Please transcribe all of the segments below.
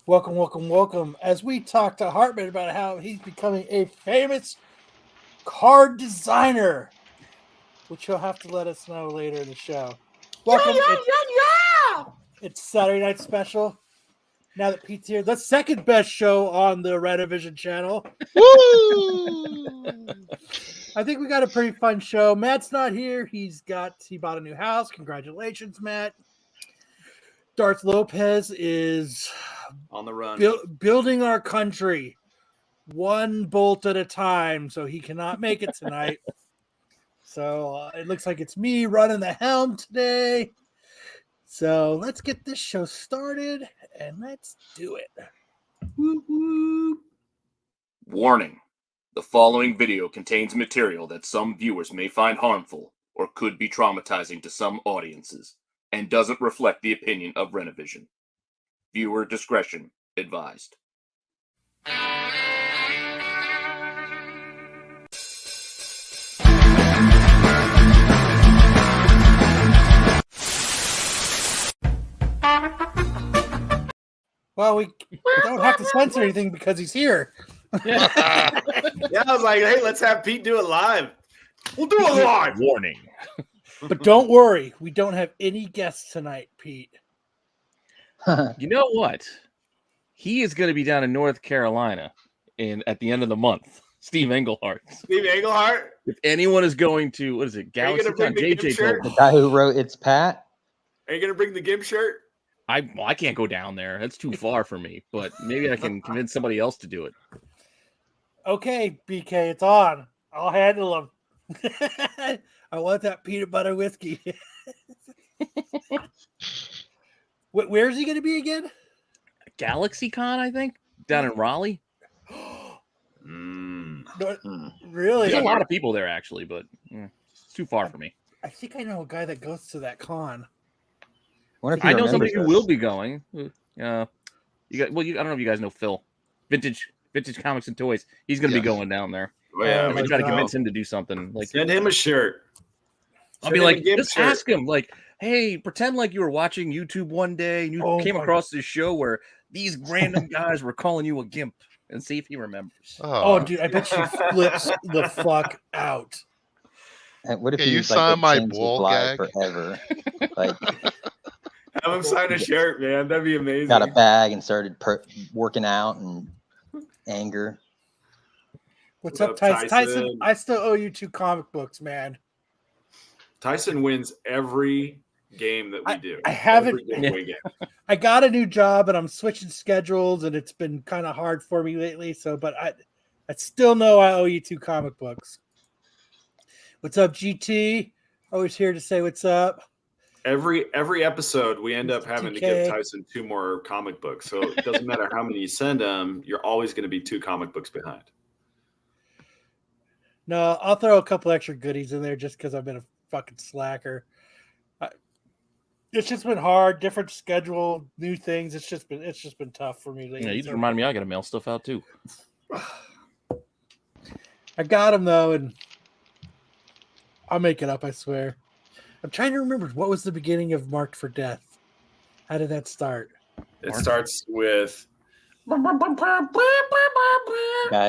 Welcome, welcome, welcome. As we talk to Hartman about how he's becoming a famous card designer, which he'll have to let us know later in the show. Welcome. It's Saturday Night Special. Now that Pete's here, the second best show on the Redivision channel. Woo! I think we got a pretty fun show. Matt's not here. He bought a new house. Congratulations, Matt. Darth Lopez is on the run, building our country one bolt at a time, so he cannot make it tonight. So it looks like it's me running the helm today. So let's get this show started and let's do it. Woo woo. Warning. The following video contains material that some viewers may find harmful or could be traumatizing to some audiences and doesn't reflect the opinion of Renovision. Viewer discretion advised. Well, we don't have to censor anything because he's here. Yeah, I was like, hey, let's have Pete do it live. We'll do it live. Warning. But don't worry, we don't have any guests tonight, Pete. You know what? He is going to be down in North Carolina at the end of the month. Steve Englehart. Steve Englehart? If anyone is going to, what is it? Galaxy Con? JJ. The guy who wrote It's Pat? Are you going to bring the GIMP shirt? I can't go down there. That's too far for me, but maybe I can convince somebody else to do it. Okay, BK, it's on. I'll handle him. I want that peanut butter whiskey. Where's he going to be again? Galaxy Con, I think, down in Raleigh. Really? There's a lot of people there, actually, but it's too far for me. I think I know a guy that goes to that con. I know somebody who will be going. I don't know if you guys know Phil, Vintage Comics and Toys. He's going to be going down there. Yeah, I'm going to try to convince him to do something. Like, send him a shirt. I'll be like, just ask him, like, hey, pretend like you were watching YouTube one day and you came across this show where these random guys were calling you a gimp, and see if he remembers. Oh, dude, I bet she flips the fuck out. And what if you sign my ball gag forever? Like, have him sign a shirt, man. That'd be amazing. Got a bag and started working out and anger. What's up, Tyson? Tyson, I still owe you 2 comic books, man. Tyson wins every game that we do. I haven't. I got a new job and I'm switching schedules, and it's been kind of hard for me lately. So, but I still know I owe you 2 comic books. What's up, GT? Always here to say what's up. Every episode, we end up having to give Tyson 2 more comic books. So it doesn't matter how many you send him, you're always going to be 2 comic books behind. No, I'll throw a couple extra goodies in there just because I've been a fucking slacker. It's just been hard, different schedule, new things. It's just been tough for me lately. Yeah, you just reminded me I got to mail stuff out too. I got them though, and I'll make it up. I swear. I'm trying to remember what was the beginning of Marked for Death. How did that start? It starts with guy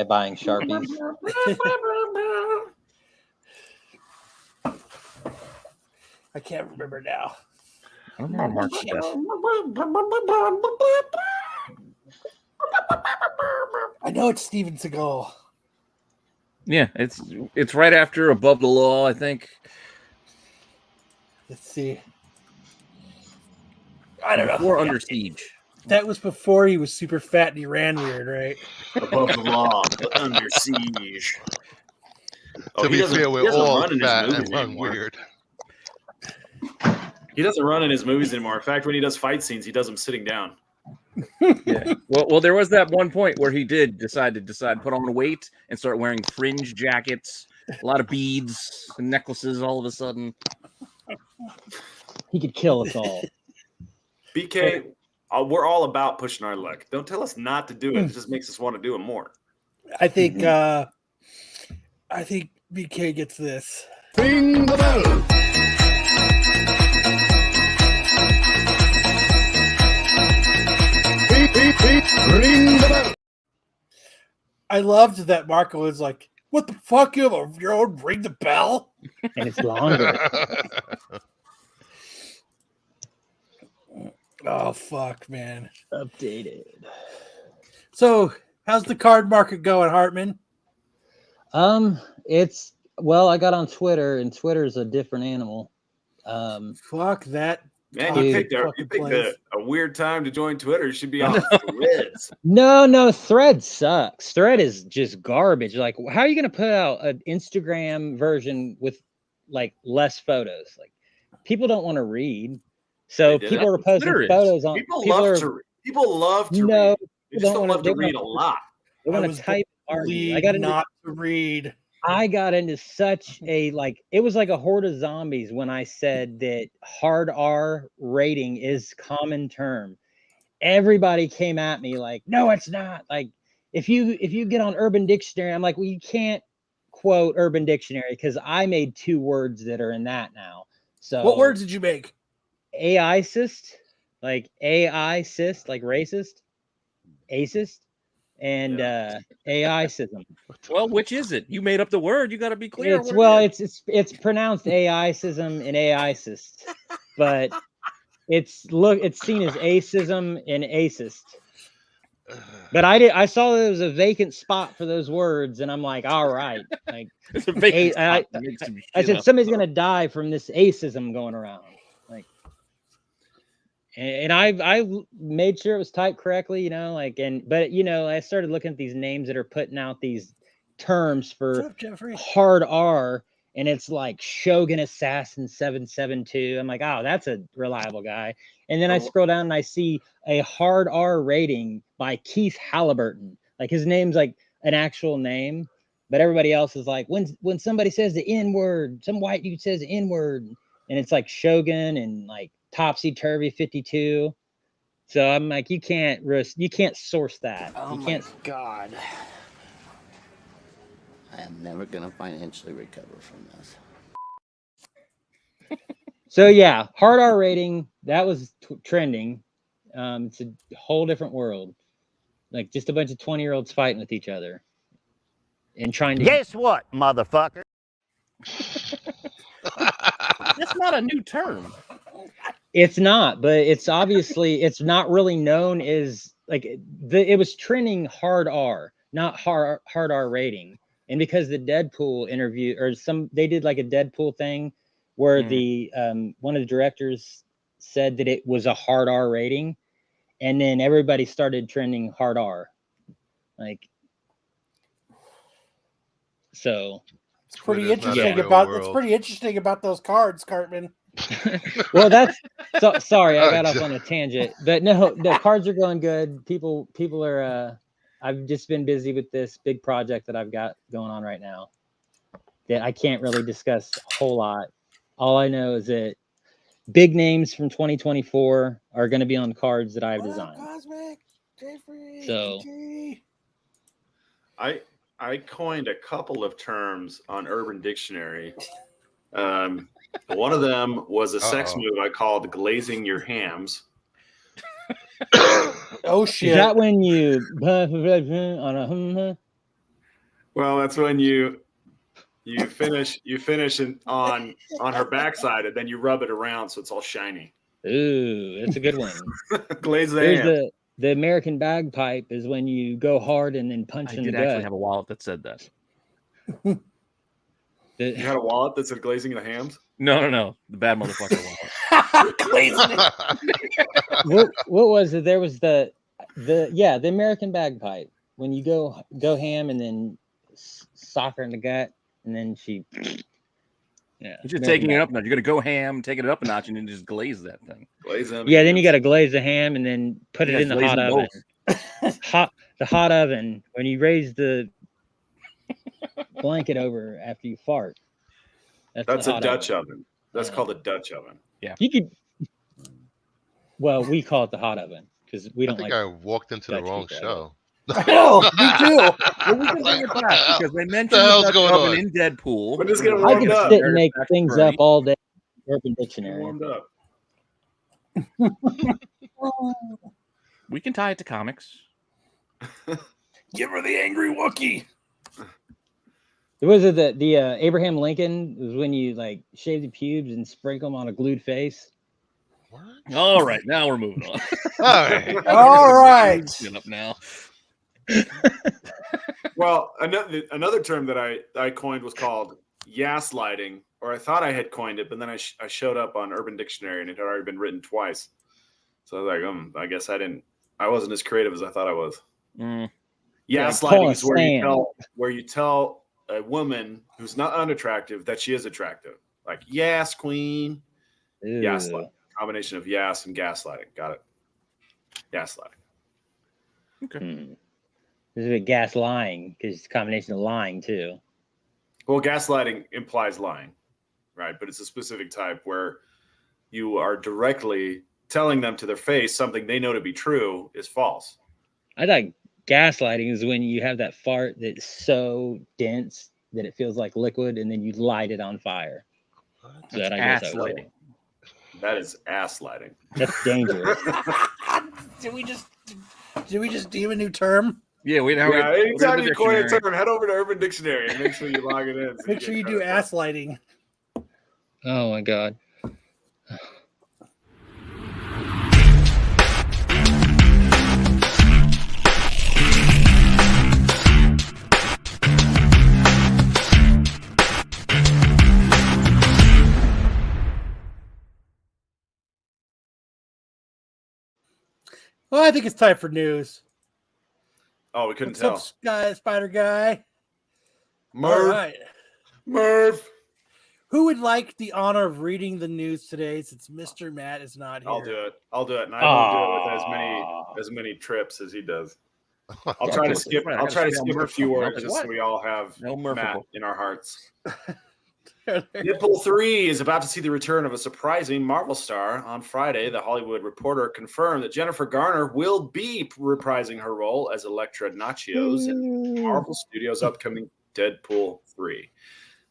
buying Sharpies. I can't remember now. I don't remember Marked for Death. I know it's Steven Seagal. Yeah, it's right after Above the Law, I think. Let's see. I don't know. Or Under Siege. That was before he was super fat and he ran weird, right? Above the Law, Under Siege. To be fair, we're all fat and run weird. He doesn't run in his movies anymore. In fact, when he does fight scenes, he does them sitting down. Yeah. Well, there was that one point where he did decide put on weight and start wearing fringe jackets, a lot of beads and necklaces all of a sudden. He could kill us all. BK, we're all about pushing our luck. Don't tell us not to do it. It just makes us want to do it more. I think BK gets this. Ring the bell. I loved that Marco was like, "What the fuck? You have your own ring the bell?" And it's longer. Oh fuck, man! Updated. So, how's the card market going, Hartman? It's I got on Twitter, and Twitter's a different animal. Fuck that. Man, Dude. you picked a weird time to join Twitter. You should be on Threads. No, Thread sucks. Thread is just garbage. Like, how are you going to put out an Instagram version with like less photos? Like, people don't want to read, so people are posting photos on. People love to read. No, they just don't love to read a lot. They want to type. I got not to read. I got into such a it was like a horde of zombies when I said that hard R rating is common term. Everybody came at me like, no, it's not. Like, if you get on Urban Dictionary, I'm like, well, you can't quote Urban Dictionary because I made 2 words that are in that now. So what words did you make? AI-cist, like AI-cist, like racist, acist, and AI-cism. Well, which is it? You made up the word. You got to be clear. It's pronounced AI-cism and AI-cist, but it's seen as acism and acist. But I saw there was a vacant spot for those words, and I'm like, all right, like I said, somebody's gonna die from this acism going around. Like, and I made sure it was typed correctly, but I started looking at these names that are putting out these terms for hard R, and it's like Shogun Assassin 772. I'm like, oh, that's a reliable guy. And then I scroll down and I see a hard R rating by Keith Halliburton. Like, his name's like an actual name, but everybody else is like, when somebody says the N word, some white dude says the N word, and it's like Shogun and like Topsy Turvy 52. So I'm like, you can't source that. Oh you can't. My God. I am never gonna financially recover from this. So yeah, hard R rating, that was trending. It's a whole different world. Like, just a bunch of 20-year-olds fighting with each other and trying to. Guess what, motherfucker? That's not a new term. It's not, but it's obviously it's not really known as like it was trending hard R, not hard R rating. And because the Deadpool interview they did like a Deadpool thing where the one of the directors said that it was a hard R rating, and then everybody started trending hard R. Like, so it's pretty interesting about those cards, Cartman. Well, sorry, I got off on a tangent, but no, the cards are going good. People are I've just been busy with this big project that I've got going on right now that I can't really discuss a whole lot. All I know is that big names from 2024 are going to be on cards that I've designed. So I coined a couple of terms on Urban Dictionary. One of them was a sex move I called glazing your hams. Oh shit! Is that when you on a? Well, that's when you finish on her backside, and then you rub it around so it's all shiny. Ooh, that's a good one. Glaze the ham. The American bagpipe is when you go hard and then punch in the gut. I did actually have a wallet that said that. You had a wallet that said glazing the hams? No. The bad motherfucker wallet. Glazing it. What was it? There was the American bagpipe. When you go ham and then sock her in the gut, and then she. Yeah. You're just taking it up a notch. You're gonna go ham, take it up a notch, and then just glaze that thing. Glaze them. Yeah, then you got to glaze the ham and then put it in the hot oven. The hot oven. When you raise the blanket over after you fart. That's a Dutch oven. That's called a Dutch oven. Yeah. You could. Well, we call it the hot oven because we don't. I think I walked into the wrong show. No, me too. Well, we can bring it back because they mentioned the Dutch oven in Deadpool. We're just getting I warmed can up. sit and make things up all day. Urban Dictionary. Warmed up. We can tie it to comics. Give her the angry Wookiee. Was it the Abraham Lincoln was when you like shave the pubes and sprinkle them on a glued face? What? All right, now we're moving on. All right. All right. Get up now. Well, another term that I coined was called gaslighting, or I thought I had coined it, but then I showed up on Urban Dictionary and it had already been written twice. So I was like, I guess I wasn't as creative as I thought I was. Gaslighting is where you tell a woman who's not unattractive that she is attractive. Like, yes, queen. Gaslighting. Combination of yes and gaslighting. Got it. Gaslighting. Okay. There's a bit gas lying because it's a combination of lying too. Well, gaslighting implies lying, right? But it's a specific type where you are directly telling them to their face something they know to be true is false. I thought gaslighting is when you have that fart that's so dense that it feels like liquid, and then you light it on fire. So that I guess lighting. That is ass lighting. That's dangerous. Did we just deem a new term? Yeah, anytime you coin a term, head over to Urban Dictionary and make sure you log it in. So make sure you do ass lighting. Oh my God. Well, I think it's time for news. Oh, we couldn't What's tell. Up, Spider Guy? Merv. All right. Merv. Who would like the honor of reading the news today since Mr. Matt is not here? I'll do it. And I won't do it with as many trips as he does. I'll try to skip a few words just so we all have Matt in our hearts. Deadpool 3 is about to see the return of a surprising Marvel star. On Friday, The Hollywood Reporter confirmed that Jennifer Garner will be reprising her role as Elektra Nachios in Marvel Studios' upcoming Deadpool 3.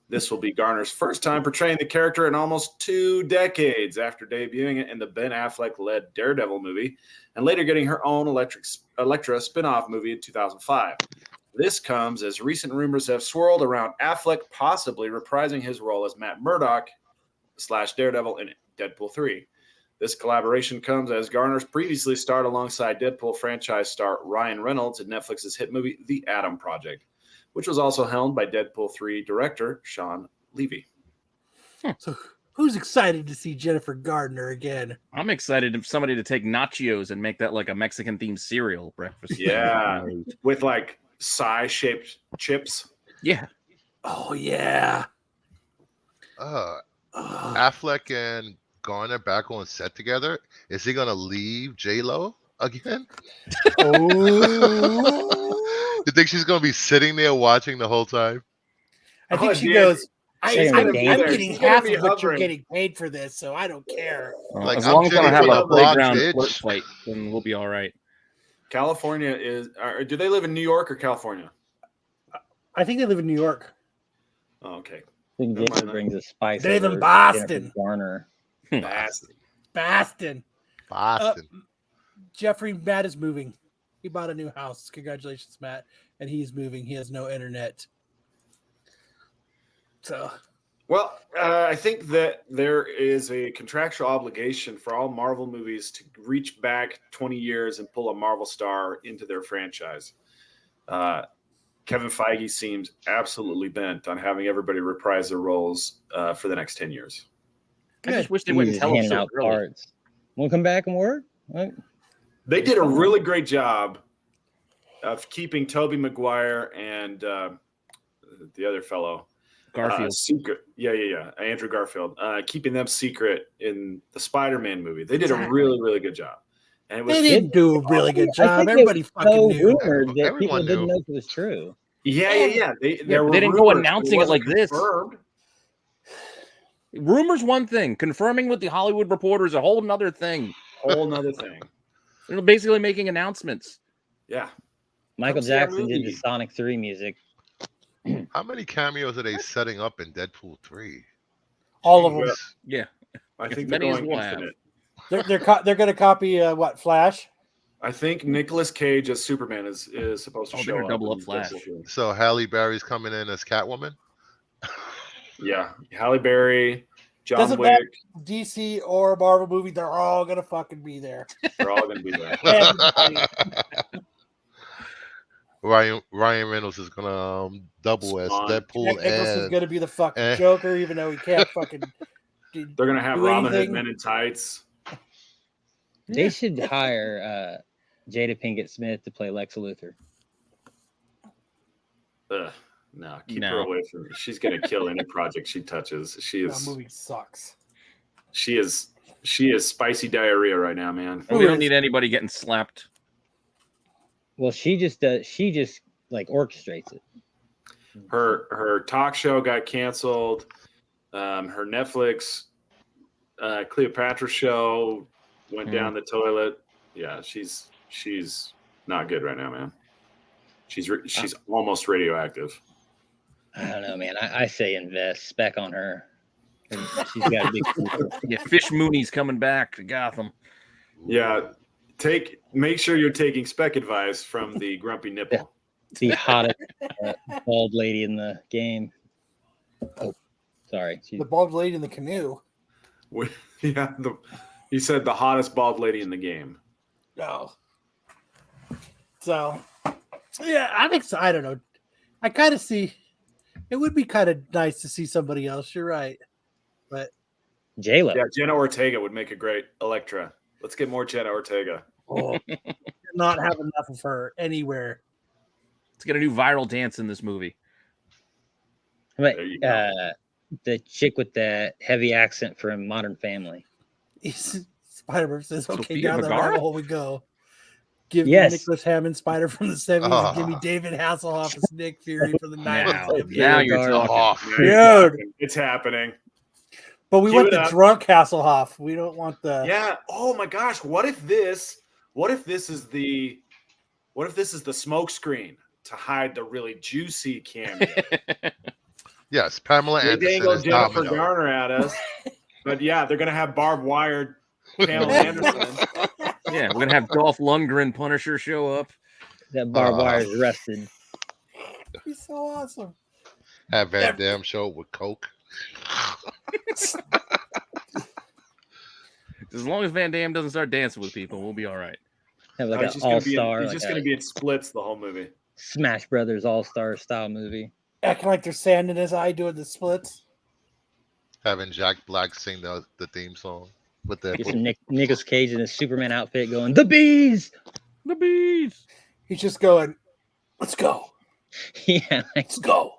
This will be Garner's first time portraying the character in almost 2 decades after debuting it in the Ben Affleck-led Daredevil movie and later getting her own Elektra spin-off movie in 2005. This comes as recent rumors have swirled around Affleck possibly reprising his role as Matt Murdock / Daredevil in Deadpool 3. This collaboration comes as Garner's previously starred alongside Deadpool franchise star Ryan Reynolds in Netflix's hit movie The Atom Project, which was also helmed by Deadpool 3 director Sean Levy. So who's excited to see Jennifer Gardner again? I'm excited for somebody to take nachos and make that like a Mexican-themed cereal breakfast. Yeah, with like psi-shaped chips. Yeah. Oh, yeah. Affleck and Garner back on set together. Is he going to leave J-Lo again? Oh. You think she's going to be sitting there watching the whole time? I think she goes, I'm getting half of what you're getting paid for this, so I don't care. Like, as long as I don't have a playground flirt fight, then we'll be all right. California is... do they live in New York or California? I think they live in New York. Oh, okay. I think Jake brings a spice. They live in Boston. Garner. Boston. Boston. Jeffrey, Matt is moving. He bought a new house. Congratulations, Matt. And he's moving. He has no internet. So... Well, I think that there is a contractual obligation for all Marvel movies to reach back 20 years and pull a Marvel star into their franchise. Kevin Feige seems absolutely bent on having everybody reprise their roles for the next 10 years. I just wish they wouldn't tell us so early. Parts. Want to come back and work? What? They did a really great job of keeping Tobey Maguire and the other fellow. Garfield. Secret. Yeah. Andrew Garfield. Keeping them secret in the Spider-Man movie. They did a really, really good job. And they didn't do a really good job. Everybody fucking knew. That people didn't know if it was true. Yeah. They didn't go announcing it like this. Rumors one thing. Confirming with the Hollywood Reporter is a whole nother thing. They're basically making announcements. Yeah. Michael Jackson did the Sonic 3 music. How many cameos are they setting up in Deadpool 3? All of them. Yeah. I think many they're as going we'll infinite. They're going to copy what, Flash? I think Nicolas Cage as Superman is supposed to show up. Double up Flash. So Halle Berry's coming in as Catwoman. Yeah, Halle Berry, John Doesn't Wick. matter DC or Marvel movie, they're all gonna fucking be there. They're all gonna be there. Ryan Reynolds is gonna double as Deadpool. Jack Nicholson's is gonna be the fucking Joker, even though he can't fucking. They're gonna have Robin Hood Men in Tights. They should hire Jada Pinkett Smith to play Lex Luthor. No, keep her away from me. She's gonna kill any project she touches. That movie sucks. She is spicy diarrhea right now, man. We don't need anybody getting slapped. Well, she just like orchestrates it. Her talk show got canceled. Her Netflix Cleopatra show went down the toilet. Yeah, she's not good right now, man. She's almost radioactive. I don't know, man. I say invest, spec on her. She's got a big future. Yeah, Fish Mooney's coming back to Gotham. Yeah, make sure you're taking spec advice from the grumpy nipple. The hottest bald lady in the game. Oh, sorry. The bald lady in the canoe. Yeah, he said the hottest bald lady in the game. Oh. So, yeah, I'm excited. I don't know. I kind of see. It would be kind of nice to see somebody else. You're right, but J-Lo. Yeah, Jenna Ortega would make a great Elektra. Let's get more Jenna Ortega. Oh, not have enough of her anywhere. Let's get a new viral dance in this movie. But the chick with the heavy accent from Modern Family. Spider-Man says, "Okay, Sofia down the Vergara? rabbit hole we go." Give me Nicholas Hammond Spider from the 70s. Give me David Hasselhoff as Nick Fury from the 90s. Now you're talking. Dude, it's happening. But we want the drunk Hasselhoff. We don't want the. Yeah. Oh my gosh. What if this is the smoke screen to hide the really juicy cameo? Yes, Pamela Anderson is Jennifer Domino. Garner at us. But yeah, they're gonna have barbed wire Pamela Anderson. Yeah, we're gonna have Dolph Lundgren Punisher show up. That barbed wire is rusted. He's so awesome. Have Van Damme show with Coke. As long as Van Damme doesn't start dancing with people, we'll be all right. Have like an all-star. He's just gonna be in splits the whole movie. Smash Brothers all-star style movie. Acting like there's sand in his eye doing the splits. Having Jack Black sing the theme song with the Get some Nicolas Cage in his Superman outfit going, "The bees! The bees!" He's just going, "Let's go." Yeah. Let's go.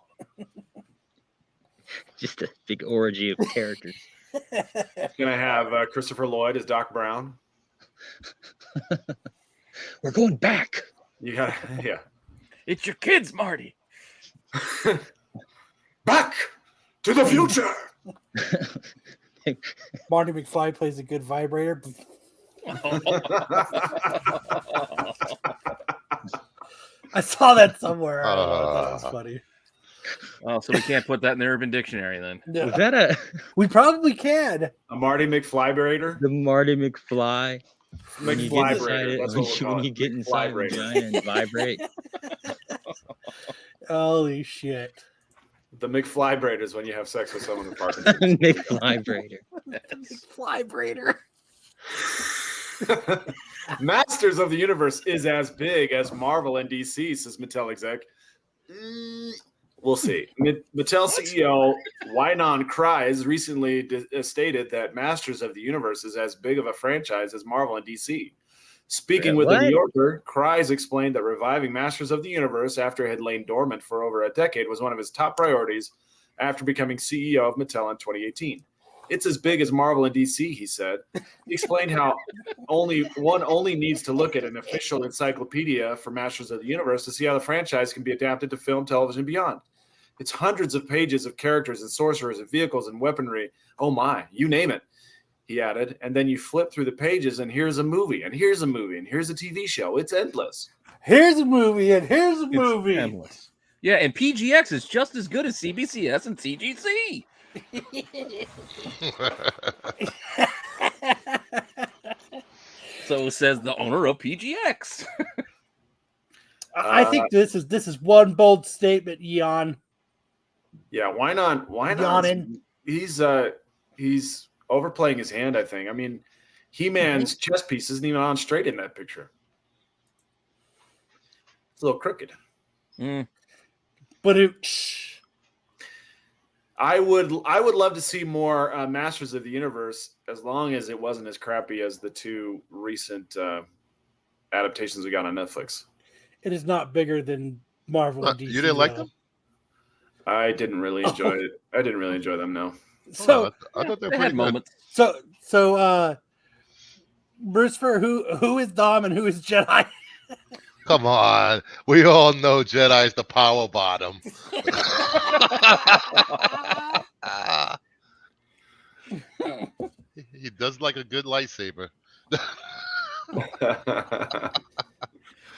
Just a big orgy of characters. Gonna have Christopher Lloyd as Doc Brown. We're going back. Yeah. It's your kids, Marty. Back to the future. Marty McFly plays a good vibrator. I saw that somewhere. I don't know, I thought it was funny. Oh, so we can't put that in the Urban Dictionary then. No. Was that a? We probably can. A Marty McFlybrator. The Marty McFly. McFlybrator. That's what we'll call when you get inside the vagina and vibrate. Holy shit. The McFlybrator is when you have sex with someone with Parkinson's. McFlybrator. McFlybrator. Masters of the Universe is as big as Marvel and DC, says Mattel exec. We'll see. Mattel CEO Wynon Kreis recently stated that Masters of the Universe is as big of a franchise as Marvel and DC. Speaking with the New Yorker, Kreis explained that reviving Masters of the Universe after it had lain dormant for over a decade was one of his top priorities after becoming CEO of Mattel in 2018. It's as big as Marvel and DC, he said. He explained how one only needs to look at an official encyclopedia for Masters of the Universe to see how the franchise can be adapted to film, television, and beyond. It's hundreds of pages of characters and sorcerers and vehicles and weaponry. Oh my, you name it, he added. And then you flip through the pages and here's a movie, and here's a movie, and here's a TV show. It's endless. Here's a movie, and here's a movie. It's endless. Yeah, and PGX is just as good as CBCS and CGC. So says the owner of PGX. I think this is one bold statement, Eon. Yeah, why not? Why not? He's overplaying his hand, I think. I mean, He-Man's chess piece isn't even on straight in that picture. It's a little crooked. But I would love to see more Masters of the Universe, as long as it wasn't as crappy as the two recent adaptations we got on Netflix. It is not bigger than Marvel and DC. You didn't like them? I didn't really enjoy it. I didn't really enjoy them. No. So I thought they had moments. So Brucifer, who is Dom and who is Jedi? Come on, we all know Jedi's the power bottom. He does like a good lightsaber.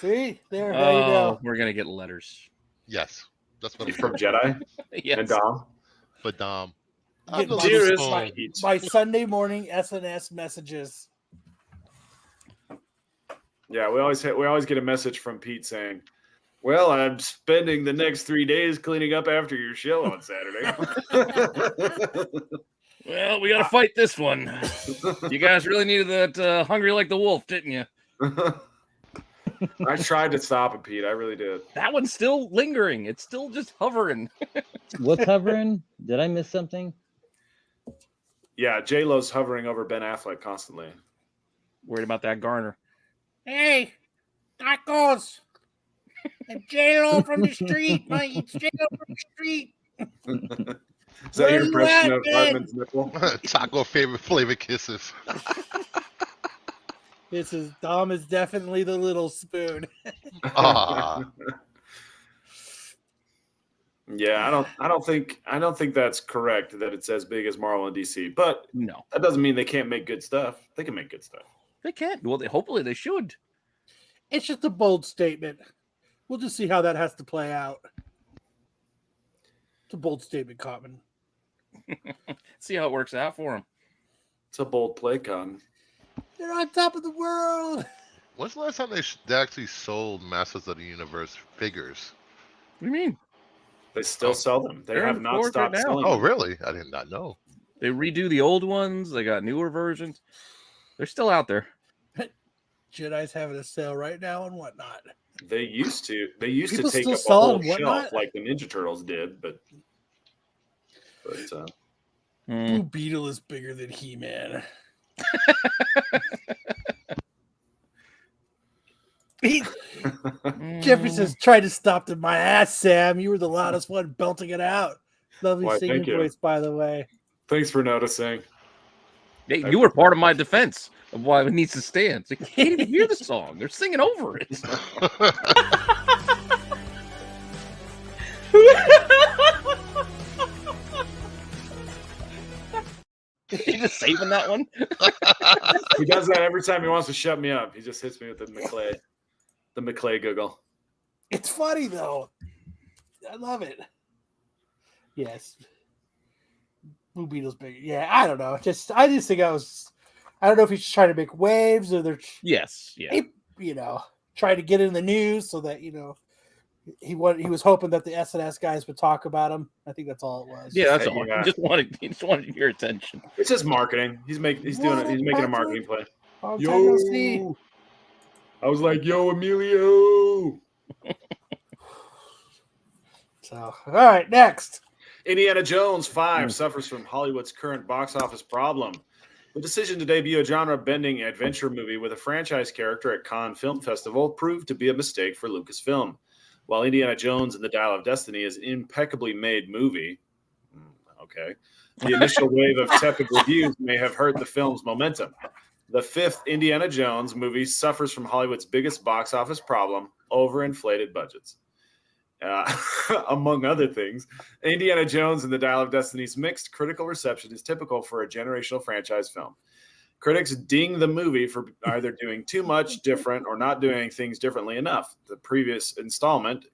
See, there you go. We're gonna get letters. Yes, that's what I'm from Jedi. Yes. And Dom. But Dom, by Sunday morning SNS messages. Yeah, we always get a message from Pete saying, "Well, I'm spending the next 3 days cleaning up after your show on Saturday." Well, we got to fight this one. You guys really needed that Hungry Like the Wolf, didn't you? I tried to stop it, Pete. I really did. That one's still lingering. It's still just hovering. What's hovering? Did I miss something? Yeah, J-Lo's hovering over Ben Affleck constantly. Worried about that Garner. Hey, tacos! And J-Lo from the street. It's J-Lo from the street. Is that your impression of Hartman's nipple? Taco favorite flavor kisses. Dom is definitely the little spoon. Yeah, I don't think that's correct that it's as big as Marvel and DC. But no, that doesn't mean they can't make good stuff. They can make good stuff. They can. Well, hopefully they should. It's just a bold statement. We'll just see how that has to play out. It's a bold statement, Cotman. See how it works out for them. It's a bold play, Con. They're on top of the world. When's the last time they actually sold Masters of the Universe figures? What do you mean? They still sell them. They have not stopped selling them. Oh, really? I did not know. They redo the old ones. They got newer versions. They're still out there. Jedi's having a sale right now and whatnot. They used to. They used People to take still up a sell whole them, shelf whatnot? like the Ninja Turtles did, but Blue Beetle is bigger than He-Man. Jefferson's tried to stop to my ass, Sam. You were the loudest one belting it out. Lovely singing voice, by the way. Thanks for noticing. Hey, you were part of my defense of why it needs to stand. So you can't even hear the song. They're singing over it. You just saving that one? He does that every time he wants to shut me up. He just hits me with the McClay giggle. It's funny though. I love it. Yes. Blue Beetle's big. Yeah, I don't know. I just think I don't know if he's trying to make waves or they're trying to get in the news so that he was hoping that the SNS guys would talk about him. I think that's all it was. Yeah, that's all. He just wanted your attention. It's just marketing. He's making a marketing play. Yo, I was like, yo, Emilio. So, all right, next. Indiana Jones 5 suffers from Hollywood's current box office problem. The decision to debut a genre-bending adventure movie with a franchise character at Cannes Film Festival proved to be a mistake for Lucasfilm. While Indiana Jones and the Dial of Destiny is an impeccably made movie, the initial wave of tepid reviews may have hurt the film's momentum. The fifth Indiana Jones movie suffers from Hollywood's biggest box office problem, overinflated budgets. Among other things, Indiana Jones and the Dial of Destiny's mixed critical reception is typical for a generational franchise film. Critics ding the movie for either doing too much different or not doing things differently enough. The previous installment,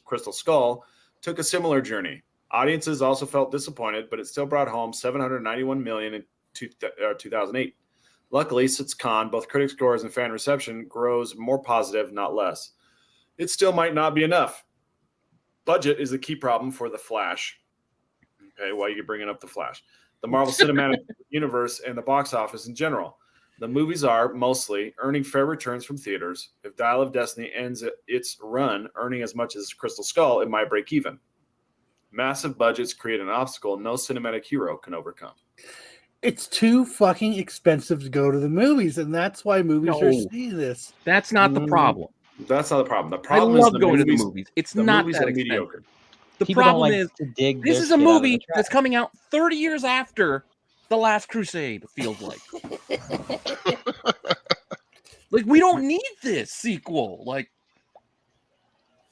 Crystal Skull, took a similar journey. Audiences also felt disappointed, but it still brought home $791 million in 2008. Luckily, since Con, both critic scores and fan reception grows more positive, not less. It still might not be enough. Budget is the key problem for The Flash. Okay, why are you bringing up The Flash? The Marvel Cinematic Universe and the box office in general. The movies are, mostly, earning fair returns from theaters. If Dial of Destiny ends its run earning as much as Crystal Skull, it might break even. Massive budgets create an obstacle no cinematic hero can overcome. It's too fucking expensive to go to the movies, and that's why movies are seeing this. That's not the problem. That's not the problem. The problem I is love going to the movies. It's not that expensive. Mediocre. The People problem don't like is to dig this their is a shit out of movie the that's trash. coming out 30 years after The Last Crusade, it feels like. Like, we don't need this sequel. Like,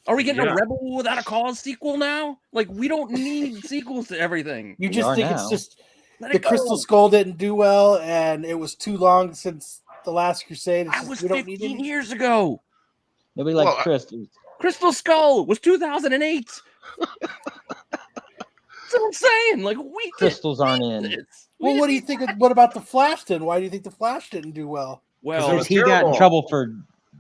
are we getting a Rebel Without a Cause sequel now? Like, we don't need sequels to everything. You just think it's just the Crystal Skull didn't do well, and it was too long since The Last Crusade. That was 15 years ago. Nobody liked Crystal. Crystal Skull was 2008. That's what I'm saying. Like, we crystals aren't in. Well, what do you think? What about The Flash then? Why do you think The Flash didn't do well? Well, he got in trouble for.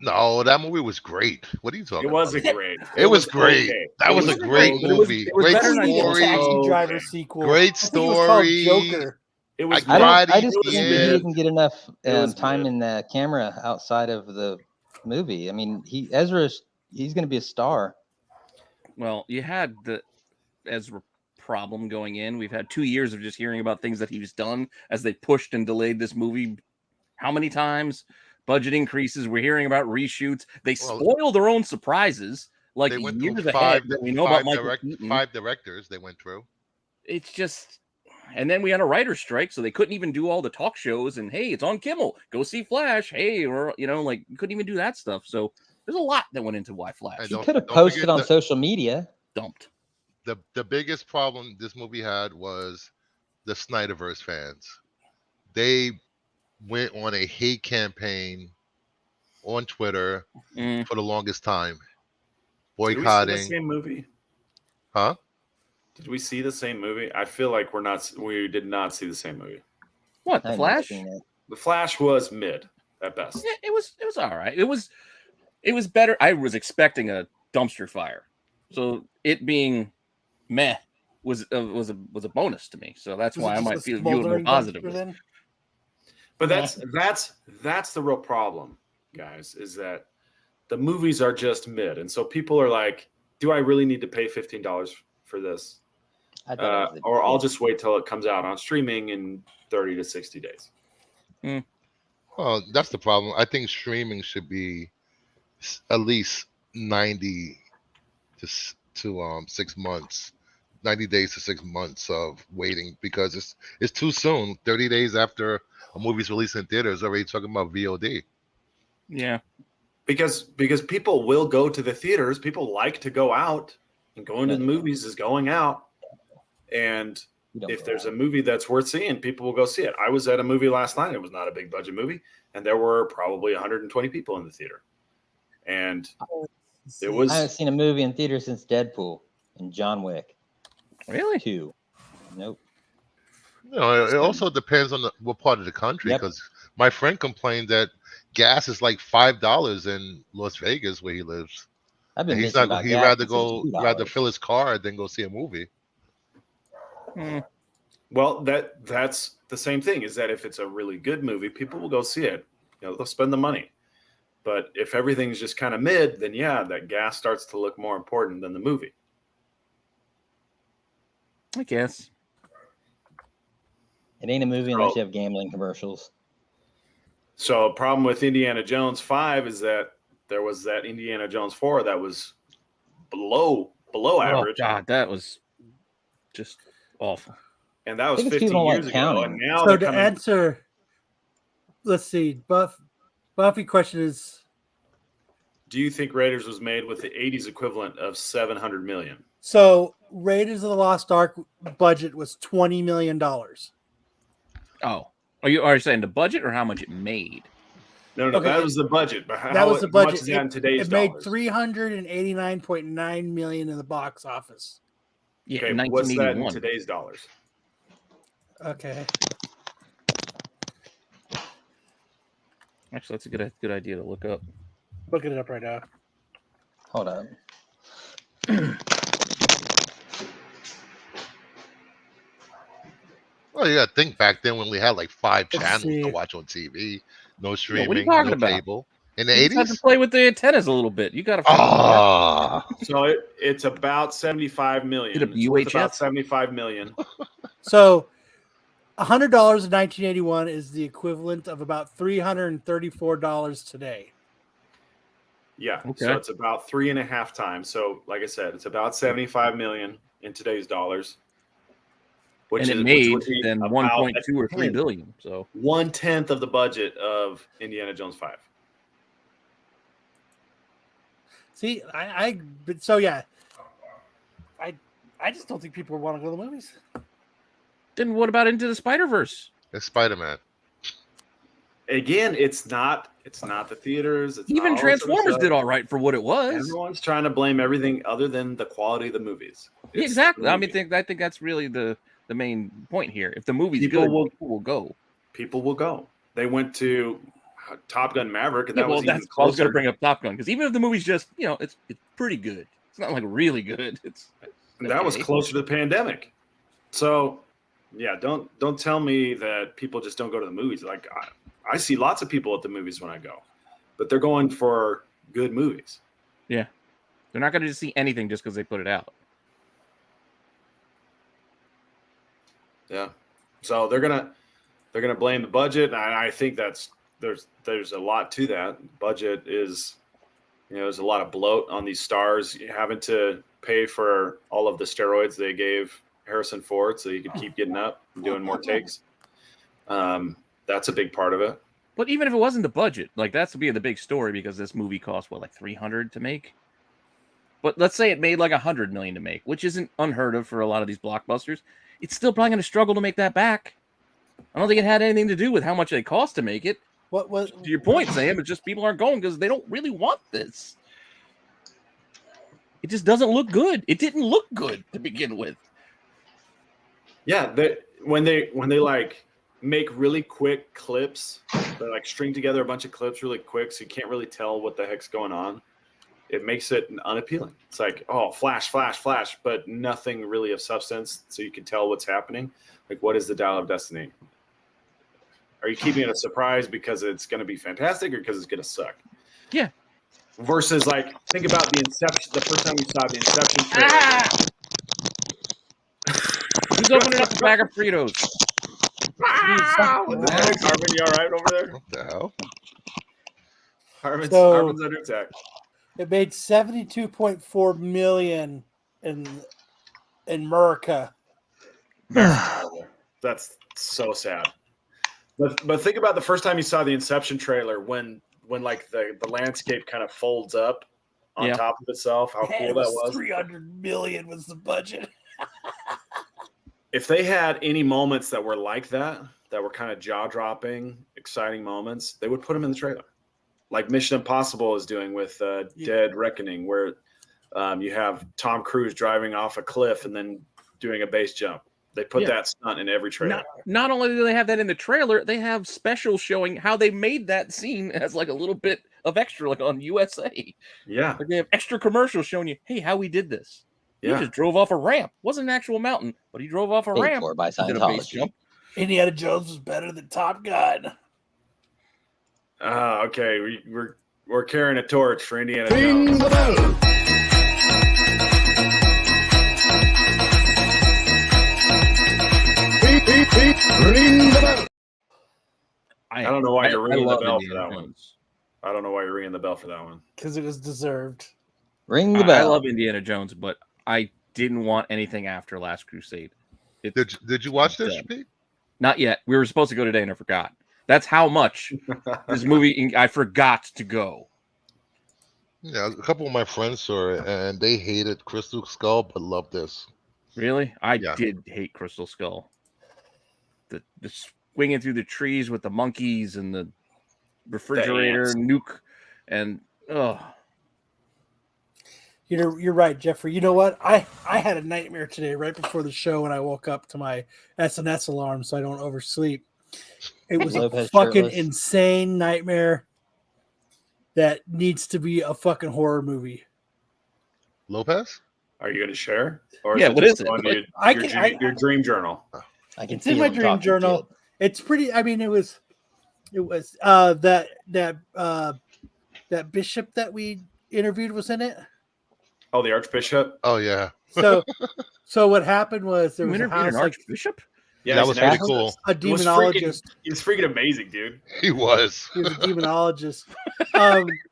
No, that movie was great. What are you talking about? It wasn't great. It was great. Okay. That was a great movie. Great story. Taxi Driver sequel. Great story. Joker. It was. I just think he didn't get enough time in the camera outside of the movie. I mean, he's going to be a star. Well, you had the Ezra problem going in. We've had 2 years of just hearing about things that he's done as they pushed and delayed this movie. How many times? Budget increases. We're hearing about reshoots. They spoil their own surprises. Like years ahead that we know about five directors they went through. It's just, and then we had a writer's strike, so they couldn't even do all the talk shows. And hey, it's on Kimmel. Go see Flash. Hey, or like you couldn't even do that stuff. So there's a lot that went into why Flash. You could have posted on social media. Dumped. The biggest problem this movie had was the Snyderverse fans. They went on a hate campaign on Twitter for the longest time, boycotting. Did we see the same movie? Huh? Did we see the same movie? I feel like we did not see the same movie. What, The Flash? The Flash was mid at best. Yeah, it was all right. It was better. I was expecting a dumpster fire, so it being meh was a bonus to me. So that's why I might view it more positively. But that's the real problem, guys, is that the movies are just mid. And so people are like, do I really need to pay $15 for this? Or I'll just wait till it comes out on streaming in 30 to 60 days. Well, that's the problem. I think streaming should be at least 90 to 6 months. 90 days to 6 months of waiting, because it's too soon. 30 days after a movie's released in theaters, already talking about VOD. Yeah, because people will go to the theaters. People like to go out, and going to the movies is going out. And if there's a movie that's worth seeing, people will go see it. I was at a movie last night. It was not a big budget movie, and there were probably 120 people in the theater. And it was. I haven't seen a movie in theater since Deadpool and John Wick. Really? 2. Nope. It also depends on what part of the country, because my friend complained that gas is like $5 in Las Vegas where he lives. He'd rather fill his car than go see a movie. Well, that's the same thing, is that if it's a really good movie, people will go see it. They'll spend the money. But if everything's just kind of mid, then that gas starts to look more important than the movie. I guess. It ain't a movie unless you have gambling commercials. So a problem with Indiana Jones 5 is that there was that Indiana Jones 4 that was below average. Oh God, that was just awful. And that was 15 years ago. And now so to answer, let's see, Buffy question is, do you think Raiders was made with the 80s equivalent of $700 million? So Raiders of the Lost Ark budget was $20 million. Oh, are you saying the budget or how much it made? No, that was the budget. But that was the budget. Much is that in today's it made dollars? $389.9 million in the box office. Yeah, okay, what's that in today's dollars? Okay. Actually, that's a good idea to look up. Looking it up right now. Hold on. Well, you got to think back then when we had like 5 Let's channels to see. watch on TV, no Yeah, streaming, what are you talking no about? cable. In the You just had to 80s? play with the antennas a little bit. You got to. So it's about 75 million. Hit up It's worth about UHF? 75 million. So $100 in 1981 is the equivalent of about $334 today. Yeah. Okay. So it's about 3.5 times. So like I said, it's about 75 million in today's dollars. Which made then 1.2 or 3 billion. So 1/10 of the budget of Indiana Jones 5. See, I just don't think people want to go to the movies. Then what about Into the Spider-Verse? It's Spider-Man. Again, it's not the theaters. It's even Transformers did all right for what it was. Everyone's trying to blame everything other than the quality of the movies. Yeah, exactly. I think that's really the main point here. If the movie's people will go. People will go. They went to Top Gun Maverick, and I was going to bring up Top Gun because even if the movie's just it's pretty good. It's not like really good. That was closer to the pandemic. So yeah, don't tell me that people just don't go to the movies. Like I see lots of people at the movies when I go, but they're going for good movies. Yeah, they're not going to just see anything just because they put it out. Yeah, so they're gonna blame the budget, and I think there's a lot to that. Budget is, there's a lot of bloat on these stars having to pay for all of the steroids they gave Harrison Ford so he could keep getting up and doing more takes. That's a big part of it. But even if it wasn't the budget, like that's to be the big story because this movie cost like 300 to make. But let's say it made like 100 million to make, which isn't unheard of for a lot of these blockbusters. It's still probably going to struggle to make that back. I don't think it had anything to do with how much it cost to make it. To your point, Sam, it's just people aren't going because they don't really want this. It just doesn't look good. It didn't look good to begin with. Yeah, when they like make really quick clips, they like string together a bunch of clips really quick, so you can't really tell what the heck's going on. It makes it unappealing. It's like, oh, flash, flash, flash, but nothing really of substance, so you can tell what's happening. Like, what is the Dial of Destiny? Are you keeping it a surprise because it's going to be fantastic or because it's going to suck? Yeah. Versus, like, think about the first time you saw the Inception trailer. Who's opening up a bag of Fritos? What the heck? Harmon, you all right over there? What the hell? Harmon's under attack. It made $72.4 million in America. That's so sad. But think about the first time you saw the Inception trailer when like the landscape kind of folds up on top of itself. How cool that was. 300 million was the budget. If they had any moments that were like that were kind of jaw-dropping, exciting moments, they would put them in the trailer. Like Mission Impossible is doing with Dead Reckoning, where you have Tom Cruise driving off a cliff and then doing a base jump. They put that stunt in every trailer. Not only do they have that in the trailer, they have specials showing how they made that scene as like a little bit of extra, like on USA. Yeah. Like they have extra commercials showing you, hey, how we did this. Yeah. He just drove off a ramp. Wasn't an actual mountain, but he drove off a Paid ramp. for by Did a base Scientology. jump. Indiana Jones was better than Top Gun. Okay, we're carrying a torch for Indiana Jones. I don't know why you're ringing the bell for that one. I don't know why you're ringing the bell for that one. Because it was deserved. Ring the bell. I love Indiana Jones, but I didn't want anything after Last Crusade. Did you watch this, Pete? Not yet. We were supposed to go today and I forgot. That's how much this movie I forgot to go. Yeah, a couple of my friends saw it and they hated Crystal Skull but loved this. Really? I did hate Crystal Skull. The swinging through the trees with the monkeys and the refrigerator nuke and You're right, Jeffrey. You know what? I had a nightmare today right before the show when I woke up to my SNS alarm so I don't oversleep. It was Lopez a fucking shirtless. insane nightmare that needs to be a fucking horror movie. Lopez? Are you going to share? Or Yeah, what is it? on your dream journal? I can It's in my dream journal. It's pretty. I mean, it was that bishop that we interviewed was in it. Oh, the Archbishop. Oh yeah. So what happened was there You was a interviewed house an like archbishop? Yeah, That was pretty cool. a demonologist. He was freaking amazing, dude. He was. He was a demonologist.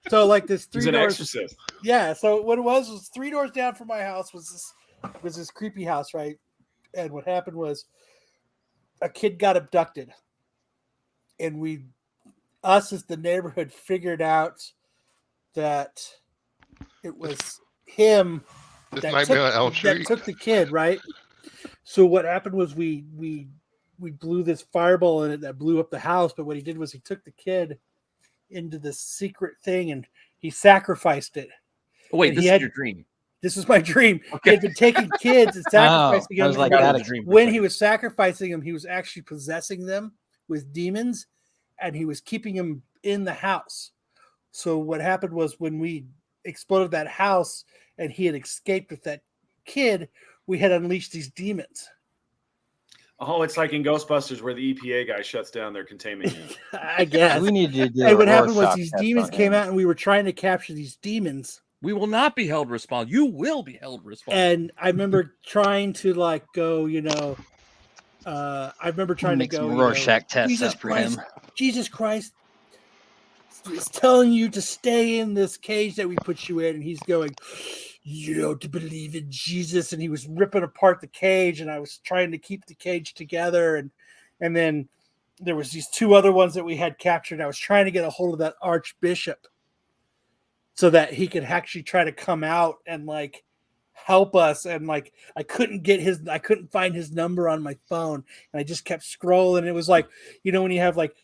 So like this He's 3 an doors. exorcist. Yeah. So what it was 3 doors down from my house was this creepy house, right? And what happened was a kid got abducted, and us as the neighborhood figured out that it was him This that Nightmare on Elm Street. took the kid, right? So what happened was we blew this fireball in it that blew up the house, but what he did was he took the kid into this secret thing and he sacrificed it. Oh, wait, And this is your dream. This was my dream. Okay. He had been taking kids and sacrificing I them. was like, and that dream. when he was sacrificing them, he was actually possessing them with demons, and he was keeping them in the house. So what happened was when we exploded that house and he had escaped with that kid, we had unleashed these demons. Oh, it's like in Ghostbusters where the EPA guy shuts down their containment unit. I guess. We need to do. And what a happened was Rorschach these test demons on came him. out, and we were trying to capture these demons. We will not be held responsible. You will be held responsible. And I remember trying to like go, I remember trying Make to go. some Rorschach tests Jesus up for Christ, him. Jesus Christ is telling you to stay in this cage that we put you in, and he's going, to believe in Jesus, and he was ripping apart the cage, and I was trying to keep the cage together, and then there was these 2 other ones that we had captured. I was trying to get a hold of that archbishop so that he could actually try to come out and like help us, and like I couldn't find his number on my phone, and I just kept scrolling. It was like, when you have like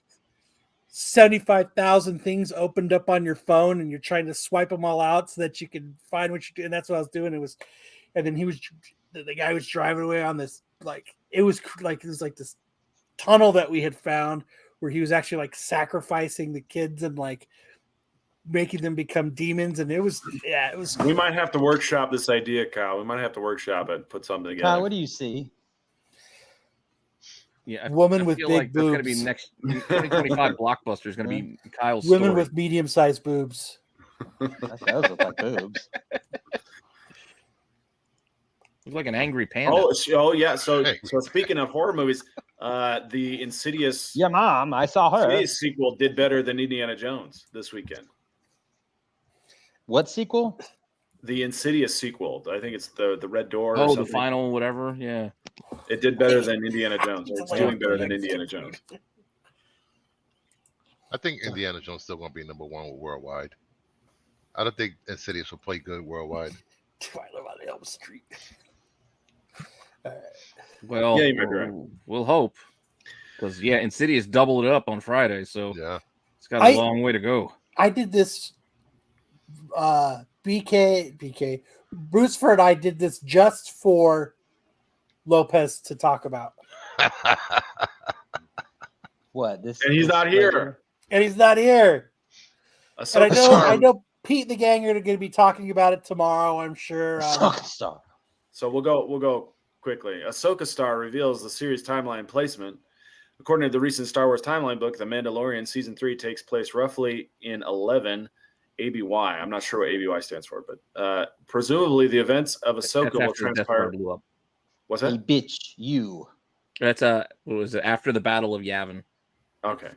75,000 things opened up on your phone and you're trying to swipe them all out so that you can find what you do. And that's what I was doing. And then the guy was driving away on this, it was like this tunnel that we had found where he was actually like sacrificing the kids and like making them become demons. And it was. We might have to workshop this idea, Kyle. We might have to workshop it, put something together. Kyle, what do you see? Yeah, woman with feel big like that's going to boobs. be next 2025 blockbuster is going to be Kyle's Women story. with medium-sized boobs. That does look like boobs. Looks like an angry panda. Oh yeah. So speaking of horror movies, the Insidious. Yeah, Mom, I saw her. Insidious sequel did better than Indiana Jones this weekend. What sequel? The Insidious sequel. I think it's the Red Door. Oh, or the final whatever. Yeah. It did better than Indiana Jones. It's doing better than Indiana Jones. I think Indiana Jones still going to be number 1 worldwide. I don't think Insidious will play good worldwide. I live on Elm Street. Well, Yeah, you might be right. we'll hope. Because, Insidious doubled it up on Friday, so Yeah. it's got a long way to go. I did this, BK, Brucefer and I did this just for Lopez to talk about. What? This? And he's not here. And he's not here. And I know Pete and the gang are going to be talking about it tomorrow, I'm sure. Star. So we'll go quickly. Ahsoka Star reveals the series timeline placement. According to the recent Star Wars timeline book, The Mandalorian Season 3 takes place roughly in 11 ABY. I'm not sure what ABY stands for, but presumably the events of Ahsoka will transpire. What's that? Hey, bitch, you. That's what was it? After the Battle of Yavin. Okay.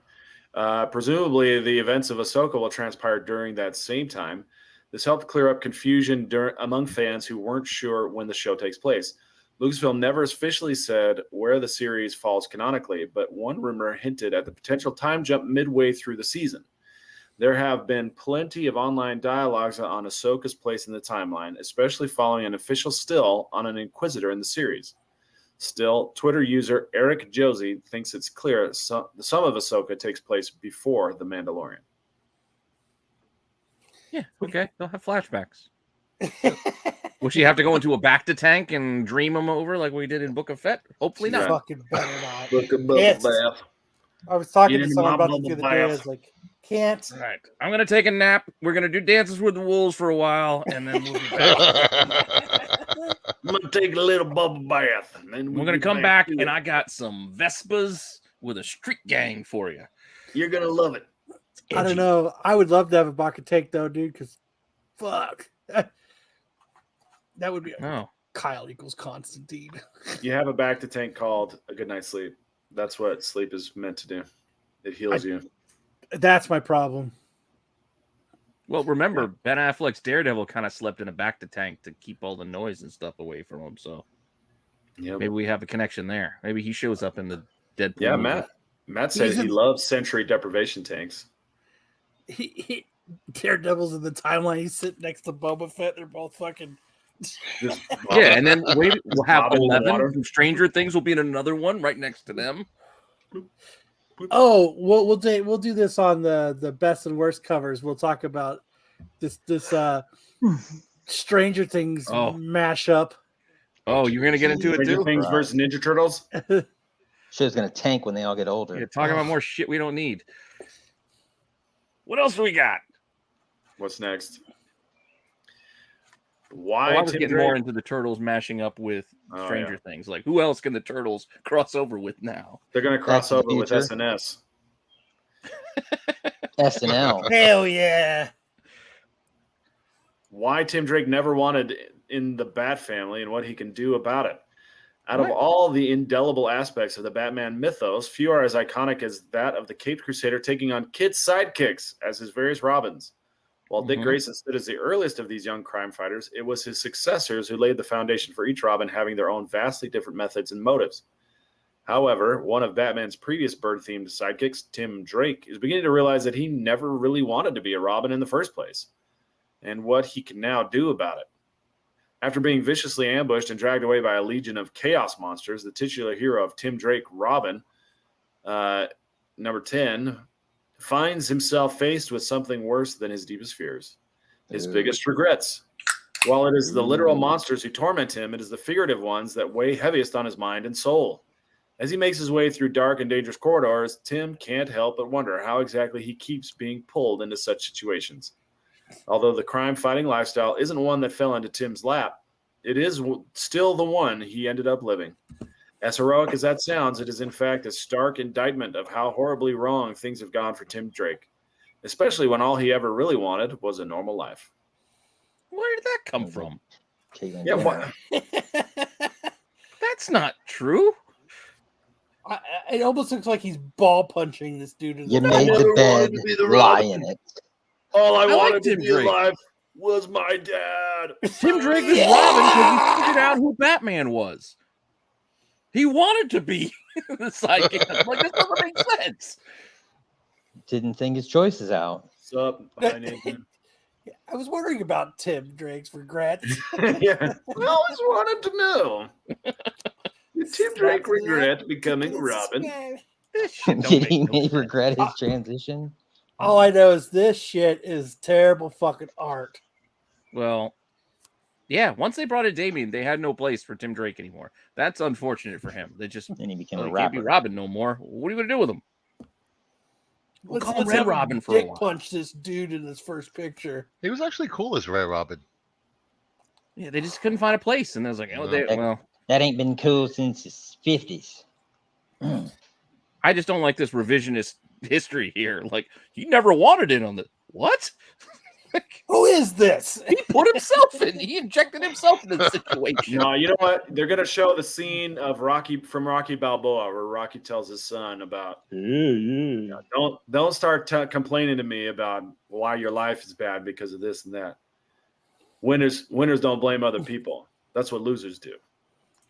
Presumably the events of Ahsoka will transpire during that same time. This helped clear up confusion among fans who weren't sure when the show takes place. Lucasfilm never officially said where the series falls canonically, but one rumor hinted at the potential time jump midway through the season. There have been plenty of online dialogues on Ahsoka's place in the timeline, especially following an official still on an Inquisitor in the series. Still, Twitter user Eric Josie thinks it's clear some of Ahsoka takes place before The Mandalorian. Yeah, okay. They'll have flashbacks. Will she have to go into a Bacta tank and dream them over like we did in Book of Fett? Hopefully not. Fucking better not. Book of Bath. I was talking Get to in someone my about this bubble the other day. I bath. was like, can't. All right. I'm going to take a nap. We're going to do Dances with the Wolves for a while, and then we'll be back. I'm going to take a little bubble bath. And then We're going to come back, and I got some Vespas with a street gang for you. You're going to love it. I don't know. I would love to have a Baka tank, though, dude, because fuck. That would be Kyle equals Constantine. You have a back to tank called a good night's sleep. That's what sleep is meant to do. It heals you. That's my problem. Well, remember, Ben Affleck's Daredevil kind of slept in a back to tank to keep all the noise and stuff away from him. So maybe we have a connection there. Maybe he shows up in the Deadpool. Yeah, movie. Matt said he loves sensory deprivation tanks. Daredevil's in the timeline. He's sitting next to Boba Fett. They're both fucking. Yeah, and then we'll have 11 from Stranger Things will be in another one right next to them. Oh, we'll do this on the best and worst covers. We'll talk about this Stranger Things mashup. Oh, you're gonna get into it Stranger too? Things versus Ninja Turtles. Shit's gonna tank when they all get older. Yeah, talking about more shit we don't need. What else do we got? What's next? I was getting more into the Turtles mashing up with Stranger Things. Like, who else can the Turtles cross over with now? They're going to cross over with SNS. SNL. Hell yeah. Why Tim Drake never wanted in the Bat family and what he can do about it. Out of all the indelible aspects of the Batman mythos, few are as iconic as that of the Caped Crusader taking on kid sidekicks as his various Robins. While Dick Grayson stood as the earliest of these young crime fighters, it was his successors who laid the foundation for each Robin having their own vastly different methods and motives. However, one of Batman's previous bird-themed sidekicks, Tim Drake, is beginning to realize that he never really wanted to be a Robin in the first place, and what he can now do about it. After being viciously ambushed and dragged away by a legion of chaos monsters, the titular hero of Tim Drake, Robin, number 10, finds himself faced with something worse than his deepest fears, his biggest regrets. While it is the literal monsters who torment him, it is the figurative ones that weigh heaviest on his mind and soul. As he makes his way through dark and dangerous corridors, Tim can't help but wonder how exactly he keeps being pulled into such situations. Although the crime-fighting lifestyle isn't one that fell into Tim's lap, it is still the one he ended up living. As heroic as that sounds, it is in fact a stark indictment of how horribly wrong things have gone for Tim Drake, especially when all he ever really wanted was a normal life. Where did that come from? Yeah, what? That's not true. It almost looks like he's ball punching this dude. You made the bed, lie in it. All I wanted to Tim be Drake. alive was my dad. Tim Drake is Robin because he figured out who Batman was. He wanted to be the sidekick. Like, this doesn't make sense. Didn't think his choices out. What's up? I was wondering about Tim Drake's regrets. Yeah, I always wanted to know. Did Tim Drake regret becoming Robin? Did he regret his transition? All I know is this shit is terrible fucking art. Well, yeah, once they brought in Damien, they had no place for Tim Drake anymore. That's unfortunate for him. They just And he became a can't be rapper. Robin no more. What are you going to do with him? We'll call him Let's Red have him Robin for a dick while. punch this dude in his first picture. He was actually cool as Red Robin. Yeah, they just couldn't find a place, and they was like, oh, well, That ain't been cool since the 50s. I just don't like this revisionist history here. Like, he never wanted in on the what? Who is this? He put himself in. He injected himself in the situation. No, you know what? They're going to show the scene of Rocky Balboa, where Rocky tells his son about, don't start complaining to me about why your life is bad because of this and that. Winners don't blame other people. That's what losers do.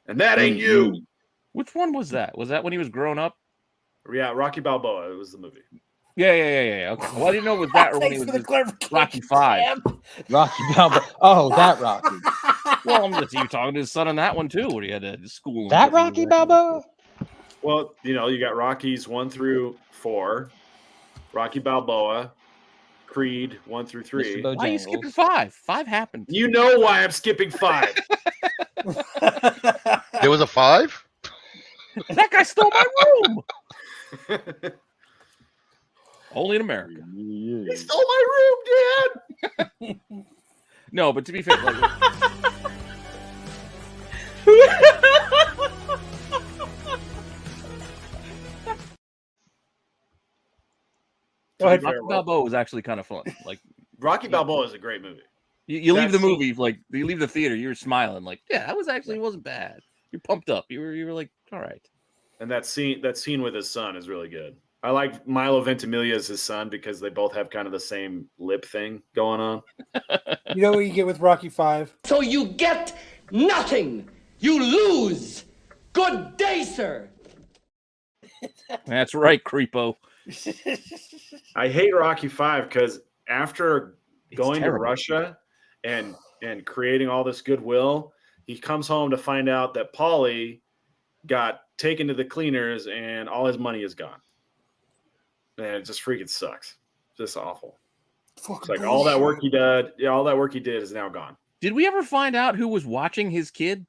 And that ain't you. Which one was that? Was that when he was growing up? Yeah, Rocky Balboa. It was the movie. Yeah. Okay. Well, I didn't know it was that or when he was Rocky 5. Rocky Balboa. Oh, that Rocky. Well, I'm just you talking to his son on that one too, where he had to school. him. That Rocky Balboa? Well, you got Rockies 1 through 4, Rocky Balboa, Creed 1 through 3. Why are you skipping 5? 5 happened. You know why I'm skipping 5. There was a 5? That guy stole my room. Only in America. He stole my room, Dad. No, but to be fair, like, Rocky Balboa was actually kind of fun. Like Rocky Balboa is a great movie. You leave the movie, like you leave the theater, you're smiling, like, yeah, that was actually wasn't bad. You're pumped up. You were like, all right. And that scene with his son is really good. I like Milo Ventimiglia as his son because they both have kind of the same lip thing going on. You know what you get with Rocky V? So you get nothing. You lose. Good day, sir. That's right, creepo. I hate Rocky V because after going to terrible. Russia and creating all this goodwill, he comes home to find out that Paulie got taken to the cleaners and all his money is gone. And it just freaking sucks. Just awful. It's like all that work he did, all that work he did is now gone. Did we ever find out who was watching his kid?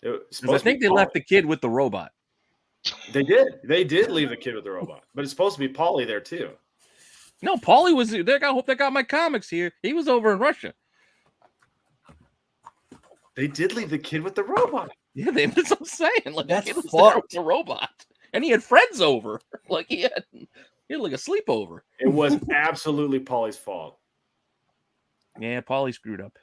I think they left the kid with the robot. They did. They did leave the kid with the robot, but it's supposed to be Paulie there too. No, Paulie was there. I hope they got my comics here. He was over in Russia. They did leave the kid with the robot. Yeah, that's what I'm saying. Like That's the kid was fucked. there with the robot, and he had friends over. Like he had like a sleepover. It was absolutely Paulie's fault. Yeah, Paulie screwed up.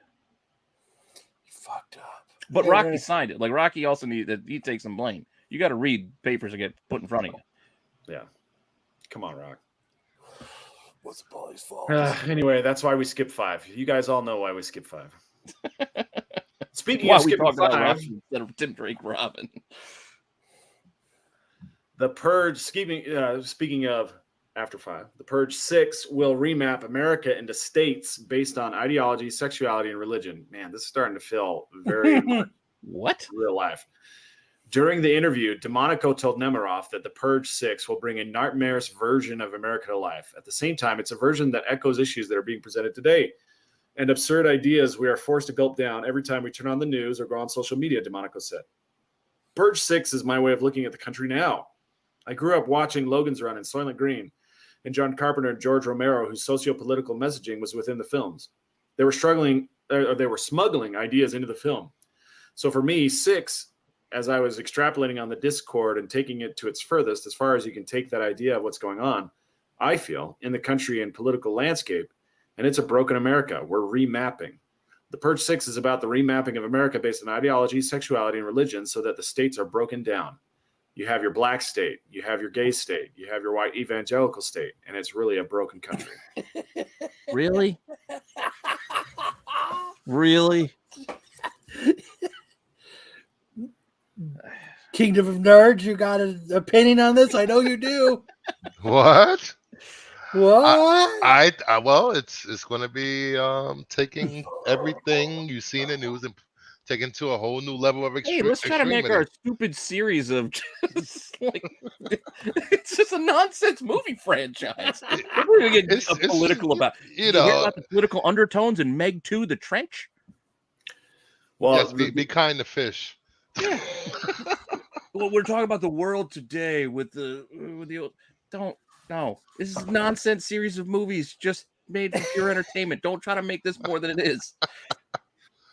He fucked up. But Rocky signed it. Like Rocky also he takes some blame. You got to read papers that get put in front of you. Yeah. Come on, Rock. What's Paulie's fault? Anyway, that's why we skip 5. You guys all know why we skip 5. Speaking Why of we skipping talk about 5, Rocky instead of Tim Drake Robin. The Purge. Speaking of after 5, The Purge 6 will remap America into states based on ideology, sexuality, and religion. Man, this is starting to feel very What? real life. During the interview, DeMonico told Nemiroff that The Purge 6 will bring a nightmarish version of America to life. At the same time, it's a version that echoes issues that are being presented today and absurd ideas we are forced to gulp down every time we turn on the news or go on social media, DeMonico said. Purge 6 is my way of looking at the country now. I grew up watching Logan's Run and Soylent Green and John Carpenter and George Romero, whose socio-political messaging was within the films. They were smuggling ideas into the film. So for me, 6, as I was extrapolating on the Discord and taking it to its furthest, as far as you can take that idea of what's going on, I feel, in the country and political landscape, and it's a broken America. We're remapping. The Purge 6 is about the remapping of America based on ideology, sexuality, and religion so that the states are broken down. You have your black state, you have your gay state, you have your white evangelical state, and it's really a broken country. Really? Really? Kingdom of Nerds, you got an opinion on this? I know you do. What? What? I well, it's going to be taking everything you see in the news and taking to a whole new level of Hey, let's try to make our stupid series of just like it's just a nonsense movie franchise. We're gonna get political about you know about the political undertones in Meg 2: The Trench. Well, yes, be kind to fish. Yeah. Well, we're talking about the world today with the no. This is a nonsense series of movies just made for pure entertainment. Don't try to make this more than it is.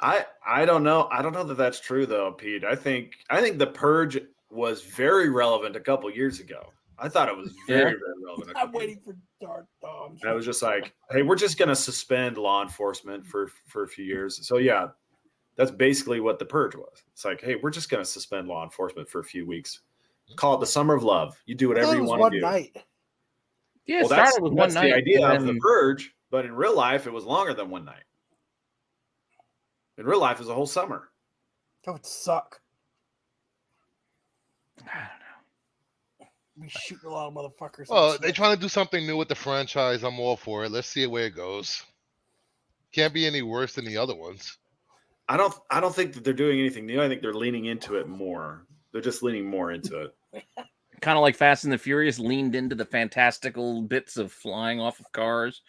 I don't know. I don't know that that's true though, Pete. I think The Purge was very relevant a couple years ago. I thought it was very relevant. I'm waiting for Dark Dogs. I was just like, hey, we're just gonna suspend law enforcement for a few years. So yeah, that's basically what The Purge was. It's like, hey, we're just gonna suspend law enforcement for a few weeks. Call it the summer of love. You do whatever you want to do. Night. Yeah, well, that's the idea of The Purge, but in real life, it was longer than one night. In real life, it was a whole summer. That would suck. I don't know. We shooting a lot of motherfuckers. Well, they're trying to do something new with the franchise. I'm all for it. Let's see where it goes. Can't be any worse than the other ones. I don't think that they're doing anything new. I think they're leaning into it more. They're just leaning more into it. Kind of like Fast and the Furious leaned into the fantastical bits of flying off of cars.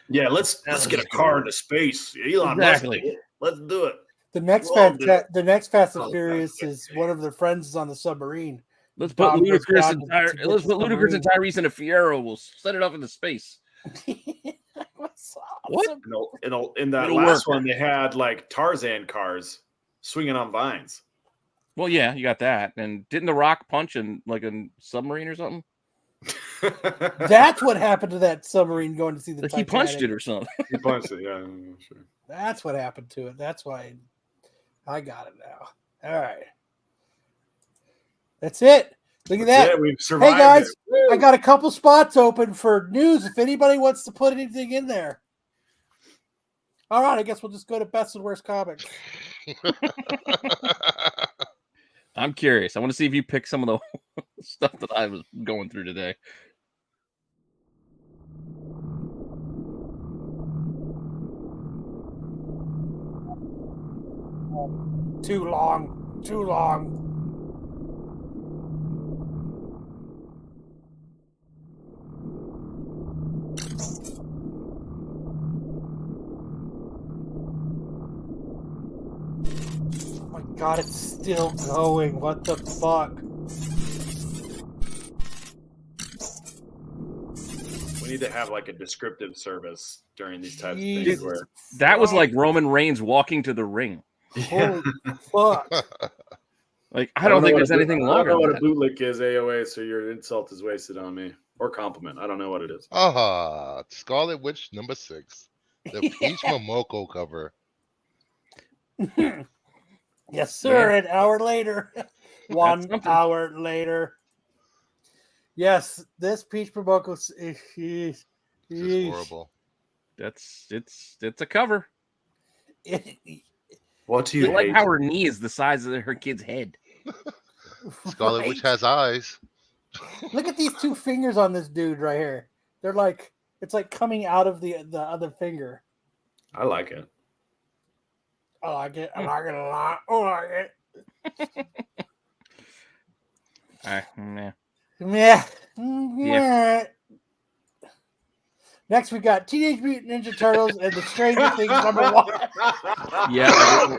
Yeah, let's get a car into space. Elon Musk. Let's do it. The next Fast and Furious is one of their friends is on the submarine. Let's put Ludacris and Tyrese in a Fiero. We'll set it up into space. What? In that last one, they had like Tarzan cars swinging on vines. Well, yeah, you got that. And didn't The Rock punch in like a submarine or something? That's what happened to that submarine going to see the Titanic. He punched it or something. He punched it, yeah. Sure. That's what happened to it. That's why I got it now. All right. That's it. Look at that. We've survived. Hey, guys, I got a couple spots open for news if anybody wants to put anything in there. All right, I guess we'll just go to best and worst comics. I'm curious. I want to see if you pick some of the stuff that I was going through today. Too long. Too long. Oh my God, it's still going. What the fuck? We need to have like a descriptive service during these types of things. Where that was like Roman Reigns walking to the ring. Holy fuck. Like, I don't think there's anything longer. I don't know what a bootlick is, AOA, so your insult is wasted on me. Or compliment. I don't know what it is. Scarlet Witch number 6. The Peach Momoko cover. Yes, sir. An hour later. 1 hour later. Yes, this Peach Momoko is horrible. It's a cover. What do you like how her knee is the size of her kid's head? Scarlet Witch has eyes. Look at these 2 fingers on this dude right here. They're like, it's like coming out of the other finger. I like it. I like it. I'm not gonna lie. I like it. Yeah. Next, we got Teenage Mutant Ninja Turtles and the Stranger Things number 1. Yeah.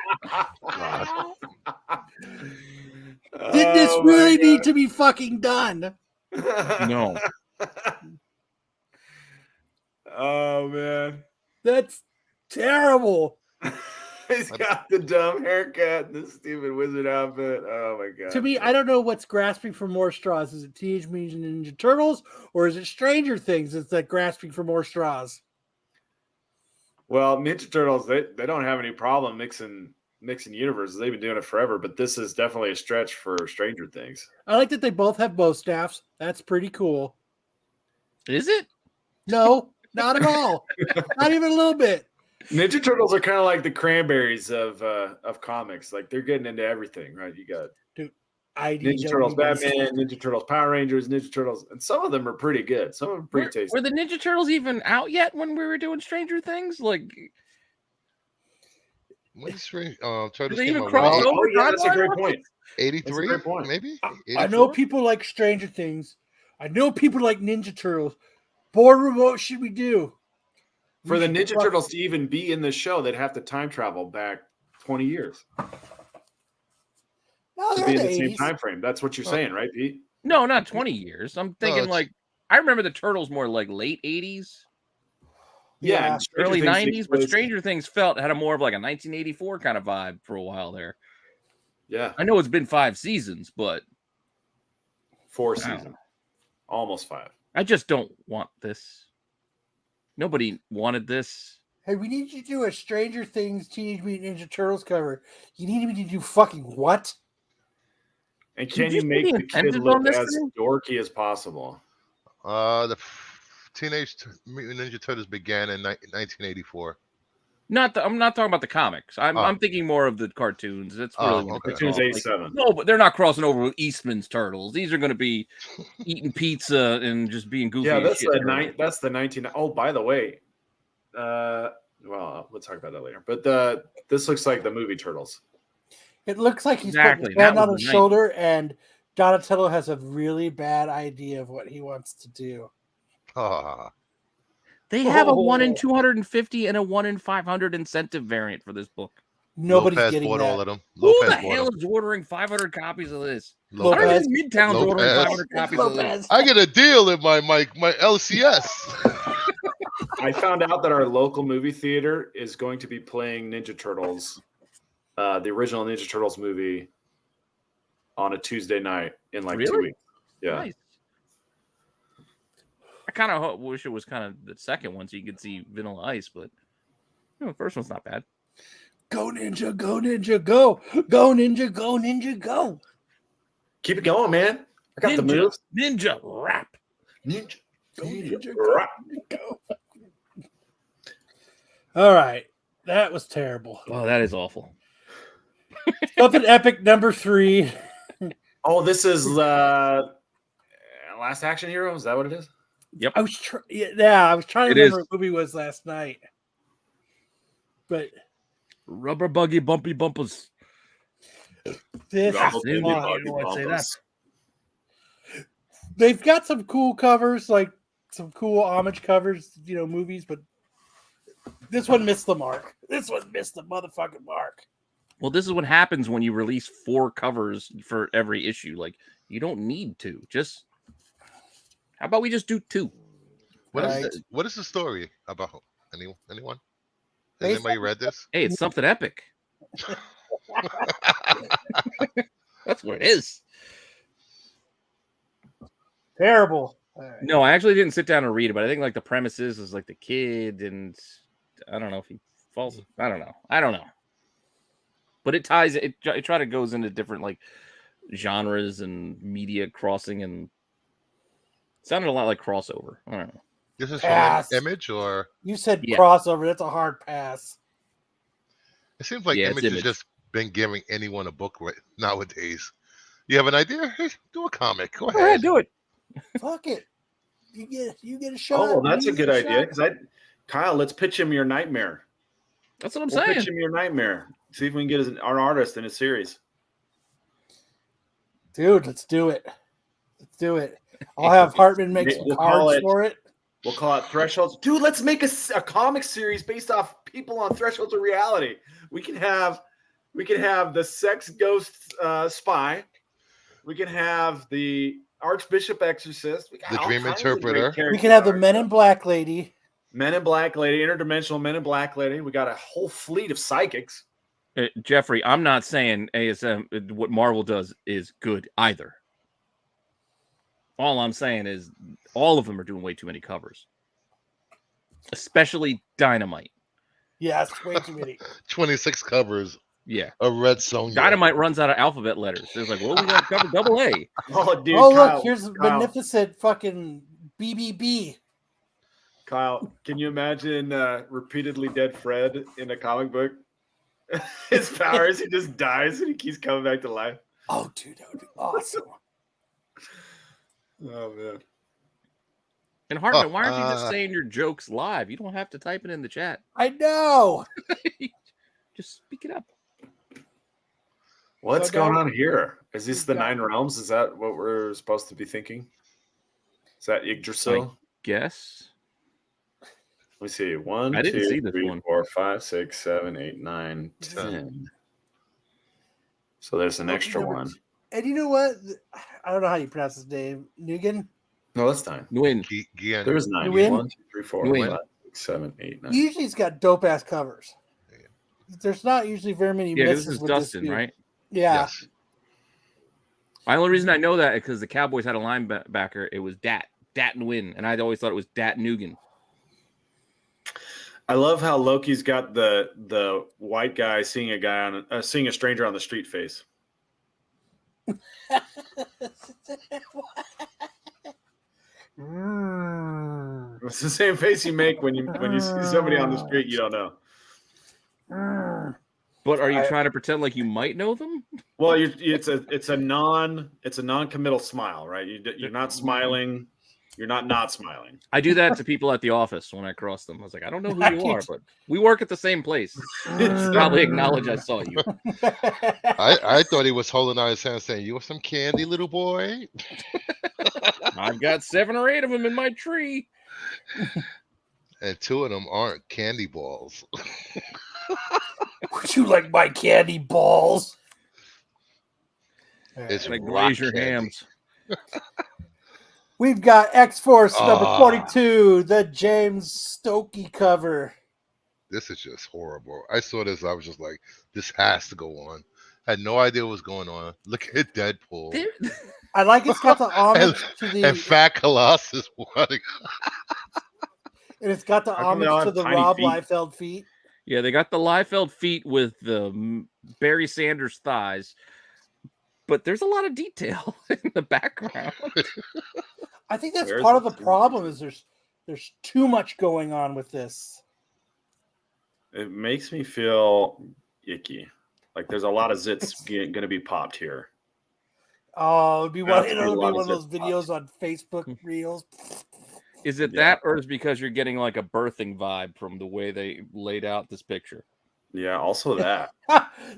Did this really need to be fucking done? No. Oh, man. That's terrible. He's got the dumb haircut and the stupid wizard outfit. Oh, my God. To me, I don't know what's grasping for more straws. Is it Teenage Mutant Ninja Turtles or is it Stranger Things that's like grasping for more straws? Well, Ninja Turtles, they don't have any problem mixing universes. They've been doing it forever, but this is definitely a stretch for Stranger Things. I like that they both have bow staffs. That's pretty cool. Is it? No, not at all. Not even a little bit. Ninja Turtles are kind of like the Cranberries of comics. Like they're getting into everything, right? You got Ninja Turtles, Batman, Ninja Turtles, Power Rangers, Ninja Turtles, and some of them are pretty good. Some of them are pretty tasty. Were the Ninja Turtles even out yet when we were doing Stranger Things? Like, when Turtles they came even out? cross over? Yeah, that's a great point. 83, maybe. 84? I know people like Stranger Things. I know people like Ninja Turtles. Boardroom, what should we do? For the Ninja Turtles to even be in the show, they'd have to time travel back 20 years. No, to be in the same time frame. That's what you're saying, right, Pete? No, not 20 years. I'm thinking I remember the Turtles more like late 80s. Yeah, early 90s, but Stranger Things had a more of like a 1984 kind of vibe for a while there. Yeah. I know it's been 5 seasons, but 4 seasons. Almost 5. I just don't want this. Nobody wanted this. Hey, we need you to do a Stranger Things Teenage Mutant Ninja Turtles cover. You need me to do fucking what? And can you make the kid look as dorky as possible? The Teenage Mutant Ninja Turtles began in 1984. I'm not talking about the comics. I'm thinking more of the cartoons. That's really cartoons 87. No, but they're not crossing over with Eastman's Turtles. These are going to be eating pizza and just being goofy. Yeah, that's the 19. Oh, by the way, well, we'll talk about that later. But this looks like the movie Turtles. It looks like he's putting his hand on his shoulder, and Donatello has a really bad idea of what he wants to do. They have a 1 in 250 and a 1 in 500 incentive variant for this book. Nobody's Lopez getting bought that. all of them. Who Lopez the bought hell them. is ordering 500 copies of this? Lopez. I don't think Midtown's ordering Lopez. 500 copies of this. I get a deal in my LCS. I found out that our local movie theater is going to be playing Ninja Turtles, the original Ninja Turtles movie, on a Tuesday night in like 2 weeks. Yeah. Nice. I kind of wish it was kind of the second one so you could see Vanilla Ice, but the first one's not bad. Go Ninja, go Ninja, go. Go Ninja, go Ninja, go. Keep it going, man. I got the moves. Ninja rap. Ninja. Go Ninja, go. Go. All right. That was terrible. Oh, that is awful. Something epic number 3. Oh, this is Last Action Hero? Is that what it is? Yep. I was trying to remember what movie was last night. But Rubber buggy bumpy bumpers. This Say that. They've got some cool covers, like some cool homage covers, movies, but this one missed the mark. This one missed the motherfucking mark. Well, this is what happens when you release 4 covers for every issue. Like, you don't need to. Just how about we just do 2? What is the story about? Anyone? Has anybody read this? Hey, it's something epic. That's what it is. Terrible. Right. No, I actually didn't sit down and read it, but I think like the premise is like the kid, and I don't know if he falls. I don't know. But it ties. It try to goes into different like genres and media crossing, and it sounded a lot like crossover. I don't know. This is from Image, or you said crossover? That's a hard pass. It seems like Image has just been giving anyone a book nowadays. You have an idea? Hey, do a comic. Go ahead, do it. Fuck it. You get a shot. Oh, that's a good idea. Kyle, let's pitch him your nightmare. That's what I'm saying. Pitch him your nightmare. See if we can get an artist in a series. Dude, let's do it. I'll have Hartman make some cards for it. We'll call it Thresholds. Dude, let's make a comic series based off people on Thresholds of Reality. We can have the sex ghost spy. We can have the Archbishop Exorcist. The Dream Interpreter. We can have the Men in Black Lady. Men in Black Lady, interdimensional Men in Black Lady. We got a whole fleet of psychics. Jeffrey, I'm not saying ASM, what Marvel does is good either. All I'm saying is all of them are doing way too many covers, especially Dynamite. Yes, way too many. 26 covers. Yeah. A Red Sonja. Dynamite runs out of alphabet letters. It's like, well, we got to cover double A. Oh, dude. Oh, Kyle, look, here's Magnificent fucking BBB. Kyle, can you imagine repeatedly dead Fred in a comic book? His powers, he just dies and he keeps coming back to life. Oh, dude, that would be awesome. Oh, man. And Hartman, why aren't you just saying your jokes live? You don't have to type it in the chat. I know. Just speak it up. What's going on here? Is this the 9 realms? Is that what we're supposed to be thinking? Is that Yggdrasil? I guess. Let me see. 1, I didn't 2, see this 3, one. 4, 5, 6, 7, 8, 9, 10. So there's an extra one. And you know what? I don't know how you pronounce his name. Nguyen? No, that's 9. Nguyen. There's 9. 1, 2, 3, 4, 5, 6, 7, 8, 9. Usually he's got dope ass covers. There's not usually very many misses. This is with Dustin, this right? Yeah. Yes. The only reason I know that is because the Cowboys had a linebacker. It was Dat Nguyen, and I always thought it was Dat Nguyen. I love how Loki's got the white guy seeing a stranger on the street face. It's the same face you make when you see somebody on the street you don't know. But are you trying to pretend like you might know them? Well, it's a non-committal smile, right? You're not smiling. You're not smiling. I do that to people at the office when I cross them. I was like, I don't know who you are, but we work at the same place. Probably acknowledge I saw you. I thought he was holding out his hand saying, "You want some candy, little boy?" I've got 7 or 8 of them in my tree. And 2 of them aren't candy balls. Would you like my candy balls? It's Like rock glaze your candy. hams. We've got X-Force number Ah. 42, the James Stokey cover. This is just horrible. I saw this. I was just like, this has to go on. I had no idea what was going on. Look at Deadpool. I like it's got the homage to the and Fat Colossus. What? And it's got the How come they homage all to have the tiny Rob feet? Liefeld feet. Yeah, they got the Liefeld feet with the Barry Sanders thighs, but there's a lot of detail in the background. I think that's Where's part of the the problem is there's too much going on with this. It makes me feel icky. Like there's a lot of zits going to be popped here. Oh, it'd be That's one, a it'll be lot one of of those zip videos on Facebook Reels. Is it Yeah. that, or is it because you're getting like a birthing vibe from the way they laid out this picture? Yeah, also that.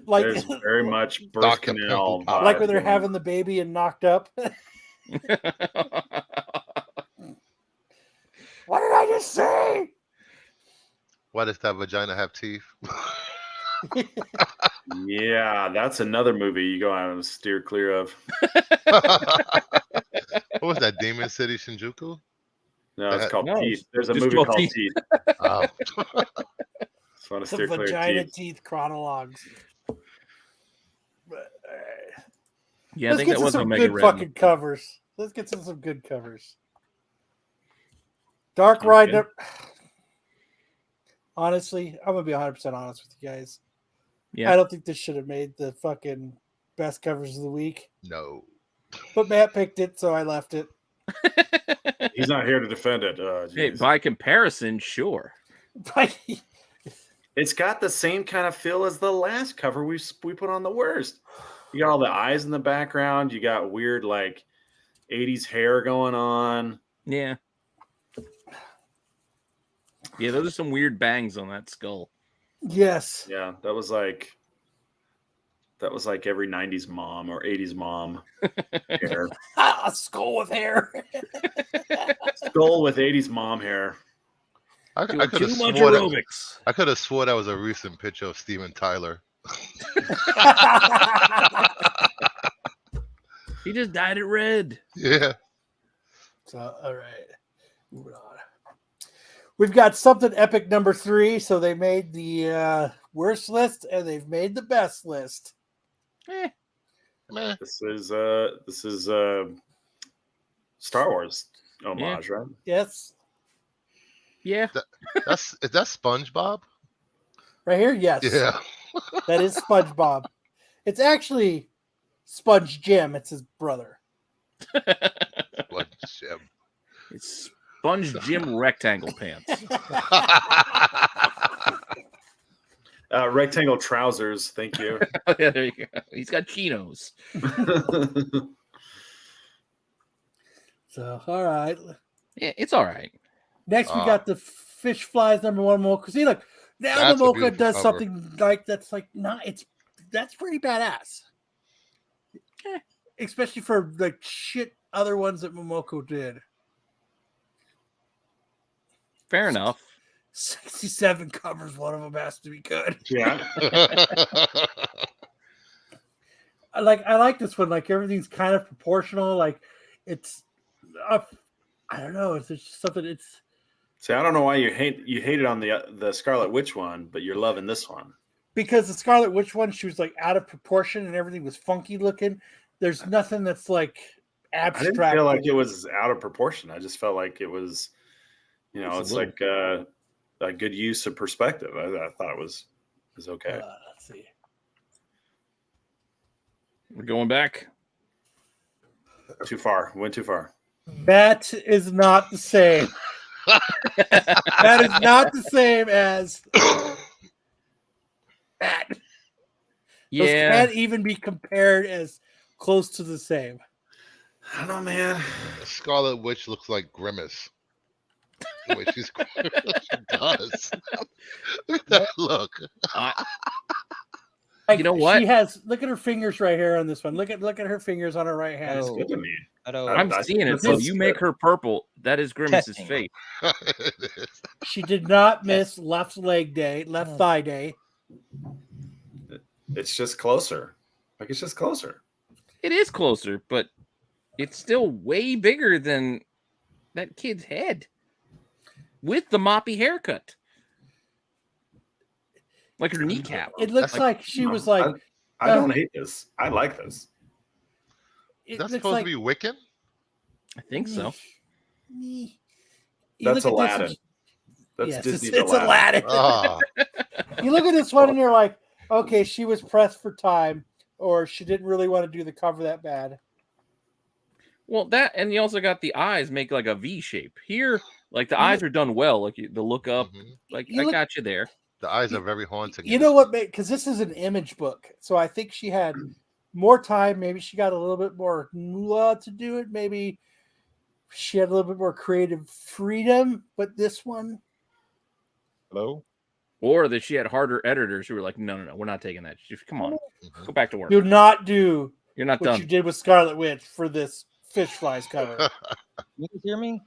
Like There's very much birth Dr. canal Pimple Pie. like vibe when they're going having the baby and knocked up. What did I just say? Why does that vagina have teeth? on. Yeah, that's another movie you go out and steer clear of. What was that? Demon City Shinjuku? No, it's called No, Teeth. There's a just movie called called Teeth. Teeth. Oh. Just want to The steer clear of vagina teeth. teeth chronologues. But, Yeah, I let's think get that to was some Omega good Red. fucking covers. Let's get to some good covers. Dark Ride. Okay. Honestly, I'm gonna be 100% honest with you guys. Yeah. I don't think this should have made the fucking best covers of the week. No. But Matt picked it, so I left it. He's not here to defend it. Hey, Geez. by comparison, sure. It's got the same kind of feel as the last cover we put on the worst. You got all the eyes in the background. You got weird like 80s hair going on. Yeah. Yeah, those are some weird bangs on that skull. Yes. Yeah, that was like every 90s mom or 80s mom hair. A skull with hair. Skull with 80s mom hair. I Doing could too have much swore aerobics. I could have swore that was a recent picture of Steven Tyler. He just dyed it red. Yeah. So, all right. Moving on. We've got something epic number 3. So they made the worst list and they've made the best list. Man. This is Star Wars homage, right? Yes. Yeah. Is that SpongeBob? Right here? Yes. Yeah. That is SpongeBob. It's actually Sponge Jim. It's his brother. What Jim? It's Sponge Jim rectangle pants. Rectangle trousers. Thank you. Yeah, there you go. He's got chinos. So, all right. Yeah, it's all right. Next, we got the Fish Flies number 1 Mocha. See, look, now That's the a Mocha beautiful does cover. something like that's pretty badass. Especially for like shit other ones that Momoko did. Fair enough. 67 covers, one of them has to be good. Yeah. I like this one. Like everything's kind of proportional. Like it's, I don't know. It's just something. It's. See, I don't know why you hated on the Scarlet Witch one, but you're loving this one. Because the Scarlet Witch one, she was like out of proportion and everything was funky looking. There's nothing that's like abstract. I didn't feel like it was out of proportion. I just felt like it was, it's like a good use of perspective. I thought it was okay. Let's see. We're going back. Too far. Went too far. That is not the same. That is not the same as that. Those Yeah. can't even be compared as close to the same. I don't know, man. Scarlet Witch looks like Grimace. The way she's she does. Look at that look. Like, you know what? She has. Look at her fingers right here on this one. Look at her fingers on her right hand. It's good to me. I'm seeing it. So you make her purple. That is Grimace's Testing. face. She did not miss left leg day, left thigh day. It's just closer. Like it's just closer. It is closer, but it's still way bigger than that kid's head with the moppy haircut. Like her kneecap. It looks like she was like. I don't hate this. I like this. That's supposed to be Wiccan? I think so. That's Aladdin. That's Disney's it's Aladdin. You look at this one and you're like, okay, she was pressed for time, or she didn't really want to do the cover that bad. Well, that, and you also got the eyes make like a V shape. Here, like the eyes are done well, like the look up. Like I got you there. The eyes are very haunting. You know what? Because this is an image book, so I think she had more time. Maybe she got a little bit more moolah to do it. Maybe she had a little bit more creative freedom. But this one, hello, or that she had harder editors who were like, no, we're not taking that. Come on, go back to work. Do not do. You're not what done. You did with Scarlet Witch for this Fish Flies cover. You can hear me?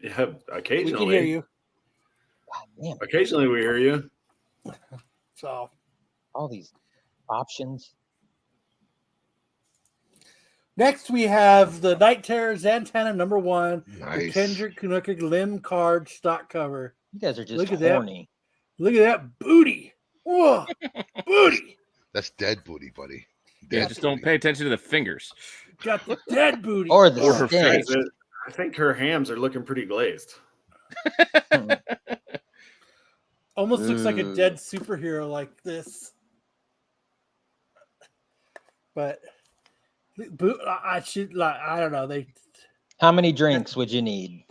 Yeah, occasionally. We can hear you. Damn. Occasionally we hear you. So all these options. Next we have the Night Terror Zantana #1, Nice. the Kendrick Kunukik Limb card stock cover. You guys are just Look at horny. That. Look at that booty. Whoa, booty. That's dead booty, buddy. Yeah, just don't pay attention to the fingers. Got the dead booty. Or the her face. I think her hams are looking pretty glazed. Almost looks like a dead superhero like this. But I should like I don't know. How many drinks would you need?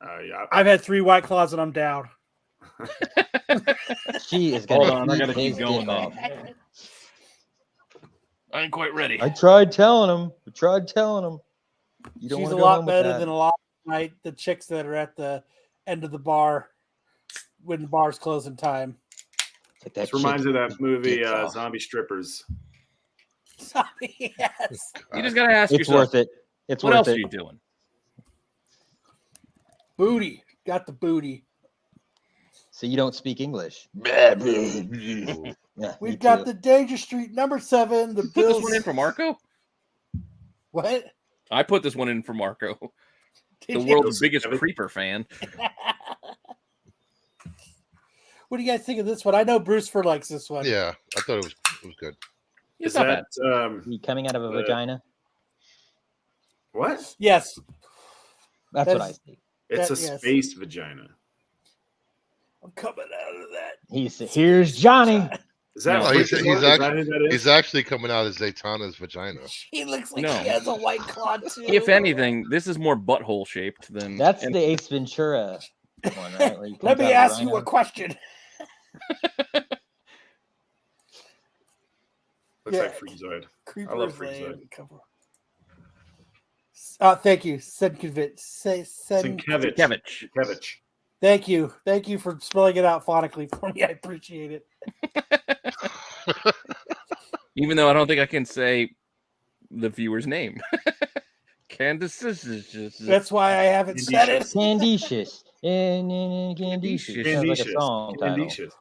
Yeah. I've had 3 White Claws and I'm down. She is gonna. Hold on, I gotta keep going. I ain't quite ready. I tried telling him. You don't She's want a to go lot home with better that. than a lot of the chicks that are at the end of the bar when the bar's closing time. Like This reminds me of that movie, Zombie Strippers. Yes. You just gotta ask It's yourself, worth it. It's what worth else it. are you doing? Booty. Got the booty. So you don't speak English. Yeah, We've got the Danger Street #7. The Put Bills. this one in for Marco? What? I put this one in for Marco. The Did you? world's biggest creeper fan. What do you guys think of this one? I know Brucefer likes this one. Yeah, I thought it was good. It's Is not that You coming out of a vagina? what? Yes. That's what I think. It's a yes. space vagina. I'm coming out of that. He said, "Here's Johnny." Is that, No, is that who that is? he's actually coming out of Zaytana's vagina. He looks like No. he has a White Claw too. If anything, this is more butthole shaped than. That's the Ace Ventura one, right? Where he Let comes me out of ask the you a rhino. question. Looks Yeah. like Freezoid. Creeper I love is laying Freezoid. the cover. Thank you, Senkevich. Sienkiewicz. Sienkiewicz. Thank you for spelling it out phonetically for me. I appreciate it. Even though I don't think I can say the viewer's name. Candace. That's why I haven't said it. Candicious. Candicious. Sounds like a song title. Candicious.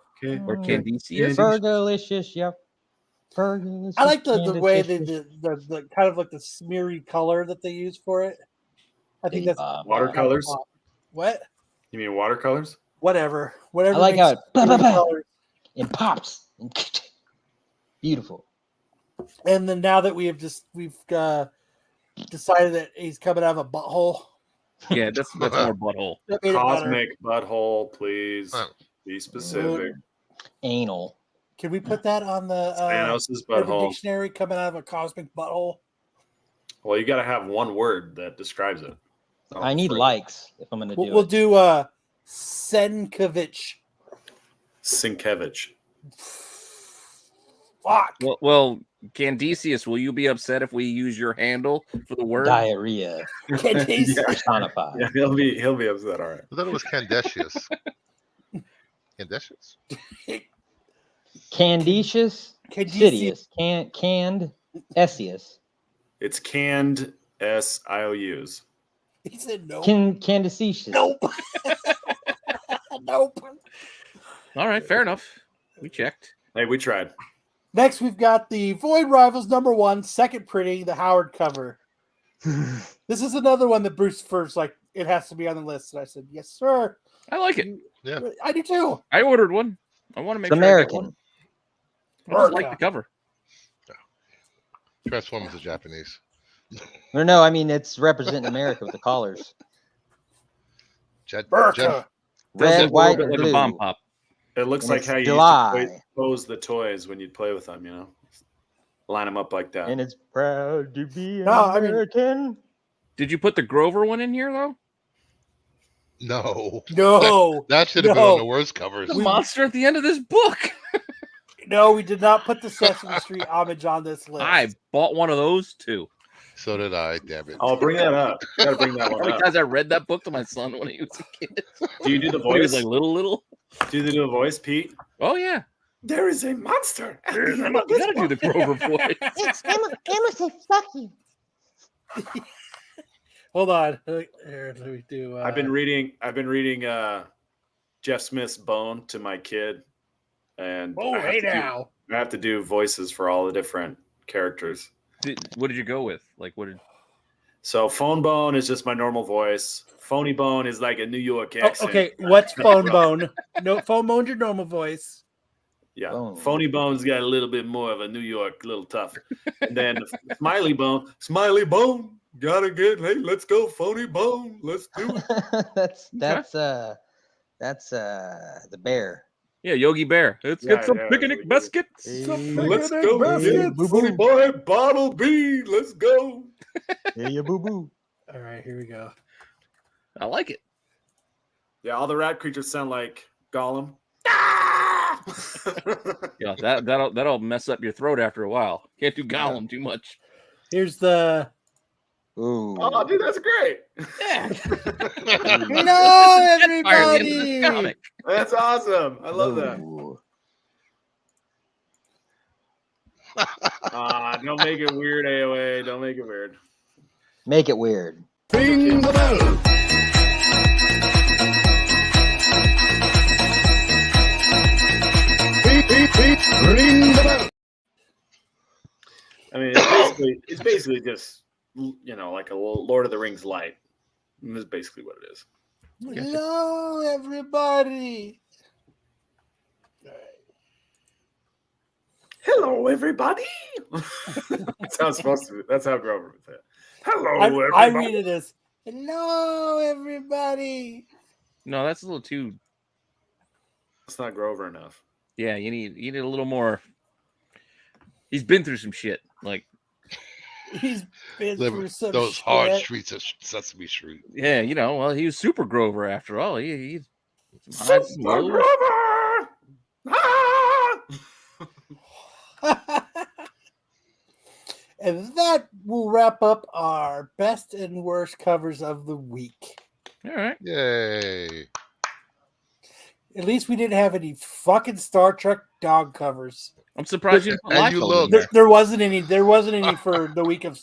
Or Candice. Fergalicious, yep. Fergalicious. I like the way Candicious. the kind of like the smeary color that they use for it. I think that's Watercolors? What? You mean watercolors? Whatever. I like how it colors. it pops. Beautiful. And then now that we've decided that he's coming out of a butthole. Yeah, that's more butthole. That made it better. Cosmic butthole, please. Be specific. Anal. Can we put that on the Thanos' Urban butthole. Dictionary? Coming out of a cosmic butthole. Well, you got to have one word that describes it. I need likes if I'm going to do We'll it. do Senkevich. Sienkiewicz. Fuck. Well, Candice, will you be upset if we use your handle for the word? Diarrhea. Candice. Personified. Yeah, he'll be upset. All right. I thought it was Candecious. Candecious? Candicious. Candicious. Sidious. Canned. Essius. It's canned SIOUs. He said no. Candicious. Nope. Nope. All right, fair enough. We checked. Hey, we tried. Next, we've got the Void Rivals #1, second printing, the Howard cover. This is another one that Bruce first like. It has to be on the list, and I said, "Yes, sir." I like it. Yeah, I do too. I ordered one. I want to make It's sure American. I get one. I just like the cover. Transformers are Japanese. No, I mean it's representing America with the collars. Jet, America. Red, Does white, look and like blue. a bomb pop. It looks And like it's how you July. used to pose the toys when you'd play with them, you know? Line them up like that. And it's proud to be an No, I mean- American. Did you put the Grover one in here though? No. No, That should have been on the worst covers. The monster at the end of this book. no, we did not put the Sesame Street homage on this list. I bought one of those too. So did I, damn it. Oh, bring that up. Gotta bring that How one many up. times I read that book to my son when he was a kid? Do you do the When he was voice? like little. Do you do the voice, Pete? Oh yeah. There is a monster. You gotta do the Grover voice. Emma said, "Fuck you." Hold on. Here, let me do. I've been reading Jeff Smith's Bone to my kid, and Oh, hey now. I have to do voices for all the different characters. What did you go with? Like what did? So Phone Bone is just my normal voice. Phony Bone is like a New York accent. Okay, what's Phone Bone? No, Phone Bone's your normal voice. Yeah, Bone. Phony Bone's got a little bit more of a New York, little tough. And then Smiley Bone, gotta get. Hey, let's go, Phony Bone. Let's do it. that's the bear. Yeah, Yogi Bear. Let's get some picnic biscuits. Let's go get Phony Boy Bottle Bean. Let's go. Yeah, boo boo. All right, here we go. I like it. Yeah, all the rat creatures sound like Gollum. Yeah, that'll mess up your throat after a while. Can't do Gollum too much. Here's the. Ooh. Oh, dude, that's great. Yeah. No, everybody. Comic. That's awesome. I love that. Ooh. Don't make it weird, AOA. Don't make it weird. Make it weird. Ring the bell. Ring the bell. I mean, it's basically just, you know, like a little Lord of the Rings light. And that's basically what it is. Hello, everybody. Hello, everybody. That's how it's supposed to be. That's how Grover would say it. Hello, everybody. I read it as hello, everybody. No, that's a little too. It's not Grover enough. Yeah, you need a little more. He's been through some shit. Like, He's been through some those shit. hard streets of Sesame Street. yeah, you know, well, he was Super Grover after all. He's Super Grover. Ah! And that will wrap up our best and worst covers of the week. All right. Yay. At least we didn't have any fucking Star Trek dog covers. I'm surprised you didn't put And you Liefeld in look- there. There wasn't any. There wasn't any for the week of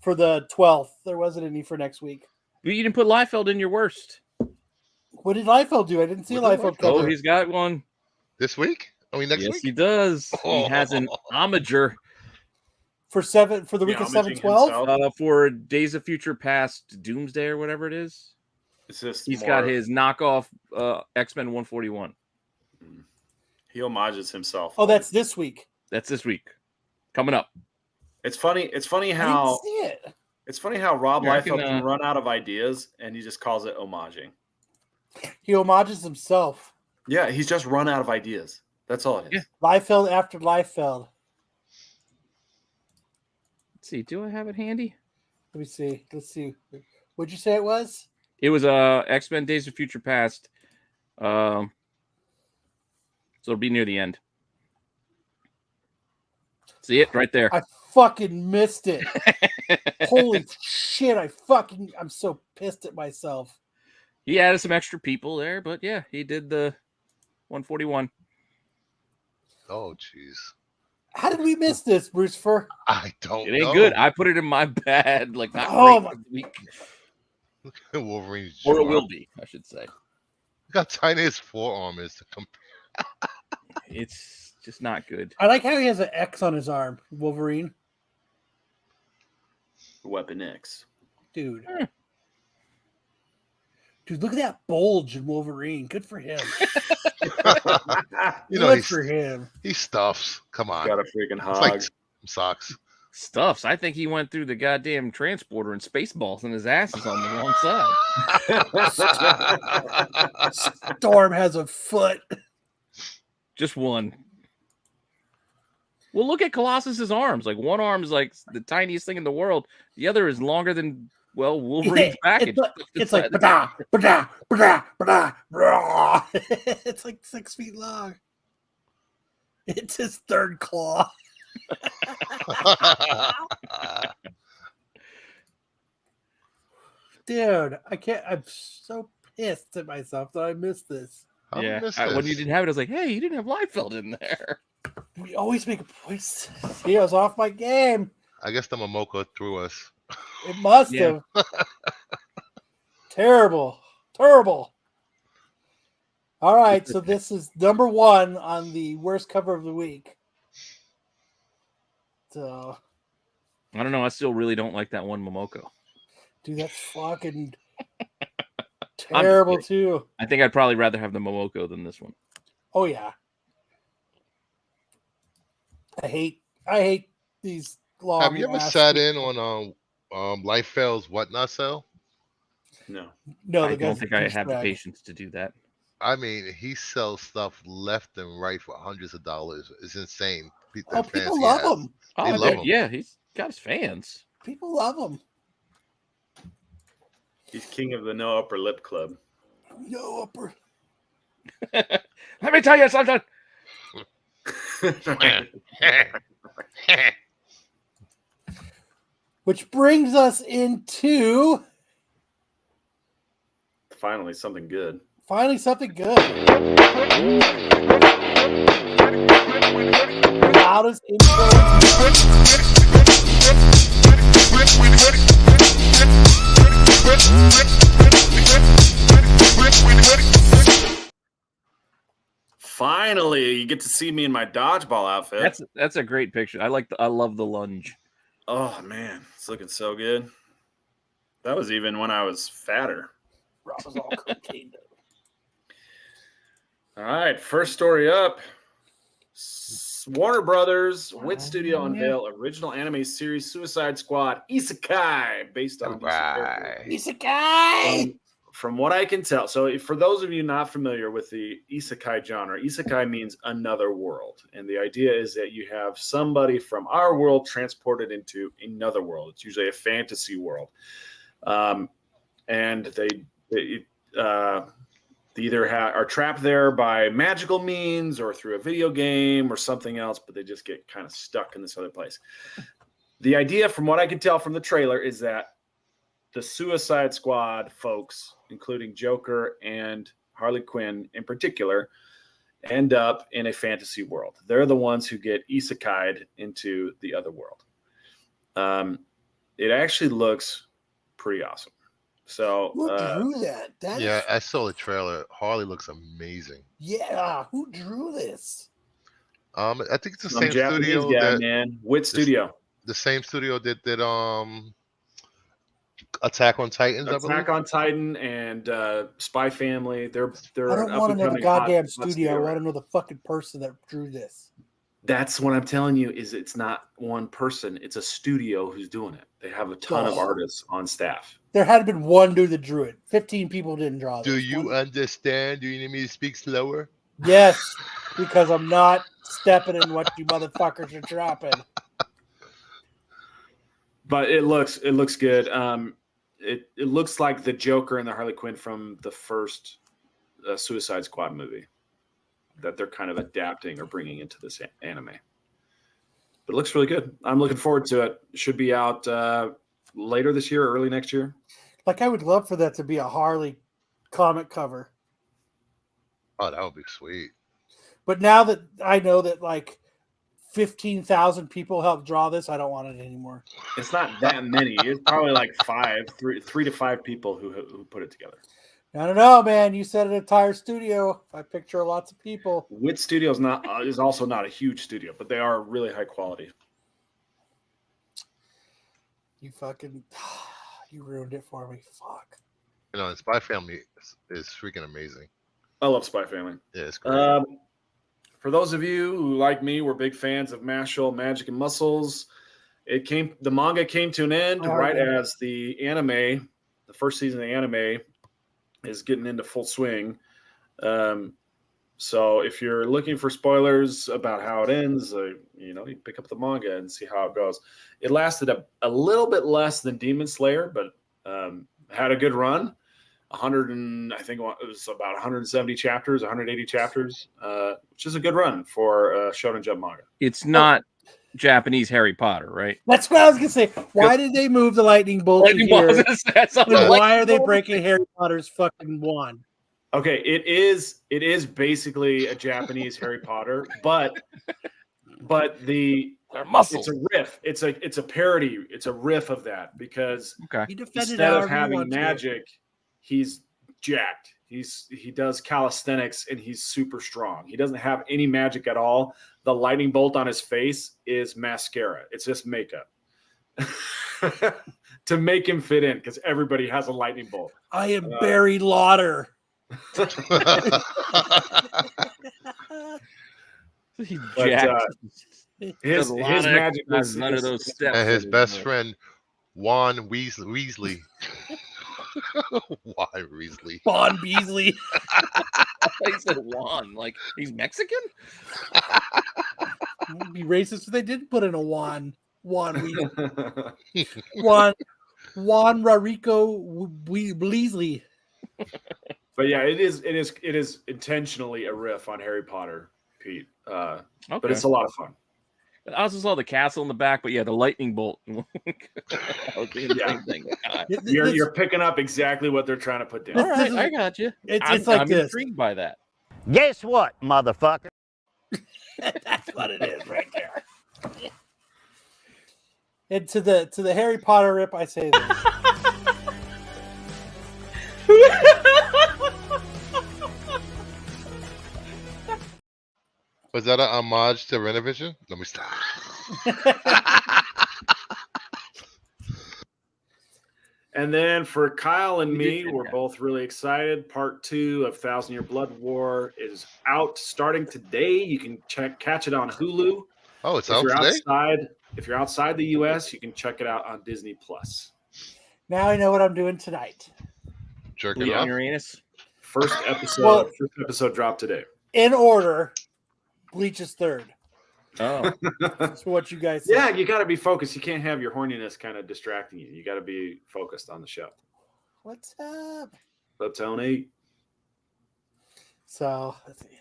for the 12th. There wasn't any for next week. But you didn't put Liefeld in your worst. What did Liefeld do? I didn't see What did Liefeld Liefeld cover. Oh, he's got one. This week? I mean, next Yes, week? he does. He has an omager for the week of homaging 7/12. himself. for Days of Future Past Doomsday or whatever it is. It's just He's more- got his knockoff X-Men 141. He homages himself. Oh, that's this week. That's this week. Coming up. It's funny. It's funny I how didn't see it. it's funny how Rob Yeah, I Liefeld can, can run out of ideas and he just calls it homaging. He homages himself. Yeah, he's just run out of ideas. That's all it is. Yeah. Liefeld after Liefeld. Let's see. Do I have it handy? Let me see. Let's see. What'd you say it was? It was X-Men Days of Future Past. So it'll be near the end. See it right there. I fucking missed it. Holy shit! I'm so pissed at myself. He added some extra people there, but yeah, he did the 141. Oh, jeez. How did we miss this, Bruce Fur? I don't It ain't know. good. I put it in my bad, like not Oh, great this week. Look at Wolverine's Or it jaw. will be, I should say. Look how tiny his forearm is to compare. It's just not good. I like how he has an X on his arm, Wolverine. Weapon X. Dude. Dude, look at that bulge in Wolverine. Good for him. Good for him. He stuffs. Come on. Got a freaking hog. It's like socks. Stuffs. I think he went through the goddamn transporter and Spaceballs, and his ass is on the wrong side. Storm has a foot. Just one. Well, look at Colossus's arms. Like one arm is like the tiniest thing in the world. The other is longer than Wolverine's package. It's like ba-da, ba-da, ba-da, ba-da, ba-da. It's like 6 feet long. It's his third claw. Dude, I can't. I'm so pissed at myself that I missed this. Yeah, when you didn't have it, I was like, "Hey, you didn't have Liefeld in there." We always make a point. See, I was off my game. I guess the Momoko threw us. It must have. Terrible. All right, so this is number 1 on the worst cover of the week. So I don't know. I still really don't like that one Momoko. Dude, that's fucking terrible too. I think I'd probably rather have the Momoko than this one. Oh yeah. I hate these long. Have you ever sat in on Liefeld's whatnot sale? No. I don't think I have the patience to do that. I mean, he sells stuff left and right for hundreds of dollars. It's insane. People love him. They love him. Yeah, he's got his fans. People love him. He's king of the no upper lip club. No upper. Let me tell you something. Which brings us into finally something good. Loudest intro. Finally, you get to see me in my dodgeball outfit. That's a great picture. I love the lunge. Oh man, it's looking so good. That was even when I was fatter. Rob was all cocaine. All right, first story up. Warner Brothers Wit Studio unveil original anime series Suicide Squad Isekai based on Isekai. From what I can tell, so for those of you not familiar with the Isekai genre, Isekai means another world, and the idea is that you have somebody from our world transported into another world. It's usually a fantasy world, and they either are trapped there by magical means or through a video game or something else, but they just get kind of stuck in this other place. The idea, from what I can tell from the trailer, is that the Suicide Squad folks, including Joker and Harley Quinn in particular, end up in a fantasy world. They're the ones who get isekai'd into the other world. It actually looks pretty awesome. So who drew that? I saw the trailer. Harley looks amazing. Yeah, who drew this? I think it's the Some same Japanese studio guy, man. Wit Studio. The same studio that did Attack on Titans. Attack on Titan and Spy Family. They're I don't want to know the goddamn studio. I want to know the fucking person that drew this. That's what I'm telling you. Is it's not one person. It's a studio who's doing it. They have a ton of artists on staff. There had been one dude that drew it. 15 people didn't draw this. Do you understand? Do you need me to speak slower? Yes, because I'm not stepping in what you motherfuckers are dropping. But it looks good. It looks like the Joker and the Harley Quinn from the first Suicide Squad movie that they're kind of adapting or bringing into this anime. But it looks really good. I'm looking forward to it. It should be out later this year or early next year. Like, I would love for that to be a Harley comic cover. Oh, that would be sweet. But now that I know that like 15,000 people helped draw this, I don't want it anymore. It's not that many. It's probably like 3 to 5 people who put it together. I don't know, man. You said an entire studio. I picture lots of people. Wit Studio is also not a huge studio, but they are really high quality. You fucking, you ruined it for me. Fuck. You know, Spy Family is freaking amazing. I love Spy Family. Yeah, it's great. For those of you who, like me, were big fans of Mashal, Magic and Muscles, the manga came to an end right as the first season of the anime is getting into full swing. So if you're looking for spoilers about how it ends, you pick up the manga and see how it goes. It lasted a little bit less than Demon Slayer, but had a good run. I think it was about 170 chapters, 180 chapters, which is a good run for Shonen Jump manga. It's not Japanese Harry Potter, right? That's what I was gonna say. Why did they move the lightning bolt to here? Why are they breaking Harry Potter's fucking wand? Okay, it is basically a Japanese Harry Potter, but it's a riff. It's a parody. It's a riff of that because instead of having magic, he's jacked. He does calisthenics and he's super strong. He doesn't have any magic at all. The lightning bolt on his face is mascara. It's just makeup to make him fit in because everybody has a lightning bolt. I am Barry Lauder. He's jacked. His magic has none of those steps. And his best friend, Juan Weasley. Why Weasley? Juan Beasley. He said Juan, like he's Mexican. It'd be racist if they did put in a Juan Weasley. Juan Rarico Weasley. But yeah, it is intentionally a riff on Harry Potter, Pete. But it's a lot of fun. I also saw the castle in the back, but yeah, the lightning bolt. Same thing. You're picking up exactly what they're trying to put down. All right, I got you. It's like I'm this. intrigued by that. Guess what, motherfucker? That's what it is right there. And to the Harry Potter rip, I say this. Was that an homage to Renovision? Let me stop. And then for Kyle and me, we're both really excited. Part 2 of 1,000 Year Blood War is out starting today. You can catch it on Hulu. Oh, it's out today? If you're outside the U.S., you can check it out on Disney+. Now I know what I'm doing tonight. Jerking off. Uranus. First episode dropped today. In order, Bleach is third. Oh. That's what you guys say. Yeah, you got to be focused. You can't have your horniness kind of distracting you. You got to be focused on the show. What's up? But Tony. So, let's see.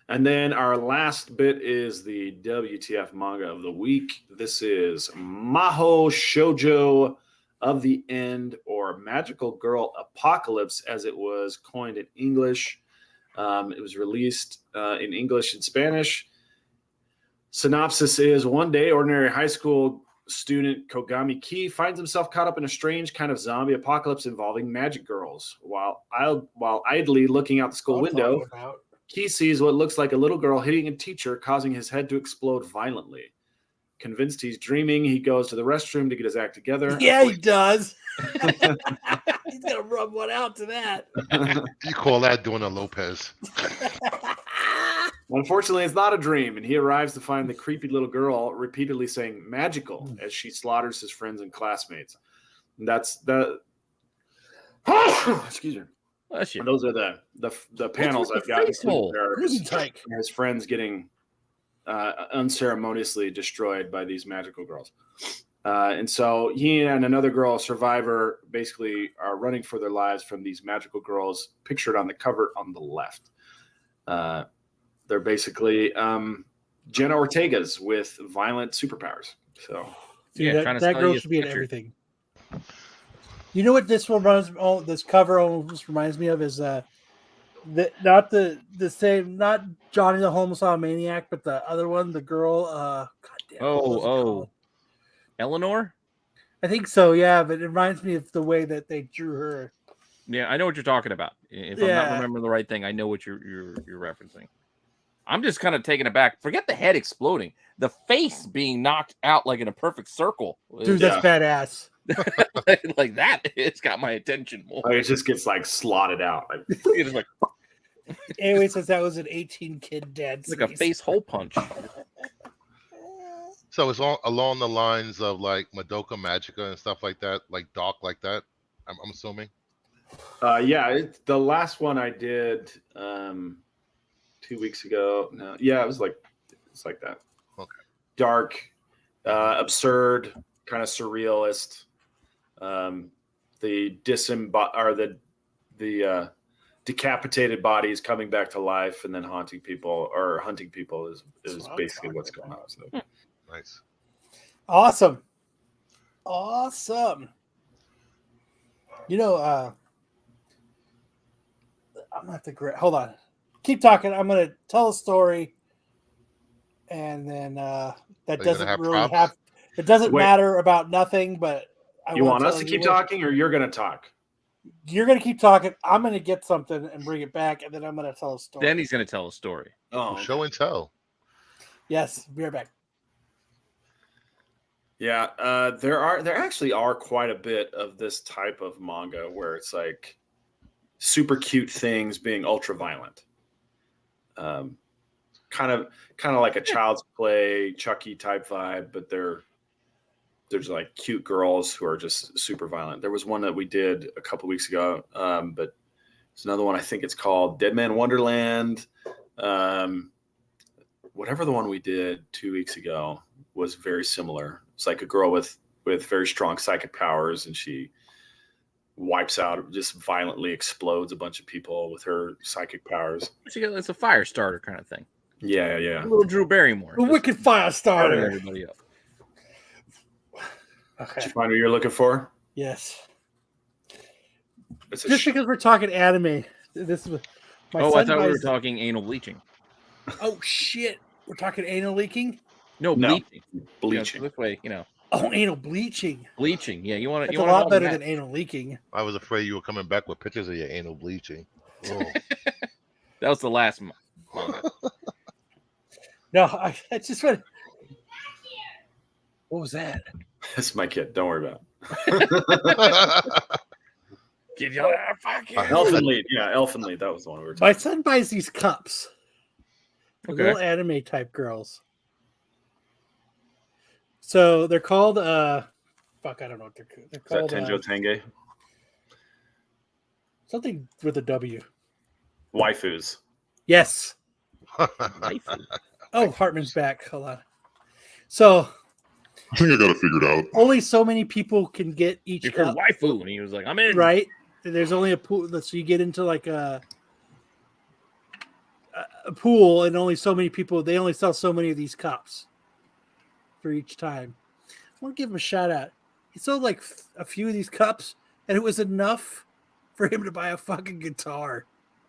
And then our last bit is the WTF manga of the week. This is Mahou Shoujo of the End, or Magical Girl Apocalypse, as it was coined in English. It was released in English and Spanish. Synopsis is: one day, ordinary high school student Kogami Ki finds himself caught up in a strange kind of zombie apocalypse involving magic girls. While idly looking out the school window, Ki sees what looks like a little girl hitting a teacher, causing his head to explode violently. Convinced he's dreaming, he goes to the restroom to get his act together. Yeah, he does. He's gonna rub one out to that. You call that doing a Lopez? Unfortunately, it's not a dream, and he arrives to find the creepy little girl repeatedly saying "magical" as she slaughters his friends and classmates. And that's the. Excuse me. And those are the panels I've got. His friends getting unceremoniously destroyed by these magical girls. And so he and another girl, a survivor, basically are running for their lives from these magical girls pictured on the cover on the left. They're basically Jenna Ortega's with violent superpowers. So yeah, that girl should be in everything. You know what this cover almost reminds me of is not the same, not Johnny the Homicide Maniac, but the other one, the girl. Eleanor. I think so. Yeah, but it reminds me of the way that they drew her. Yeah, I know what you're talking about. If I'm not remembering the right thing, I know what you're referencing. I'm just kind of taken aback. Forget the head exploding. The face being knocked out like in a perfect circle. Dude, that's badass. Like that, it's got my attention more. Like it just gets like slotted out. Like it's like anyway, says that was an 18 kid dead. Like a face hole punch. So it's all along the lines of like Madoka Magica and stuff like that, like Doc like that. I'm assuming. Yeah, the last one I did 2 weeks ago. No, yeah, it's like that. Okay. Dark, absurd, kind of surrealist. The decapitated bodies coming back to life and then haunting people or hunting people is basically what's going on. So. Nice. Awesome. You know, I'm gonna have to hold on. Keep talking. I'm gonna tell a story, and then that doesn't really have. It doesn't matter about nothing, but you want us to keep talking, or you're gonna talk? You're gonna keep talking. I'm gonna get something and bring it back, and then I'm gonna tell a story. Then he's gonna tell a story. Oh, show and tell. Yes, be right back. Yeah, there actually are quite a bit of this type of manga where it's like super cute things being ultra violent. Kind of like a Child's Play, Chucky type vibe, but there's like cute girls who are just super violent. There was one that we did a couple weeks ago, but there's another one. I think it's called Dead Man Wonderland. Whatever the one we did 2 weeks ago was very similar. It's like a girl with very strong psychic powers, and she wipes out, just violently explodes a bunch of people with her psychic powers. It's a fire starter kind of thing. Yeah. A little Drew Barrymore. A wicked fire starter. Everybody up. Okay. Did you find what you're looking for? Yes. It's just because we're talking anime. This is I thought we were talking anal bleaching. Oh shit. We're talking anal leaking? No, bleaching. Bleaching. This way, Oh, anal bleaching. Bleaching. Yeah, you want to. It's a lot better than anal leaking. I was afraid you were coming back with pictures of your anal bleaching. Oh. That was the last manga. No, I just went. What was that? That's my kid. Don't worry about it. Give you Elfin Lead. Yeah, Elfin Lead. That was the one we were talking about. My son buys these cups. Okay. Little anime type girls. So they're called I don't know what they're called. Is that Tenjo Tenge? Something with a W. Waifus. Yes. Oh, Hartman's back. Hold on. So I think I got it figured out. Only so many people can get each cup. You heard waifu, and he was like, "I'm in." Right. There's only a pool, so you get into like a pool, and only so many people. They only sell so many of these cups for each time. I want to give him a shout out. He sold like a few of these cups, and it was enough for him to buy a fucking guitar.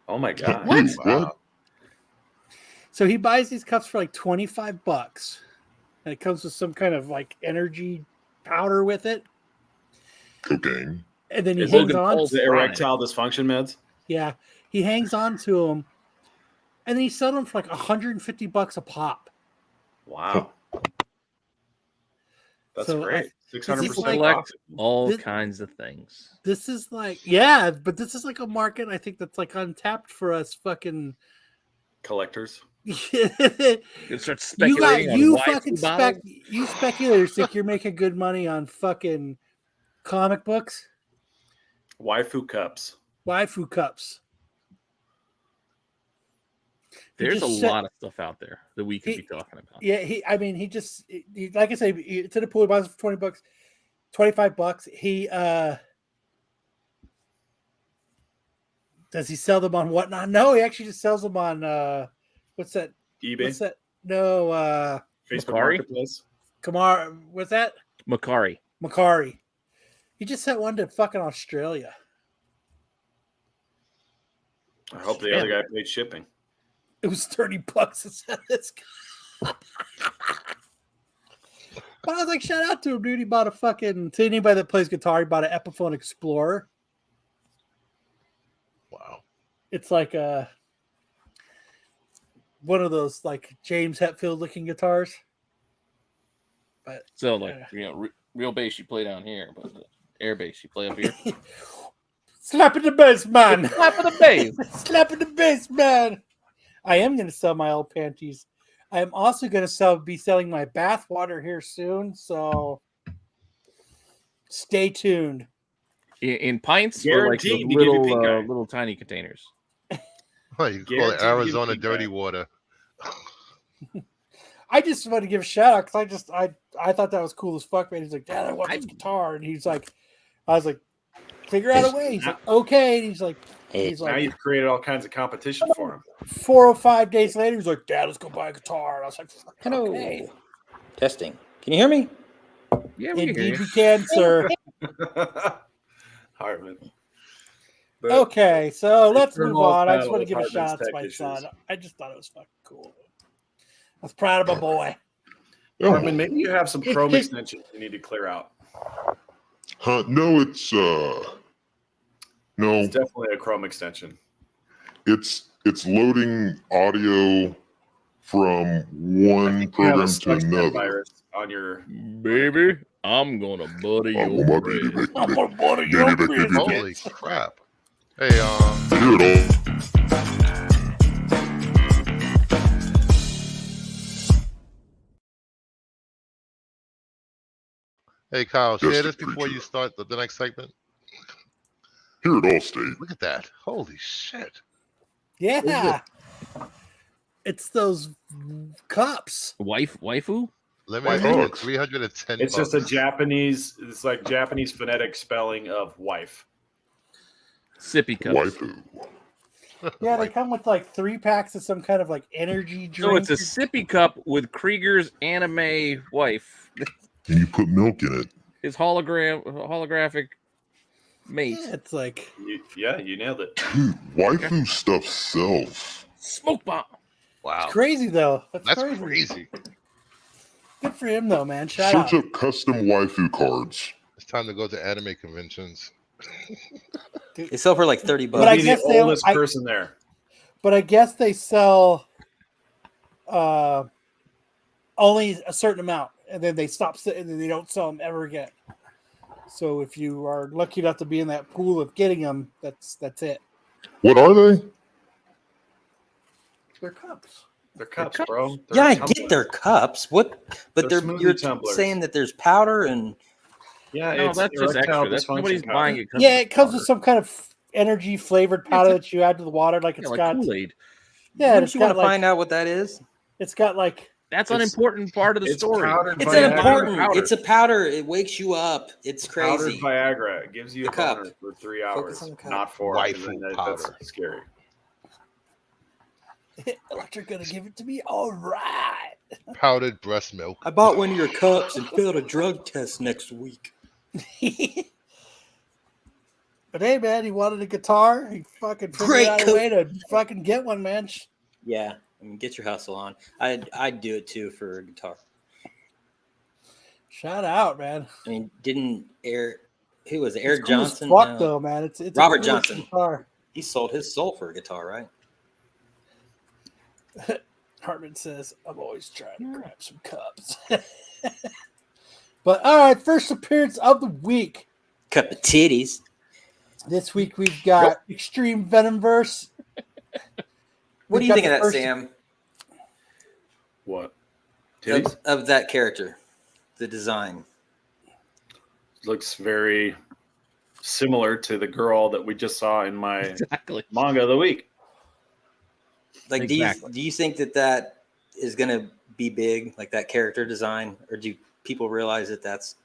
Oh my god! What? Wow. So he buys these cups for like $25, and it comes with some kind of like energy powder with it. Cocaine. And then he hangs on to erectile dysfunction meds. Yeah, he hangs on to them, and then he sold them for like $150 a pop. Wow, that's great. 600% off. All kinds of things. This is like, but this is like a market I think that's like untapped for us fucking collectors. You start speculating. You speculators think you're making good money on fucking comic books. Waifu cups. There's a lot of stuff out there that we could be talking about. Yeah, he like I say, it's in a pool. He buys it for $20, $25. He does he sell them on whatnot? No, he actually just sells them on what's that? eBay. What's that? No, Facebook Macari? Marketplace. Kamar, what's that? Macari. He just sent one to fucking Australia. I hope the other guy paid shipping. It was $30 to send this guy. But I was like, shout out to him, dude. He bought a fucking, to anybody that plays guitar, he bought an Epiphone Explorer. it's like one of those like James Hetfield looking guitars. But So like real bass you play down here, but the air bass you play up here. Slapping the bass, man. Slapping the bass. Slapping the bass, man. I am going to sell my old panties. I am also going to be selling my bath water here soon, so stay tuned. In pints Guaranteed or like to the give you pink eye. little tiny containers. Oh, you can call it Arizona dirty water. I just want to give a shout out because I thought that was cool as fuck, man. He's like, Dad, I want this guitar, and he's like, I was like, figure out a way. He's like, okay. And he's like, now you've created all kinds of competition for him. 4 or 5 days later, he's like, Dad, let's go buy a guitar. And I was like, Hello. Okay. Testing. Can you hear me? Yeah, Indeed, we can, sir. Hartman. Okay, so let's move Eternal on. I just battle want to of give a shout out Hartman's to my tech son. issues. I just thought it was fucking cool. I was proud of my boy. Hartman, maybe you have some Chrome extensions you need to clear out. No, it's no. It's definitely a Chrome extension. It's loading audio from one program to another. Virus on your baby. I'm gonna butter your bread. I'm gonna butter your bread. Holy crap! Hey, Here it all. hey, Kyle, share Yes, this before you start the next segment. Here at Allstate. Look at that! Holy shit! Yeah. It's those cups. Waifu? Limited 310. It's just a Japanese. It's like Japanese phonetic spelling of wife. Sippy cups. Waifu. Yeah, they come with like 3 packs of some kind of like energy drink. So it's a sippy cup with Krieger's anime wife. And you put milk in it. His holographic mate. Yeah, it's like you nailed it. Dude, waifu stuff sells. Smoke bomb. Wow. It's crazy though. That's crazy. Good for him though, man. Shout out. Search up custom waifu cards. It's time to go to anime conventions. They sell for like $30. But I Be guess the they oldest person there. But I guess they sell only a certain amount, and then they stop, and then they don't sell them ever again. So if you are lucky enough to be in that pool of getting them, that's it. What are they? They're cups. They're cups, bro. Yeah, I get their cups. What? But They're you're smoothie tumblers. saying that there's powder and Yeah, No, it's that's just erectile extra. That's dysfunction nobody's powder. buying it. Yeah, it comes with some kind of energy flavored powder that you add to the water, like it's like got. Kool-Aid. Yeah, Don't it's you want got to like find out what that is? it's got like That's an important part of the It's story. powdered It's Viagra. an important. powder. It's a powder. It wakes you up. It's Powdered crazy. Viagra. It gives you The a cup. boner for 3 Focus hours, on the cup. not 4. Waifu and then powder. That's scary. Elektra gonna give it to me. All right. Powdered breast milk. I bought one of your cups and failed a drug test next week. But hey, man, he wanted a guitar. He fucking figured Great out a coat. way to fucking get one, man. Yeah, I mean, get your hustle on. I'd do it too for a guitar. Shout out, man. I mean, didn't who was it? Eric It's cool as Johnson? fuck, No. though, man. It's a Robert cool Johnson. guitar. He sold his soul for a guitar, right? Hartman says, "I'm always trying to grab some cups." But all right, first appearance of the week. Cup of titties. This week we've got Extreme Venomverse. What do you think of that, Sam? What? Titties? Of that character, the design. Looks very similar to the girl that we just saw in my Exactly. manga of the week. Like, Exactly. do you think that is going to be big, like that character design, or do people realize that that's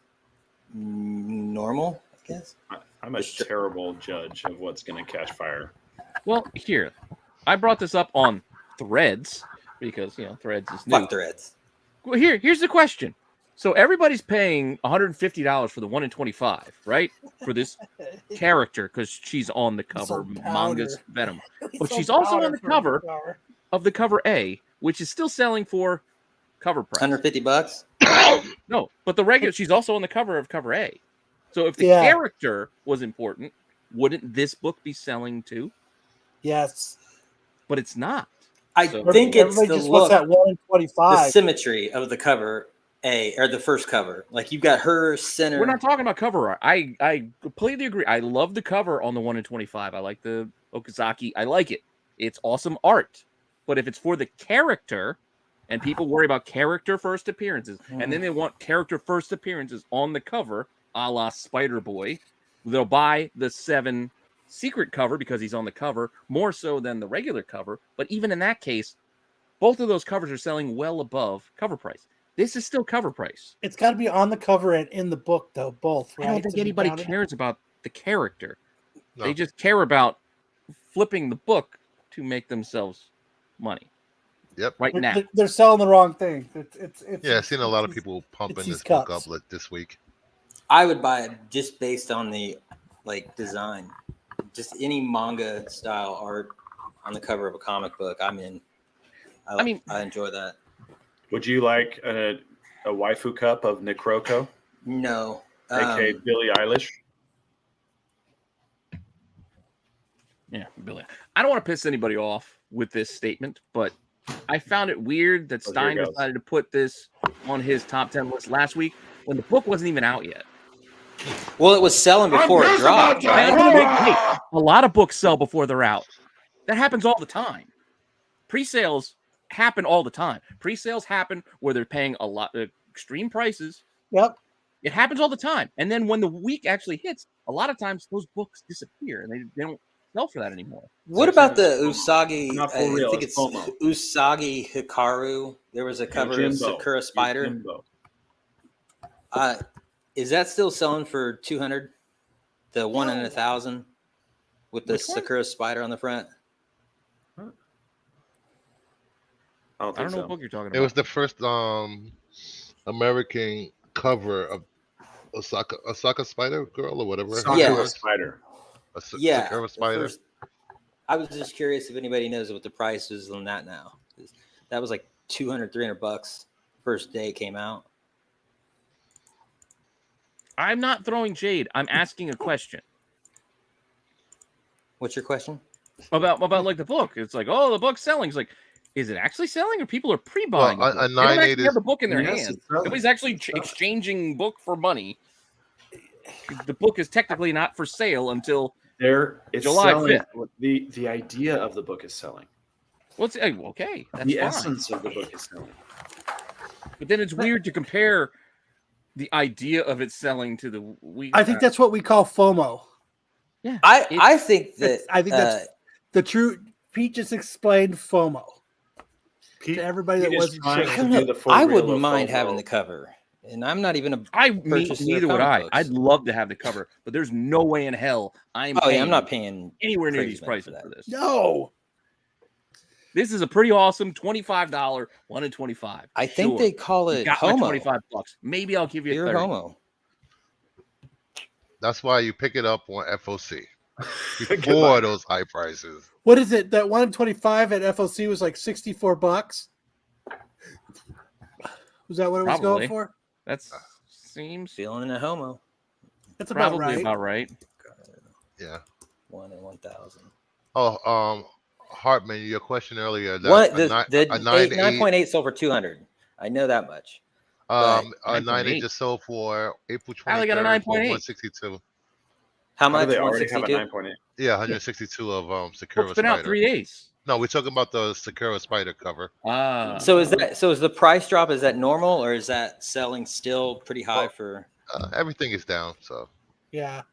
normal? I guess I'm a terrible judge of what's going to catch fire. Well, here, I brought this up on Threads because Threads is new. Fuck Threads. Well, here's the question. So everybody's paying $150 for the 1 in 25, right? For this character because she's on the cover of manga's Venom. But she's also on the cover of the cover A, which is still selling for cover price. $150? No, but the regular, she's also on the cover of cover A. So if the Yeah. character was important, wouldn't this book be selling too? Yes. But it's not. I think it's everybody the just look, wants that 1 in 25. the symmetry of the cover or the first cover. Like you've got her center. We're not talking about cover art. I completely agree. I love the cover on the 1 in 25. I like the Okazaki. I like it. It's awesome art. But if it's for the character, and people worry about character first appearances, and then they want character first appearances on the cover, a la Spider-Boy, they'll buy the 7 secret cover because he's on the cover more so than the regular cover. But even in that case, both of those covers are selling well above cover price. This is still cover price. It's got to be on the cover and in the book, though, both, right? I don't think anybody cares about the character. No. They just care about flipping the book to make themselves money. Yep. Right now. They're selling the wrong thing. It's Yeah, I've seen a lot of people pumping this book up this week. I would buy it just based on the design. Just any manga style art on the cover of a comic book, I'm in. I enjoy that. Would you like a waifu cup of Necroco? No. A.K.A. Billie Eilish? Yeah, Billy. I don't want to piss anybody off with this statement, but I found it weird that Stein decided to put this on his top 10 list last week when the book wasn't even out yet. Well, it was selling before it dropped. Right? A lot of books sell before they're out. That happens all the time. Pre-sales happen all the time. Pre-sales happen where they're paying a lot extreme prices. Yep. It happens all the time. And then when the week actually hits, a lot of times those books disappear and they don't sell for that anymore. What about the Usagi? Not for I real, think it's it's FOMO. Usagi Hikaru. There was a cover of Sakura Spider. Is that still selling for 200? The 1 in 1,000 with the Sakura Spider on the front. I don't know what book you're talking about. It was the first American cover of Osaka Spider Girl or whatever. Sakura Spider. Sakura Spider. I was just curious if anybody knows what the price is on that now. That was like $200-$300 first day it came out. I'm not throwing shade. I'm asking a question. What's your question? About like the book. It's like, oh, the book's selling. It's like, is it actually selling or people are pre-buying? Well, they don't actually have the book in their hand. Nobody's actually exchanging book for money. The book is technically not for sale until July 5th. The idea of the book is selling. Well, okay. That's the fine. essence of the book is selling. But then it's weird to compare the idea of it selling to the I think that's what we call FOMO. Yeah. I think that's the true. Pete just explained FOMO to everybody that wasn't sure. I wouldn't mind having the cover, and I'm not even neither would I. I'd love to have the cover, but there's no way in hell I'm not paying anywhere near these prices for this. No. This is a pretty awesome $25 1 in 25. I think they call it homo. $25. Maybe I'll give you a 30. Homo. That's why you pick it up on FOC before those high prices. What is it? That 1 in 25 at FOC was like $64. Was that what it was going for? That seems feeling a homo. That's about right. Yeah. 1 in 1,000. Oh, Hartman, your question earlier. The 9.8 sold for 200. I know that much. A 9.8 just sold for April 23rd. How they got a 9.8? 162. How much? They already have a 9.8. Yeah, 162 of Sakura It's been Spider. out 3 days. No, we're talking about the Sakura Spider cover. So is the price drop? Is that normal, or is that selling still pretty high for? Everything is down. So. Yeah.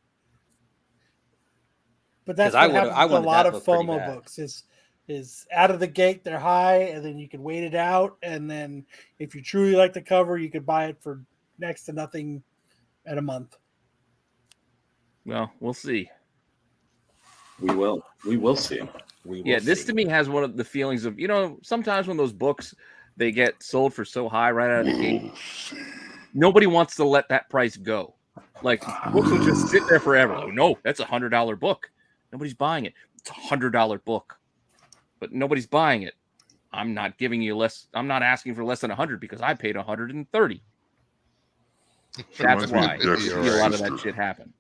But that's what happens with a lot of FOMO books is out of the gate they're high, and then you can wait it out, and then if you truly like the cover, you could buy it for next to nothing at a month. Well, we'll see. We will see. This to me has one of the feelings of, sometimes when those books, they get sold for so high right out of the gate, nobody wants to let that price go. Like, books will just sit there forever. Oh, no, that's a $100 book. Nobody's buying it. It's a $100 book. But nobody's buying it. I'm not giving you less. I'm not asking for less than 100 because I paid 130. That's why you see a lot of that shit happen.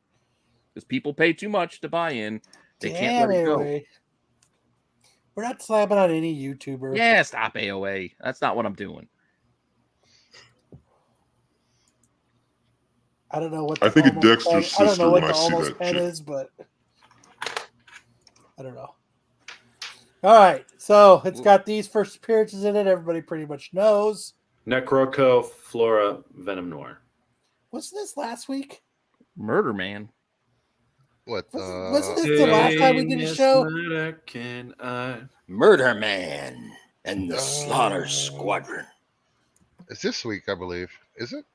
Because people pay too much to buy in. They can't let it go. We're not slapping on any YouTuber. Yeah, stop AOA. That's not what I'm doing. I don't know what I think a Dexter's sister I don't know what when the I see almost that pen chick. is, but I don't know. All right, so it's got these first appearances in it. Everybody pretty much knows. Necroco, Flora, Venom Noir. Wasn't this last week? Murder Man. What? Wasn't this the last time we did a show? Murder Man and the Slaughter Squadron. It's this week, I believe. Is it?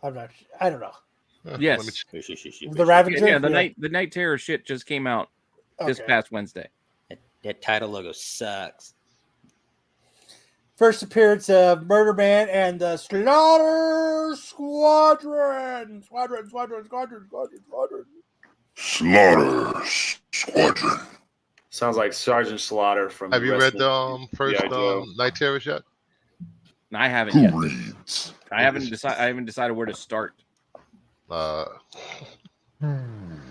I don't know. Yes. The Ravager? Yeah, the Night Terror shit just came out this past Wednesday. That title logo sucks. First appearance of Murder Man and the Slaughter Squadron. Squadron. Slaughter Squadron. Sounds like Sergeant Slaughter from. Have you read the first Night Terrors yet? I haven't yet. I haven't decided where to start. Well,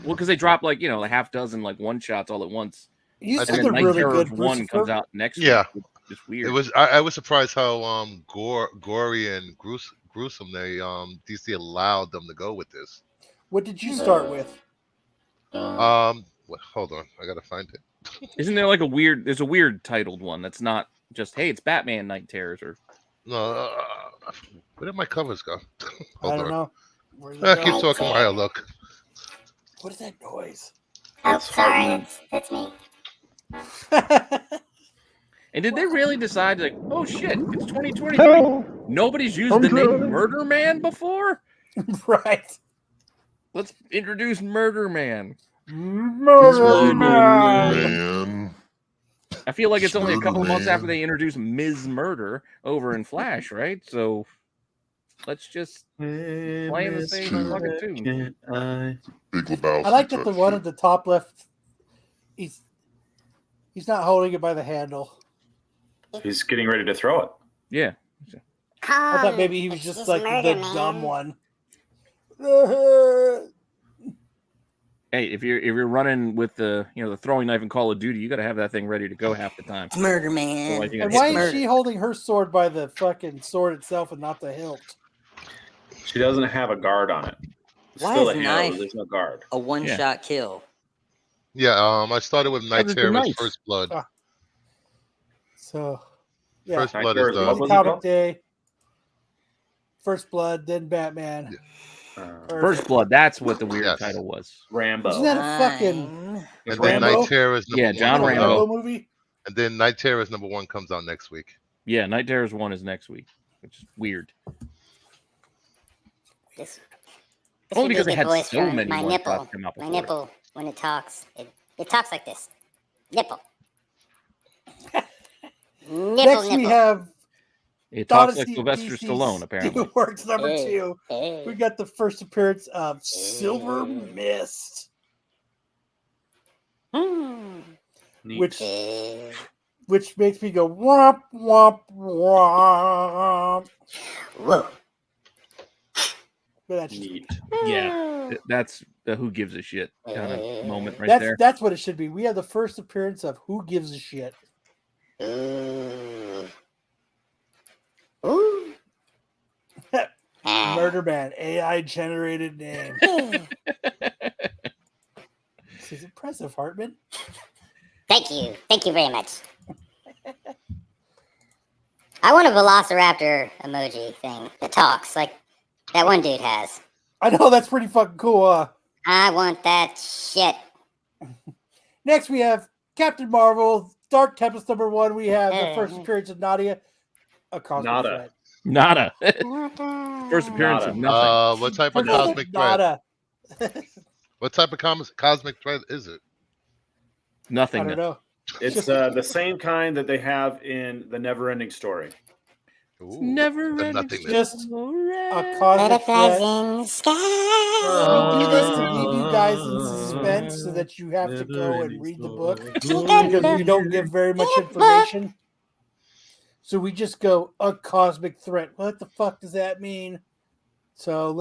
because they drop like a half dozen like one shots all at once. You and said then they're Night really Terrors good. 1 comes out next yeah. week. It's weird. It was. I was surprised how gory and gruesome they DC allowed them to go with this. What did you start with? Hold on, I gotta find it. Isn't there like there's a weird titled one that's not just, hey, it's Batman Night Terrors or no? Where did my covers go? I don't know. Keep talking while I look. What is that noise? Oh, sorry, that's me. And did they really decide like, oh shit, it's 2023? Nobody's used the name Murder Man before? Right. Let's introduce Murder Man. Murder Man. I feel like it's only a couple of months after they introduced Ms. Murder over in Flash, right? So let's just play in the same fucking tune. I like that the one at the top left, he's not holding it by the handle. He's getting ready to throw it. Yeah. I thought maybe he was just like the dumb one. Hey, if you're running with the the throwing knife in Call of Duty, you got to have that thing ready to go half the time. Murder Man. And why is she holding her sword by the fucking sword itself and not the hilt? She doesn't have a guard on it. It's Why still is a knife handle, there's no guard. a one-shot kill? Yeah, I started with Night Terror's First Blood. So, yeah. First Blood is Comic Day. First Blood, then Batman. First Blood, that's what the weird title was. Rambo. Isn't that a fucking and then Night Terror is number John one. Rambo movie? And then Night Terror's number 1 comes out next week. Yeah, Night Terror's 1 is next week, which is weird. This Only because would they be the had voice so for many my one nipple. shots come out My before. nipple, when it talks, it talks like this. Nipple. Next we have It talks like Odyssey Sylvester DC Stallone, apparently. Steelworks number Hey, 2. hey. We got the first appearance of Silver Mist, which makes me go womp womp womp. Whoa. But that's Neat. Yeah, that's the who gives a shit kind of moment right that's there. that's what it should be. We have the first appearance of Who Gives a Shit. Ooh. Murder Man, AI generated name. This is impressive, Hartman. Thank you. Thank you very much. I want a velociraptor emoji thing that talks like that one dude has. I know, that's pretty fucking cool. I want that shit. Next, we have Captain Marvel, Dark Tempest number 1. We have the first appearance of Nadia, a cosmic threat. Nada. First appearance of nothing. What type of cosmic threat? What type of cosmic threat is it? Nothing. I don't know. It's the same kind that they have in the Never-Ending Story. Ooh, Never just a cosmic threat. In the sky. We do this to leave you guys in suspense so that you have to go and read the book because we don't give very much information. So we just go a cosmic threat. What the fuck does that mean? So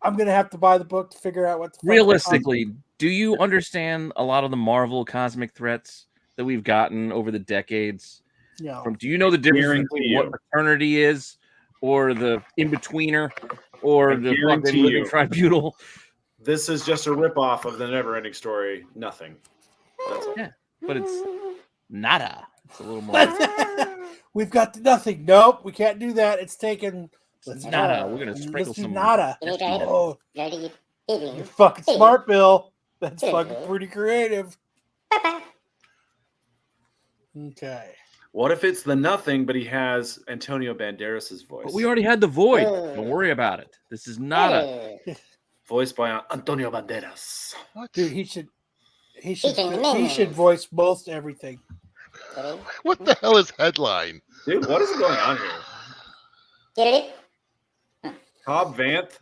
I'm gonna have to buy the book to figure out what the fuck Realistically, do you understand a lot of the Marvel cosmic threats? that we've gotten over the decades. No. From do you know the difference between what paternity is, or the in-betweener, or the fucking living tribunal? This is just a ripoff of the Never-Ending Story. Nothing. That's all. Yeah, but it's nada. It's a little more. We've got the nothing. Nope, we can't do that. It's taken. Nada. We're gonna sprinkle some nada. Oh, you're fucking smart, Bill. That's fucking pretty creative. Okay. What if it's the nothing, but he has Antonio Banderas' voice? But we already had the void. Don't worry about it. This is nada. Voiced by Antonio Banderas. What? Dude, he should voice most everything. What the hell is headline? Dude, what is going on here? Get it? Cobb Vanth.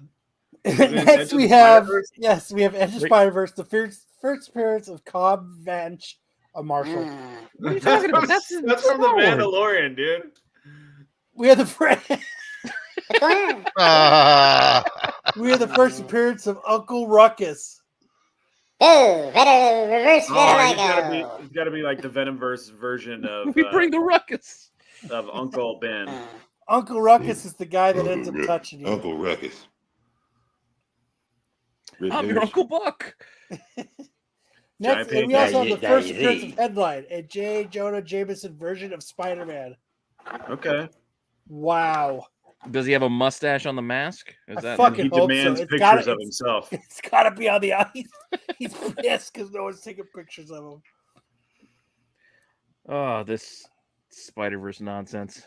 Next we have Edge of Spider-Verse, the first appearance of Cobb Vanth, a Marshall. What are you talking about? That's from the Mandalorian, dude. We have the we have the first appearance of Uncle Ruckus. Oh, better reverse He's got to be like the Venomverse version of. We bring the Ruckus of Uncle Ben. Uncle Ruckus is the guy that ends up touching you. Uncle Ruckus. I'm your Uncle Buck. Next, and we also have the first appearance of Headline, a J. Jonah Jameson version of Spider-Man. Okay. Wow. Does he have a mustache on the mask? He demands pictures of himself. It's got to be on the ice. He's pissed because no one's taking pictures of him. Oh, this Spider-Verse nonsense.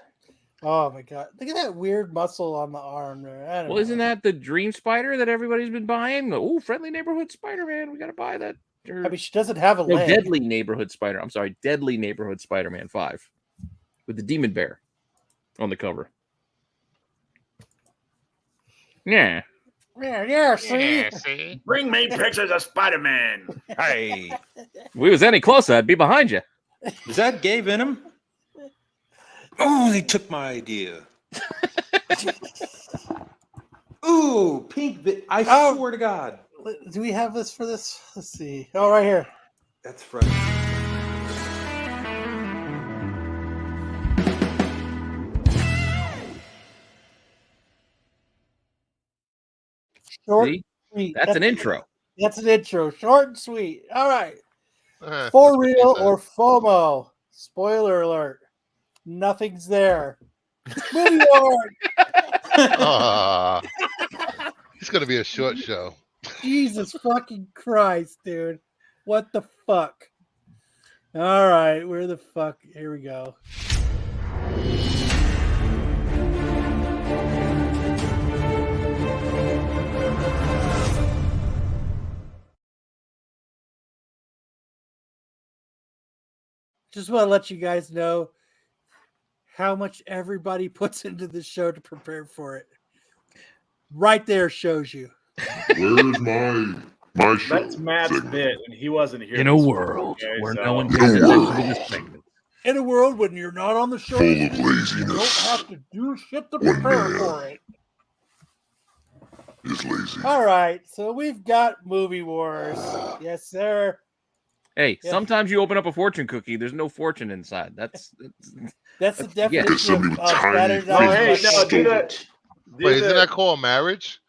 Oh my god! Look at that weird muscle on the arm there. Well, isn't that the Dream Spider that everybody's been buying? Oh, Friendly Neighborhood Spider-Man. We got to buy that. I mean, she doesn't have a leg. Deadly Neighborhood Spider. I'm sorry, Deadly Neighborhood Spider-Man 5 with the Demon Bear on the cover. Yeah. See? Bring me pictures of Spider-Man. Hey. If we was any closer, I'd be behind you. Is that Gay Venom? Oh, they took my idea. Ooh, pink. I swear to God. Do we have this for this? Let's see. Oh, right here. That's fresh. Short, See? sweet. That's an intro. That's an intro. Short and sweet. All right. For real or FOMO? Spoiler alert. Nothing's there. Movie award. It's going to be a short show. Jesus fucking Christ, dude. What the fuck? All right. Where the fuck? Here we go. Just want to let you guys know how much everybody puts into this show to prepare for it. Right there shows you. Where's my show? That's Matt's bit, and he wasn't here. In a world where no one pays attention to this segment. In a world when you're not on the show, Full of you laziness. don't have to do shit to prepare for it. Is lazy. All right, so we've got Movie Wars. Yes, sir. Hey, sometimes you open up a fortune cookie. There's no fortune inside. That's the definition of better than hey, no, do that. Wait, isn't that called marriage?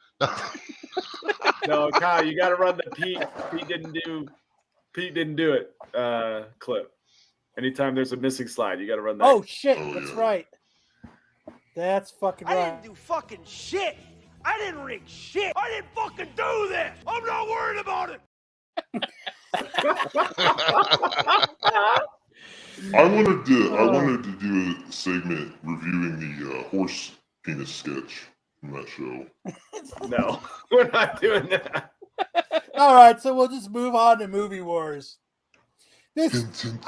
No, Kyle, you got to run the Pete didn't do it clip. Anytime there's a missing slide, you got to run that. Oh shit, that's right. That's fucking right. I didn't do fucking shit. I didn't rig shit. I didn't fucking do this. I'm not worried about it. I wanted to do a segment reviewing the horse penis sketch from that show. No, we're not doing that. All right, so we'll just move on to Movie Wars. I'm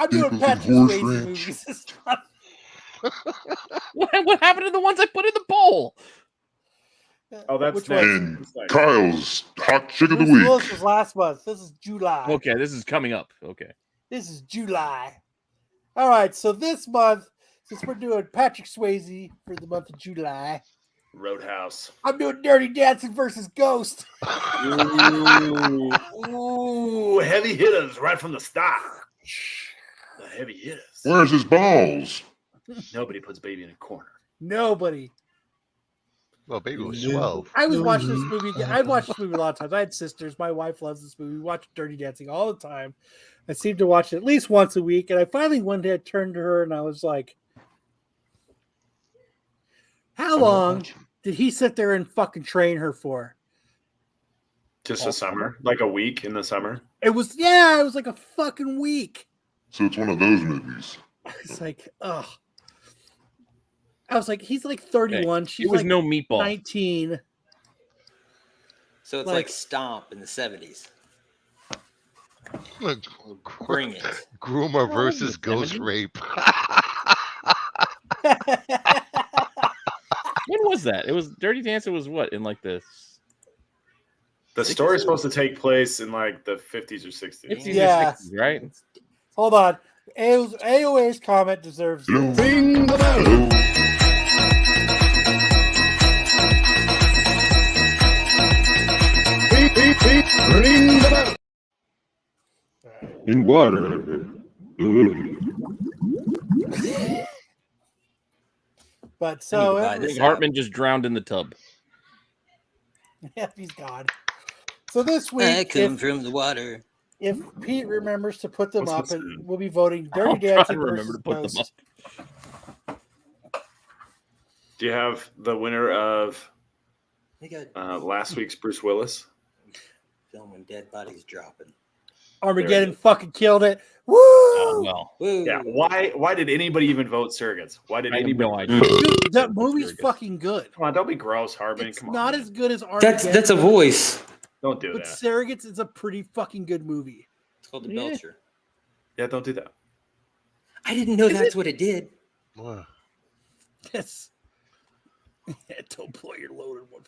doing Patrick Swayze movies this time. What happened to the ones I put in the bowl? Oh, that's and Kyle's hot chick of the week. This was last month. This is July. Okay, this is coming up. Okay. This is July. All right, so this month, since we're doing Patrick Swayze for the month of July, Roadhouse. I'm doing Dirty Dancing versus Ghost. Ooh, heavy hitters right from the start. heavy hitters. Where's his balls? Nobody puts baby in a corner. Nobody. Well, baby was 12. I was watching this movie. I've watched this movie a lot of times. I had sisters. My wife loves this movie. We watch Dirty Dancing all the time. I seem to watch it at least once a week. And I finally one day I turned to her and I was like, how long did he sit there and fucking train her for? Just a summer? Like a week in the summer? It was like a fucking week. So it's one of those movies. It's like, ugh. I was like, he's like 31. She's it was like no meatball. 19. So it's like Stomp in the 70s. Bring it. Groomer versus Ghost Rape. When was that? It was Dirty Dancing was what in like this. The story's supposed to take place in like the 50s or 60s. 50s Yeah. or 60s, right? Hold on. AOA's comment deserves this. Ring the bell. Ring the bell. In water. But so I think Hartman just drowned in the tub. Yeah, he's gone. So this week, I come from the water. If Pete remembers to put them What's up, this and we'll be voting Dirty I'll try Dancing to remember versus to put them Ghost. Do you have the winner of They got last week's Bruce Willis? filming dead bodies dropping. Armageddon fucking killed it. Woo! Oh, well. Woo. Yeah. Why did anybody even vote Surrogates? Why did I have anybody? no idea. Dude, that movie's fucking good. Come on, don't be gross, Harbin. It's Come on. not as good as Armageddon. That's a voice. Don't do But that. Surrogates is a pretty fucking good movie. It's called the Yeah. Belcher. Yeah, don't do that. I didn't know that's what it did. What? Yes. Don't blow your load in one.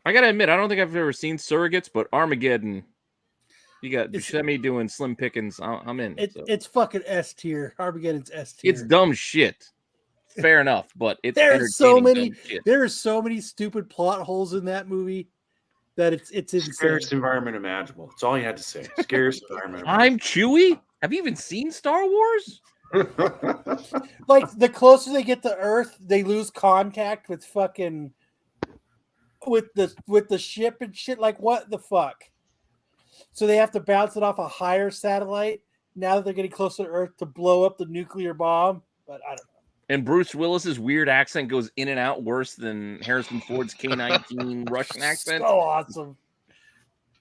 I gotta admit, I don't think I've ever seen Surrogates, but Armageddon. You got Buscemi doing Slim Pickens. I'm in. So. It's fucking S tier. Armageddon's S tier. It's dumb shit. Fair enough, but it's There's so entertaining many. dumb shit. There are so many stupid plot holes in that movie that it's insane. Scariest environment imaginable. That's all you had to say. Scariest environment. I'm Chewie. Have you even seen Star Wars? Like the closer they get to Earth, they lose contact with fucking with the ship and shit. Like what the fuck? So they have to bounce it off a higher satellite. Now that they're getting closer to Earth to blow up the nuclear bomb. But I don't know. And Bruce Willis's weird accent goes in and out worse than Harrison Ford's K-19 Russian accent. So awesome.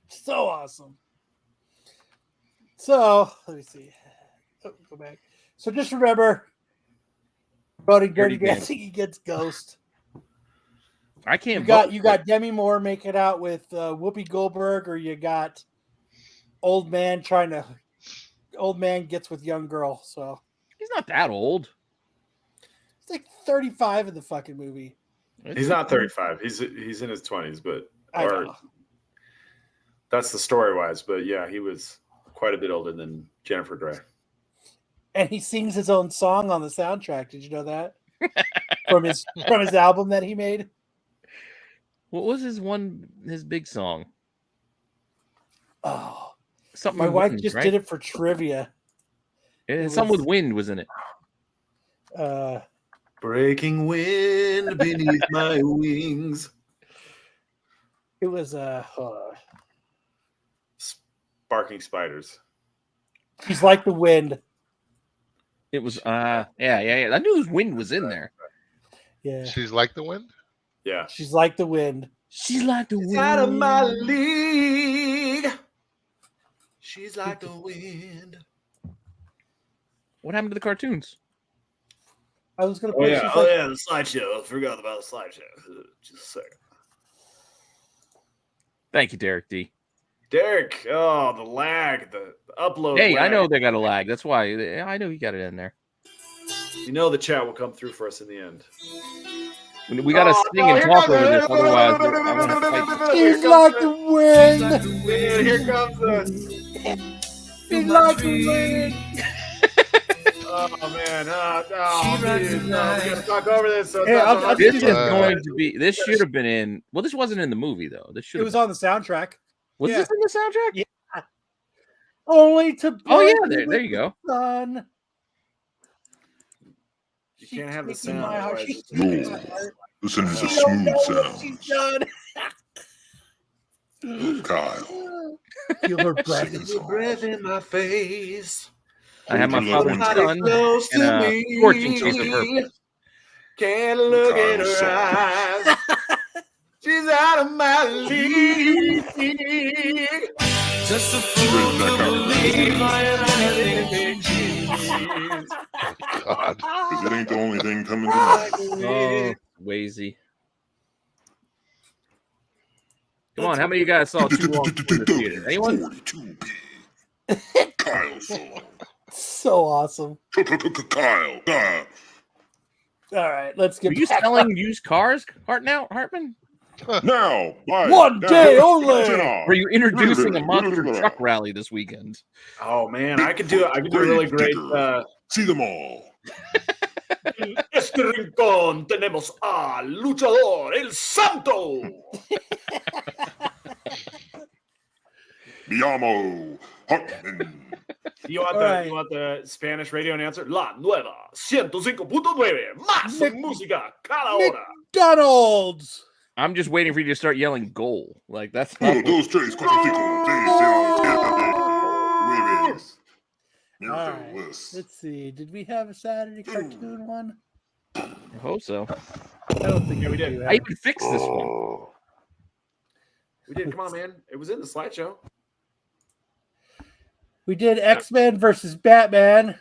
So awesome. So let me see. Oh, go back. So just remember, voting Dirty Dancing against Ghost. I can't. You got Demi Moore making out with Whoopi Goldberg, or you got old man gets with young girl. So he's not that old. He's like 35 in the fucking movie. He's not 35. He's in his 20s, but I know. That's the story wise. But yeah, he was quite a bit older than Jennifer Grey. And he sings his own song on the soundtrack. Did you know that? from his album that he made. What was his big song? Oh, something. My wife wind, just right? did it for trivia. Something with wind was in it. Breaking wind beneath my wings. It was Barking spiders. She's like the wind. It was yeah. I knew wind was in there. Yeah. She's like the wind? Yeah. She's like the wind. She's like the wind. Out of my league. She's like the wind. What happened to the cartoons? I was gonna. Oh yeah, the slideshow. I forgot about the slideshow. Just a second. Thank you, Derek D. Derek, the lag, the upload. Hey, lag. I know they got a lag. That's why I know you got it in there. You know the chat will come through for us in the end. We got to sing and talk over this, otherwise I'm gonna fight. She's like the wind. Here comes the. She's like the wind. Oh man! Please, we gotta talk over this. So This is going to be. This should have been in. Well, this wasn't in the movie though. This should. It was on the soundtrack. Was this in the soundtrack? Yeah. Only to burn. Oh yeah, there you go. Sun. You can't have the She's taking sound. my heart. otherwise She's it's taking No. my heart. Listen to the She don't know smooth what she's sounds. done. Kyle. Feel her breath. Singing your breath songs. in my face. I have my Hold your father's loved son Close and to a me. scorching taste of purpose. Can't look in Kyle's her eyes. She's out of my league. Just a fool to believe I am anything. God. Because it ain't the only thing coming to mind. Oh, Wazy. Come on, how many of you guys saw Too Long in the theater? Anyone? 42P. Kyle song. So awesome. Kyle. All right, let's get Are you back selling used cars, Hartman? Now, buy One now. day only. Were you introducing a monster truck rally this weekend? Oh man, I could do a really great. See them all. En este rincón tenemos a luchador El Santo. Me llamo Hartman. You want you want the Spanish radio announcer? La nueva 105.9 más música cada hora. McDonald's. I'm just waiting for you to start yelling "goal." Like that's. 1, 2, 3, 4, 5, 6, 7, 8, 9, 10. All right. Let's see. Did we have a Saturday cartoon one? I hope so. I don't think we did. I even fixed this one. We did. Come on, man. It was in the slideshow. We did X-Men versus Batman.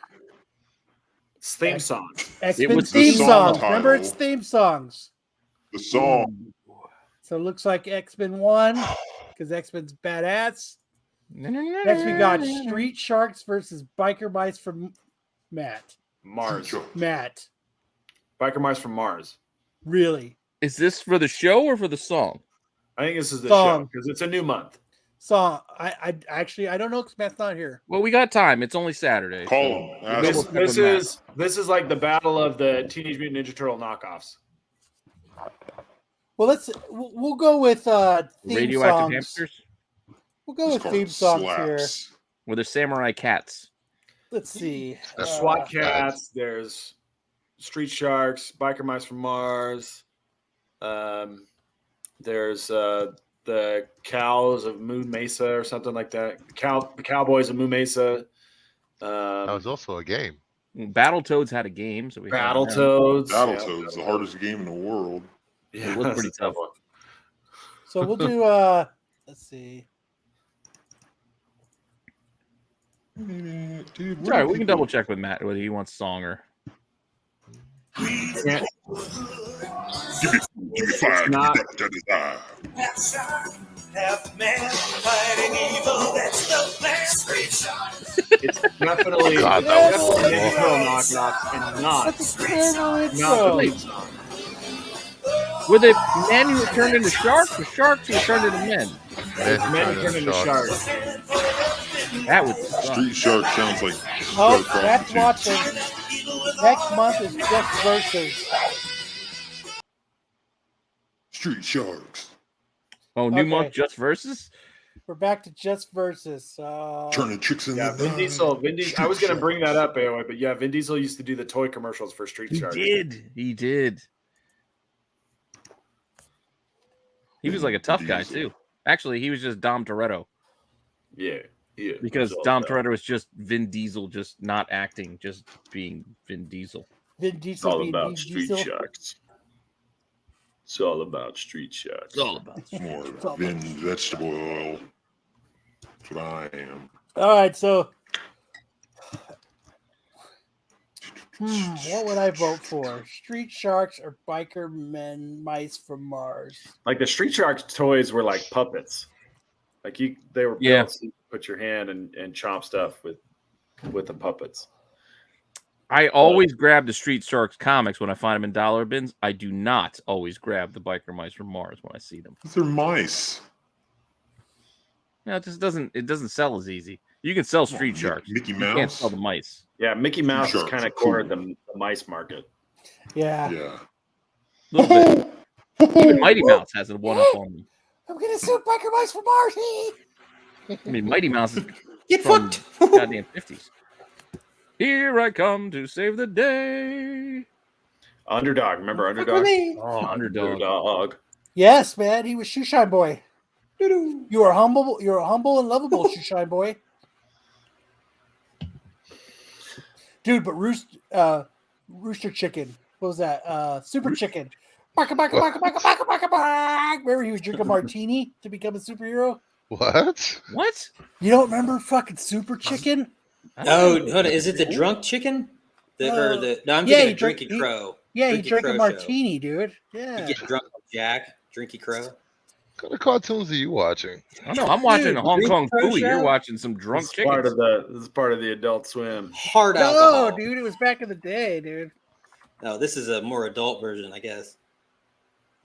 It's theme song. X-Men theme songs. Remember, it's theme songs. The song. So it looks like X-Men won because X-Men's badass. Next, we got Street Sharks versus Biker Mice from Mars. Matt. Biker Mice from Mars. Really? Is this for the show or for the song? I think this is the show because it's a new month. Song. I actually don't know because Matt's not here. Well, we got time. It's only Saturday. Call him. This is like the battle of the Teenage Mutant Ninja Turtle knockoffs. Well, we'll go with theme Radioactive songs. Hamsters. We'll go with theme songs here. Were there samurai cats? Let's see. SWAT cats. There's Street Sharks, Biker Mice from Mars. There's the Cows of Moon Mesa or something like that. The Cowboys of Moon Mesa. That was also a game. Battletoads had a game, so we Battletoads. Battletoads, the hardest game in the world. Yeah, it was pretty tough. So we'll do. Let's see. Dude, All right, we can double check with Matt whether he wants song or. Give me 5. It's definitely God, that was not Were they men who turned into sharks or sharks who turned into men? Men turned into sharks. That would suck. Street Shark sounds like. Oh, that's watching. Next month is Just Versus. Street Sharks. Oh, new month, Just Versus? We're back to Just Versus. Turning chicks in Vin Diesel. I was going to bring that up, anyway, but yeah, Vin Diesel used to do the toy commercials for Street Sharks. He did. He was like a tough guy, too. Actually, he was just Dom Toretto. Yeah. Because Dom Toretto is just Vin Diesel, just not acting, just being Vin Diesel. Vin Diesel. It's all about Street Sharks. It's all about Street Sharks. It's all about more Vin vegetable oil. That's what I am. All right, so what would I vote for? Street Sharks or Biker Mice from Mars? Like the Street Sharks toys were like puppets. Like they were built so you could put your hand and chomp stuff with the puppets. I always grab the Street Sharks comics when I find them in dollar bins. I do not always grab the Biker Mice from Mars when I see them. They're mice. No, it just doesn't sell as easy. You can sell Street Sharks. Mickey You Mouse. can't sell the mice. Yeah, Mickey Mouse has Sharks kind are of cornered cool. the mice market. Yeah. Yeah. A little bit. Even Mighty Mouse has a one-up on them. I'm gonna sue Biker Mice from Mars. I mean, Mighty Mouse is Get from fucked. goddamn 50s. Here I come to save the day. Underdog. Remember Underdog? Oh, Underdog. Underdog. Yes, man. He was Shoeshine Boy. You are humble. You're a humble and lovable Shoeshine Boy. Dude, but Rooster Chicken. What was that? Super Chicken. Remember he was drinking martini to become a superhero? What? You don't remember fucking Super Chicken? Oh, hold on. Is it the drunk chicken? No, I'm thinking of Drinky Crow. He drank a martini, dude. Yeah. You get drunk on Jack, Drinky Crow. What kind of cartoons are you watching? I don't know. I'm watching Hong Kong Phooey. You're watching some drunk chickens. This is part of the Adult Swim. Hard alcohol. No, dude. It was back in the day, dude. No, this is a more adult version, I guess.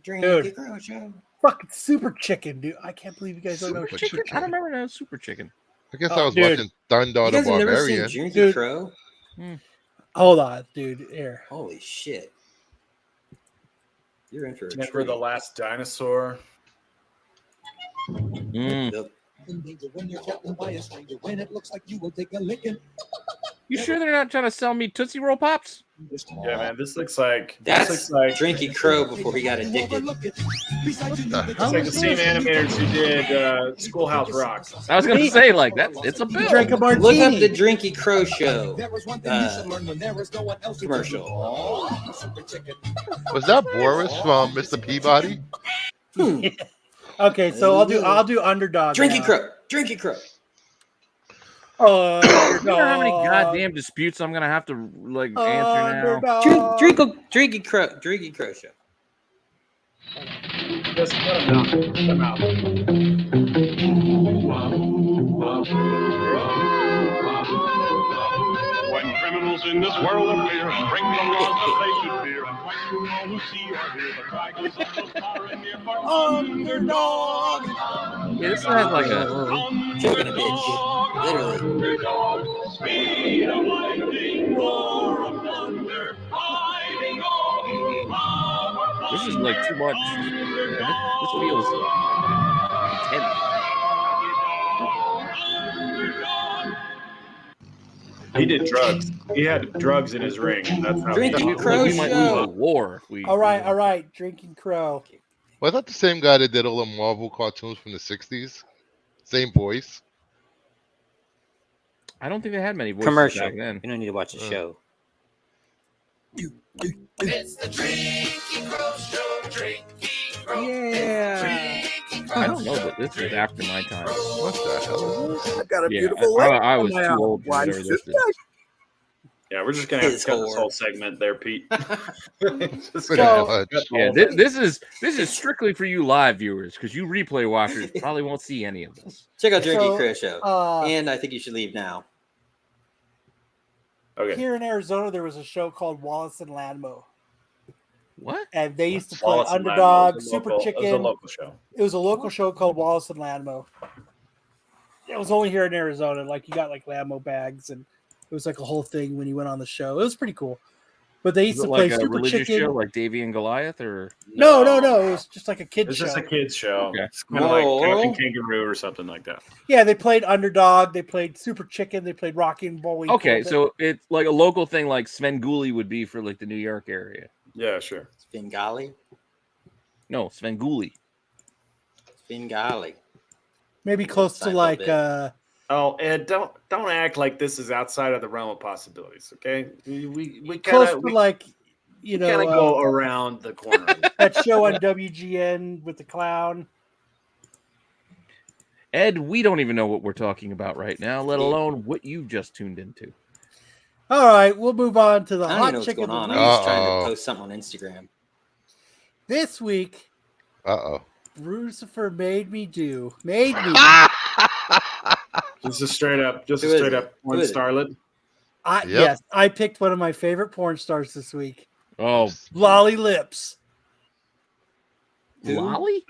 Drinky Crow show. Fucking Super Chicken, dude. I can't believe you guys don't know Super Chicken. I don't remember that Super Chicken. I guess I was watching Thunder the Barbarian. Never seen Drinky Crow? Hold on, dude. Here. Holy shit. You're in for a Remember treat. The Last Dinosaur? You sure they're not trying to sell me Tootsie Roll Pops? Yeah, man. This looks like That's Drinky Crow before he got addicted. It's like the same animators who did Schoolhouse Rock. I was gonna say like that. It's a bill. Drink a martini. Look up the Drinky Crow show commercial. Was that Boris from Mr. Peabody? Okay, so I'll do Underdog. Drinky Crow. Drinky Crow. You know how many goddamn disputes I'm gonna have to like answer now? Drinky Crow show. Just cut them out. When criminals in this world appear, bring them on the face of fear, and fight for all who see or hear the cry goes up so far and near for Underdog. Yeah, this has like a Chicken a bitch. Literally. Underdog, speed of lightning, roar of thunder, fighting all power. This is like too much. This feels intense. He did drugs. He had drugs in his ring. That's how Drinky Crow we might lose show. a war if we. All right. Drinking Crow. Was that the same guy that did all the Marvel cartoons from the 60s? Same voice? I don't think they had many voices Commercial. back then. You don't need to watch the show. It's the Drinky Crow show. Drinky Crow. Yeah. I don't know, but this is after my time. What the hell is this? I've got a Yeah, beautiful I was too old to Why ever is listen. Yeah, we're just gonna have to His cut this whore. whole segment there, Pete. Just Pretty cut much. the Yeah, whole thing. this is strictly for you live viewers because you replay watchers probably won't see any of this. Check out Drinky So, Crow show. And I think you should leave now. Okay. Here in Arizona, there was a show called Wallace and Ladmo. What? And they used to play Wallace and Underdog, Ladmo was a Super local- Chicken. It was a local show. It was a local show called Wallace and Ladmo. It was only here in Arizona. Like you got like Ladmo bags, and it was like a whole thing when you went on the show. It was pretty cool. But they used Is to it play like a Super religious Chicken. show like Davy and Goliath, or No. It was just like a kid It's show. just a kids show. Okay. It's kind of like Whoa. Captain Kangaroo or something like that. Yeah, they played Underdog. They played Super Chicken. They played Rocky and Bullwinkle. okay, so it's like a local thing, like Svengoolie would be for like the New York area. Yeah, sure. Bengali. No, Svengoolie. Bengali. maybe close to Seinfeld like bit. Oh, and don't act like this is outside of the realm of possibilities. Okay, we close kind to of like you know go around the corner. that show on WGN with the clown. Ed, we don't even know what we're talking about right now, let alone what you just tuned into. All right, we'll move on to the I don't hot even know what's chicken. going on. of I'm the week. just trying to post something on Instagram. This week, Uh-oh. Lucifer made me. Just a straight up Who is it? one Who is it? starlet. Yes, I picked one of my favorite porn stars this week. Oh, Lolly Lips. Lolly?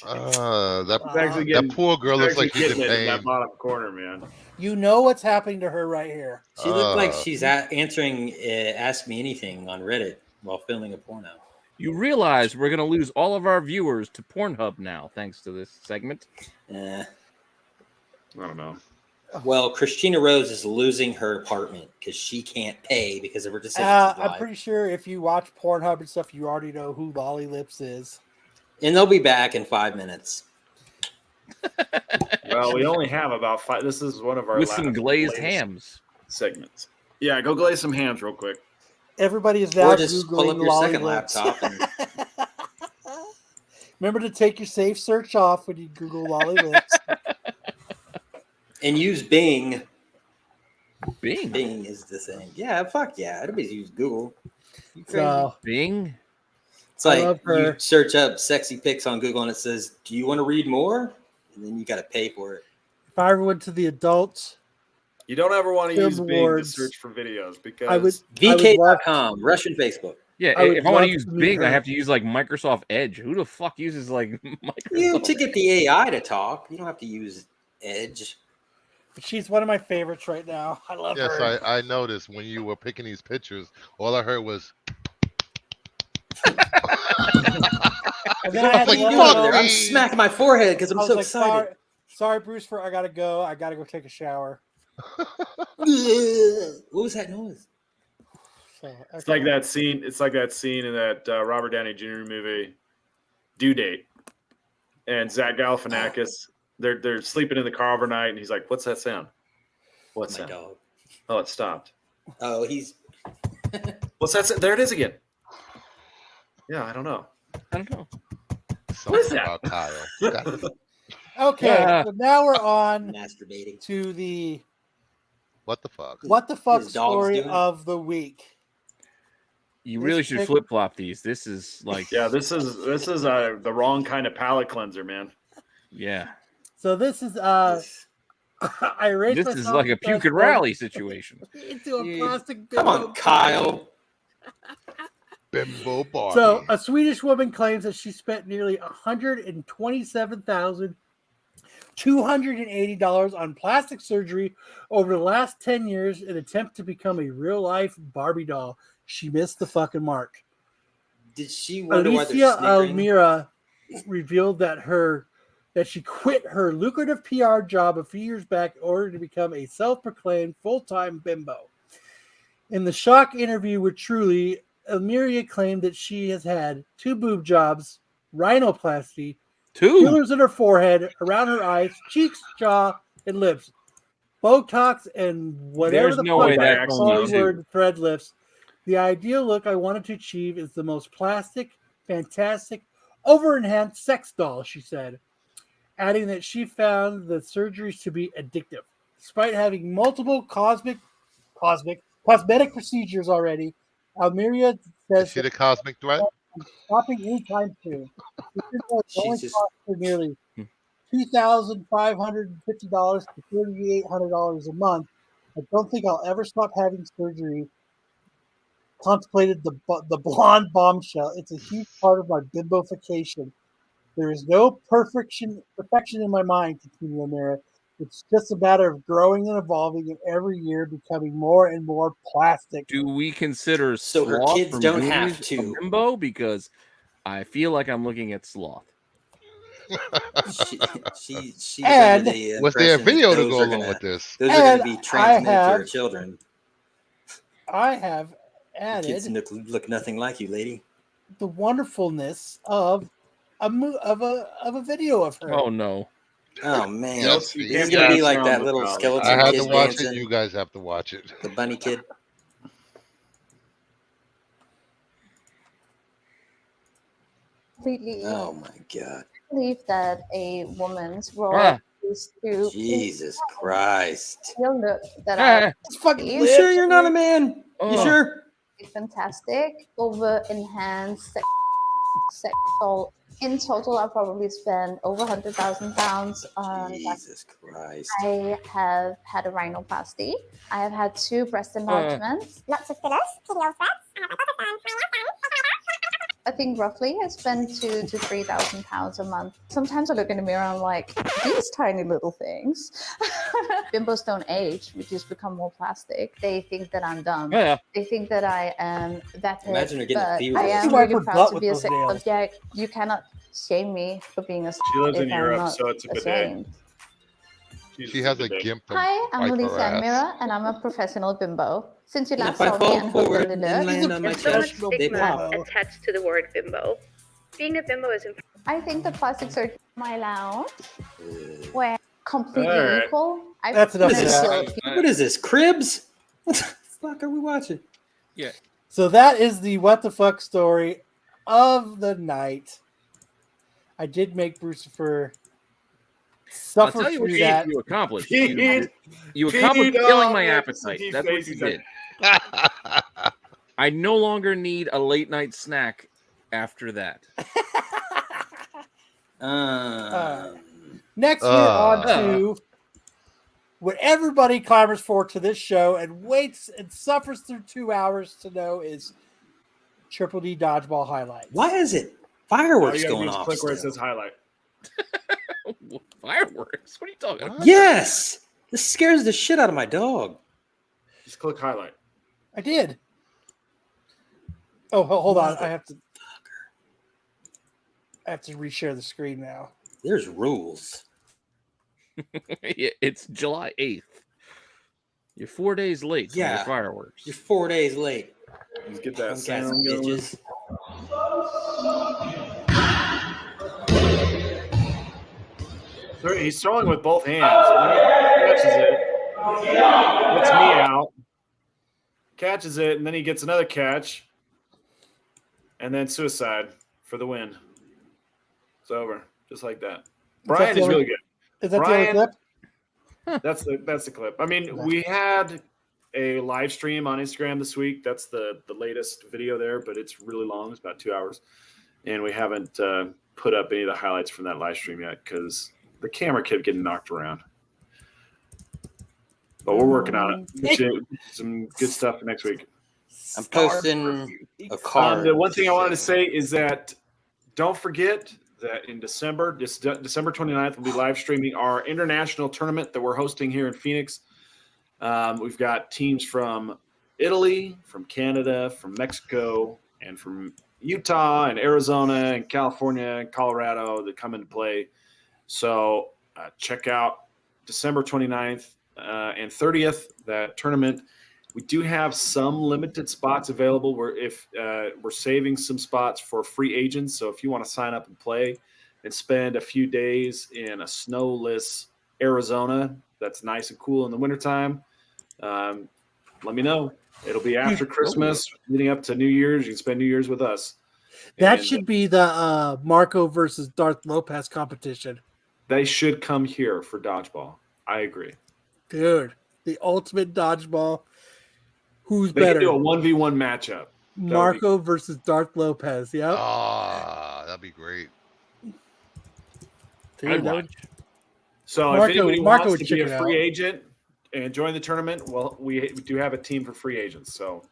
That poor girl looks like she's in in pain. that bottom corner, man. You know what's happening to her right here. She looked like she's answering Ask Me Anything on Reddit while filming a porno. You realize we're going to lose all of our viewers to Pornhub now, thanks to this segment. Eh. I don't know. Well, Christina Rose is losing her apartment because she can't pay because of her decisions in life. I'm pretty sure if you watch Pornhub and stuff, you already know who Lolly Lips is. And they'll be back in 5 minutes. Well, we only have about 5. This is one of our with some glazed hams segments. Yeah, go glaze some hams real quick. Everybody is now Or just pull up Googling your Lolly second Lips. laptop. And... Remember to take your safe search off when you Google Lolly Lips. And use Bing. Bing? Bing is the thing. Yeah, fuck yeah. Everybody's used Google. You crazy? So, Bing? It's like you search up sexy pics on Google and it says, do you want to read more? And then you got to pay for it. if I ever went to the adults, You don't ever want to Film use Bing to Awards, search for videos because I would VK.com, Russian Facebook. Yeah, I would if I want love to use to meet Bing, I her. have to use like Microsoft Edge. Who the fuck uses like Microsoft? You to get the AI to talk. You don't have to use Edge. But she's one of my favorites right now. I love Yes, her. I noticed when you were picking these pictures, all I heard was. And then I had What are you to doing let over there? her I'm know. smacking my forehead because I I'm was so like, excited. sorry, Bruce, I gotta go. I gotta go take a shower. What was that noise? So, it's like that scene. It's like that scene in that Robert Downey Jr. movie, Due Date, and Zach Galifianakis. They're sleeping in the car overnight, and he's like, "What's that sound? What's My that? dog. Oh, it stopped. Oh, he's. What's that? There it is again. Yeah, I don't know. What is that? About Kyle. Okay, so now we're on Masturbating. to the What the fuck? what the fuck His dog's story doing it. of the week. You really This should pic- flip flop these. This is like Yeah, this is the wrong kind of palate cleanser, man. yeah. So this is I raised This myself is like a and puke and transformed rally situation. into a plastic Come bimbo. on, Kyle. Bimbo Barbie. So a Swedish woman claims that she spent nearly $127,280 on plastic surgery over the last 10 years in an attempt to become a real-life Barbie doll. She missed the fucking mark. Did she wonder why they're Alicia snickering? Almira revealed that she quit her lucrative PR job a few years back in order to become a self-proclaimed full-time bimbo. In the shock interview with Truly, Almira claimed that she has had 2 boob jobs, rhinoplasty, fillers in her forehead, around her eyes, cheeks, jaw, and lips, Botox, and whatever There's the no fuck way that that's only Hollywood thread lifts. The ideal look I wanted to achieve is the most plastic, fantastic, over-enhanced sex doll, she said, adding that she found the surgeries to be addictive. Despite having multiple cosmetic procedures already, Almeria says Is she the cosmic threat? stopping anytime soon. It only Jesus. cost her nearly $2,550 to $3,800 a month. I don't think I'll ever stop having surgery. Contemplated the blonde bombshell. It's a huge part of my bimbofication. There is no perfection in my mind, continued Amira. It's just a matter of growing and evolving, and every year becoming more and more plastic. Do we consider So her sloth kids from don't Goonies have a to. bimbo? Because I feel like I'm looking at sloth. She's And- under the Was there a impression video that to those go are along gonna- with this? Those are going And to be I transmitted to her have- children. I have Your kids added look nothing like you, lady. the wonderfulness of a video of her. Oh no. Oh man, Yes, it's you gonna be guys like sound that the little problem. skeleton I had kid to watch dancing, it. You guys have to watch it. the bunny kid. Completely Oh my god, believe that a woman's role Ah. is to Jesus Christ! the look that Ah. It's fucking You You sure you're not a man? You Oh. sure? I fantastic, over enhanced sex doll. In total, I probably spent over £100,000 on that. Jesus Christ! I have had a rhinoplasty. I have had 2 breast enlargements. Lots of fillers, tibial threads. I think roughly I spend £2,000 to £3,000 a month. Sometimes I look in the mirror and I'm like, these tiny little things. Bimbos don't age, we just become more plastic. They think that I'm dumb. Yeah. They think that I am vapid, Imagine her getting but fevers. I am You wipe really her proud butt to with be a those sex nails. object. You cannot shame me for being a She lives if in I'm Europe, not so it's a bidet. ashamed. She has a gimp. Hi, I'm Lisa Mira, and I'm a professional bimbo. Since you last saw me on Hotel de Luxe, There's so much stigma attached to the word bimbo. Being a bimbo is I think the plastic surgery in my lounge were completely All right. equal. That's enough of that. What is this? Cribs? What the fuck are we watching? Yeah. So that is the what the fuck story of the night. I did make Brucifer suffer I'll tell you what through that. you accomplished. Pete, You accomplished killing my oh, appetite. he That's what you faces did. I no longer need a late night snack after that. Next, we're on to what everybody clamors for to this show and waits and suffers through 2 hours to know is Triple D Dodgeball highlights. Why is it fireworks All you gotta going do is off? click where it still? says highlight. Fireworks? What are you talking about? Yes! This scares the shit out of my dog. Just click highlight. I did. Oh, hold on. I have to reshare the screen now. There's rules. It's July 8th. You're 4 days late to your fireworks. You're 4 days late. Let's get that Punk ass sound going. bitches. So he's throwing with both hands. Catches it. Gets me out. Catches it, and then he gets another catch. And then suicide for the win. It's over. Just like that. Brian is really good. Is that Brian, the only clip? That's the clip. I mean, we had a live stream on Instagram this week. That's the latest video there, but it's really long. It's about 2 hours. And we haven't put up any of the highlights from that live stream yet because the camera kept getting knocked around. But we're working on it. Some good stuff for next week. I'm posting a card. The one thing I wanted to say is that don't forget that in December 29th, we'll be live streaming our international tournament that we're hosting here in Phoenix. We've got teams from Italy, from Canada, from Mexico, and from Utah and Arizona and California and Colorado that come into play. So check out December 29th and 30th, that tournament. We do have some limited spots available. We're saving some spots for free agents. So if you want to sign up and play and spend a few days in a snowless Arizona that's nice and cool in the wintertime, let me know. It'll be after Christmas, leading up to New Year's. You can spend New Year's with us. That should be the Marco versus Darth Lopez competition. They should come here for dodgeball. I agree. Dude, the ultimate dodgeball. Who's They better? can do a 1v1 matchup. Marco versus Darth Lopez. Yep. That'd be great. Dude, that would... So Marco, if anybody Marco wants would to be check a it free out. agent and join the tournament, well, we do have a team for free agents. So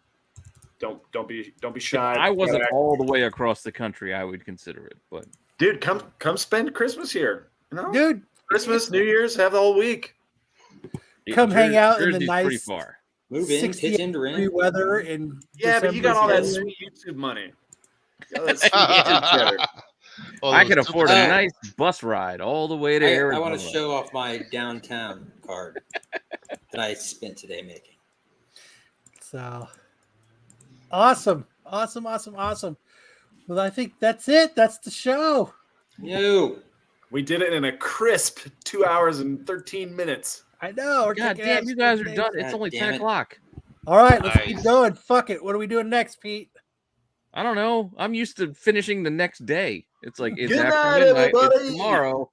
don't be shy. If I wasn't all the way across the country, I would consider it. But dude, come spend Christmas here. You know, dude, Christmas, New Year's, have the whole week. Come hang out in the Jersey's pretty nice far. Move in, pitch into rent. weather in Yeah, but you got all that sweet YouTube money. You got that sweet YouTube cheddar. I can afford a nice bus ride all the way to I Arizona. want to show off my downtown card that I spent today making. So awesome. Well, I think that's it. That's the show. No. We did it in a crisp 2 hours and 13 minutes. I know. We're God kicking damn, ass. you guys are done. It's God only damn 10 it. o'clock. All right, let's keep going. Fuck it. What are we doing next, Pete? I don't know. I'm used to finishing the next day. It's like it's Good after night, midnight. everybody. It's tomorrow.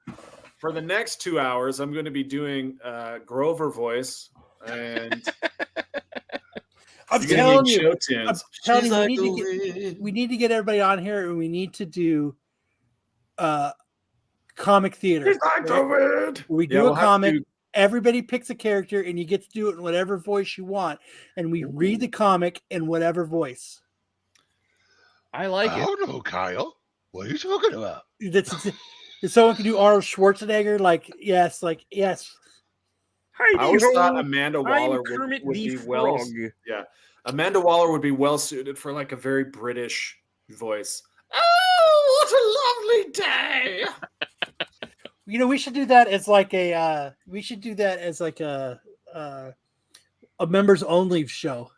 For the next 2 hours, I'm going to be doing Grover voice and I'm you're gonna telling need you. show I'm tunes. telling She's you, like we need to get everybody on here, and we need to do comic theater. She's like the wind. We do Yeah, a we'll have to comic. do- Everybody picks a character, and you get to do it in whatever voice you want, and we read the comic in whatever voice. I like I it. don't know, Kyle. What are you talking about? If someone can do Arnold Schwarzenegger, yes. I always thought Amanda I'm Waller Kermit would the be well. Frog. Yeah, Amanda Waller would be well suited for like a very British voice. Oh, what a lovely day! We should do that as like a a members only show.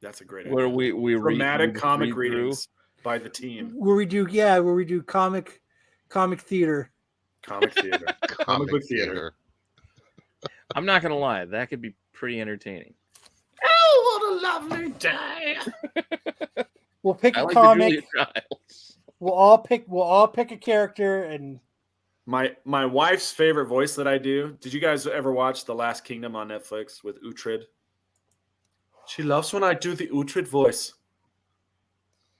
That's a great Where idea. we dramatic read comic through. readings by the team. Where we do comic theater. Comic theater. Comic book theater. I'm not gonna lie, that could be pretty entertaining. Oh, what a lovely day! We'll pick a like comic. We'll all pick a character, and my wife's favorite voice that I do. Did you guys ever watch The Last Kingdom on Netflix with Uhtred? She loves when I do the Uhtred voice.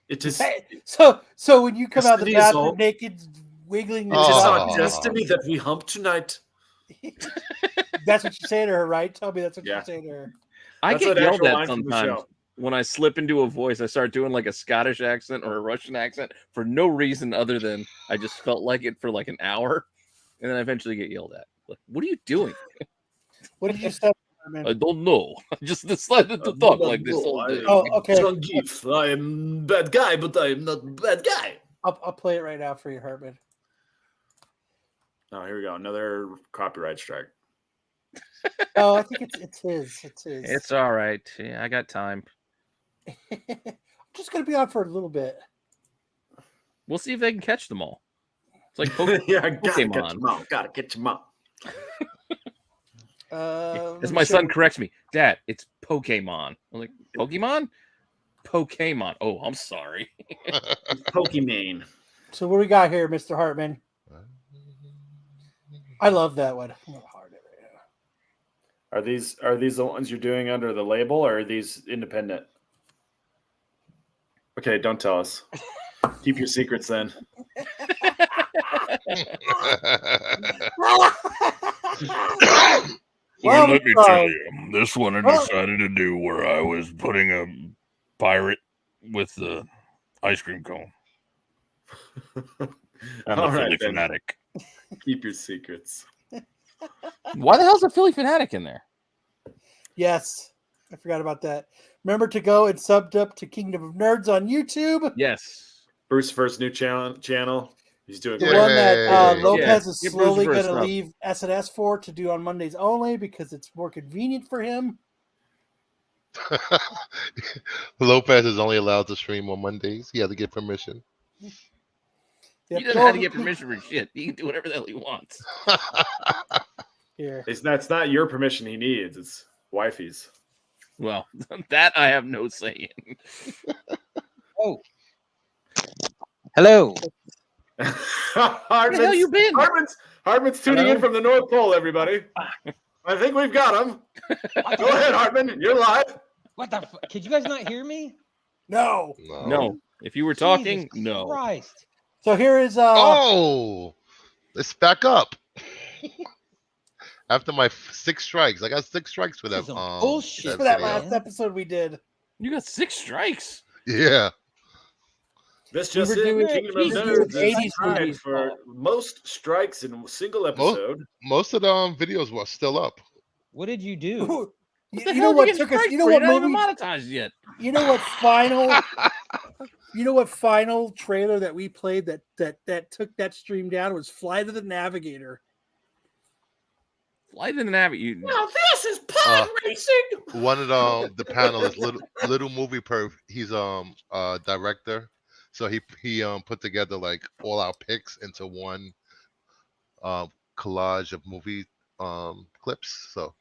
It is so when you come out the bathroom naked, wiggling. It is our destiny that we hump tonight. That's what you say to her, right? Tell me that's what you say to her. I get yelled at sometimes when I slip into a voice. I start doing like a Scottish accent or a Russian accent for no reason other than I just felt like it for like an hour, and then I eventually get yelled at. Like, what are you doing? What did you say? I don't know. I just decided to talk like this all day. Oh, okay. Zangief, I am bad guy, but I am not bad guy. I'll play it right now for you, Hartman. Oh, here we go. Another copyright strike. Oh, I think it's his. It's his. It's all right. Yeah, I got time. I'm just gonna be on for a little bit. We'll see if they can catch them all. It's like Pokemon. Gotta catch them all. As my son corrects me, Dad, it's Pokemon. I'm like, Pokemon? Pokemon. Oh, I'm sorry. Pokemon. So what do we got here, Mr. Hartman? I love that one. Are these the ones you're doing under the label, or are these independent? Okay, don't tell us. Keep your secrets then. Well, let me tell you, this one I decided to do where I was putting a pirate with the ice cream cone. I'm a Philly fanatic. Keep your secrets. Why the hell's a Philly fanatic in there? Yes, I forgot about that. Remember to go and sub up to Kingdom of Nerds on YouTube. Yes. Bruce's first new channel. He's doing the great. one that Lopez is slowly Bruce going to leave SNS for to do on Mondays only because it's more convenient for him. Lopez is only allowed to stream on Mondays. He had to get permission. He doesn't have to get permission for shit. He can do whatever the hell he wants. Here. It's not your permission he needs. It's wifey's. Well, that I have no say in. Oh. Hello. Where the hell you been? Hartman's tuning in from the North Pole, everybody. I think we've got him. Go ahead, Hartman. You're live. What the fuck? Could you guys not hear me? No. No. If you were talking, Jesus no. Christ. So here is let's back up. After my 6 strikes, I got 6 strikes for that. Bullshit for that last episode we did. You got 6 strikes. Yeah. This just in. Kingdom of Nerds is tied for most strikes in a single episode. Most of the videos were still up. What did you do? You know what took us? You know what movie? Monetized yet? You know what final? You know what final trailer that we played that took that stream down was Flight of the Navigator. Flight of the Navigator. Now this is pod racing. One of the panelists, little movie perv. He's a director, so he put together like all our picks into one collage of movie clips. So.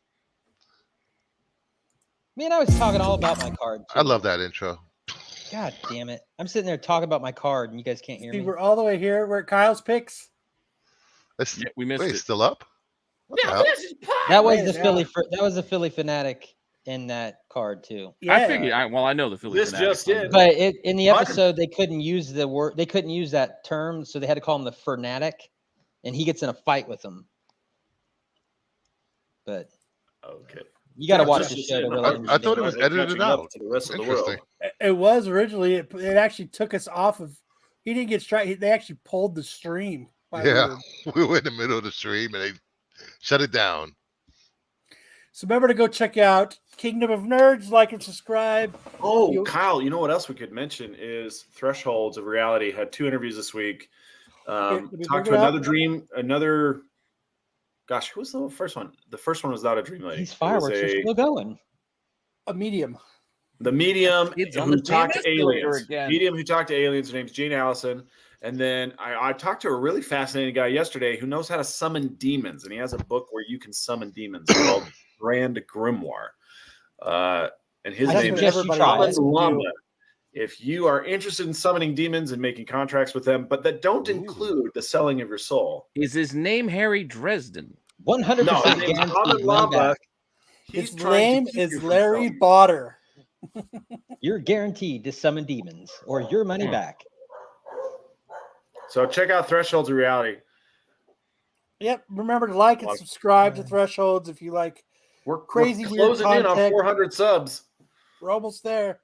Man, I was talking all about my card. Too. I love that intro. God damn it. I'm sitting there talking about my card and you guys can't hear me. We're all the way here. We're at Kyle's picks. Yeah, we missed it. Still up? That was the Philly fanatic in that card too. Yeah. I figured. I know the Philly this fanatic. Just in. But in the episode, they couldn't use the word. They couldn't use that term, so they had to call him the fanatic, and he gets in a fight with them. But okay. You got to watch the show to really. I thought it was edited out. To the rest of the world. It was originally. It actually took us off of. He didn't get strike. They actually pulled the stream. Yeah, we were in the middle of the stream and they shut it down. So remember to go check out Kingdom of Nerds. Like and subscribe. Oh, Kyle, you know what else we could mention is Thresholds of Reality had 2 interviews this week. Talked to another. Gosh, who was the first one? The first one was not a dream lady. These fireworks are still going. A medium. The medium who talked to aliens. Again. Medium who talked to aliens. Her name's Jane Allison. And then I talked to a really fascinating guy yesterday who knows how to summon demons, and he has a book where you can summon demons called Grand Grimoire. And his name is Alan Lamba. If you are interested in summoning demons and making contracts with them, but that don't include the selling of your soul. Is his name Harry Dresden? 100% No, his name's Alan Lamba. His name is Larry Botter. You're guaranteed to summon demons or your money back. So check out Thresholds of Reality. Yep. Remember to like and subscribe to Thresholds if you like we're crazy we're weird closing in on content. 400 subs. We're almost there.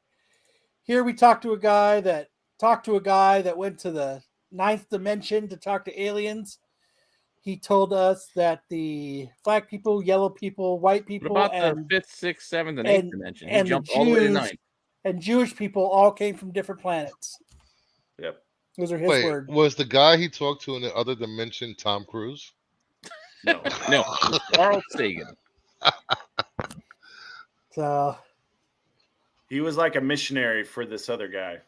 Here we talked to a guy that went to the 9th dimension to talk to aliens. He told us that the black people, yellow people, white people, what about the 5th, 6th, 7th, and 8th dimension? He jumped all the way to 9th. And Jewish people all came from different planets. Yep. Those are his words. Was the guy he talked to in the other dimension Tom Cruise? No. Carl Sagan. So he was like a missionary for this other guy,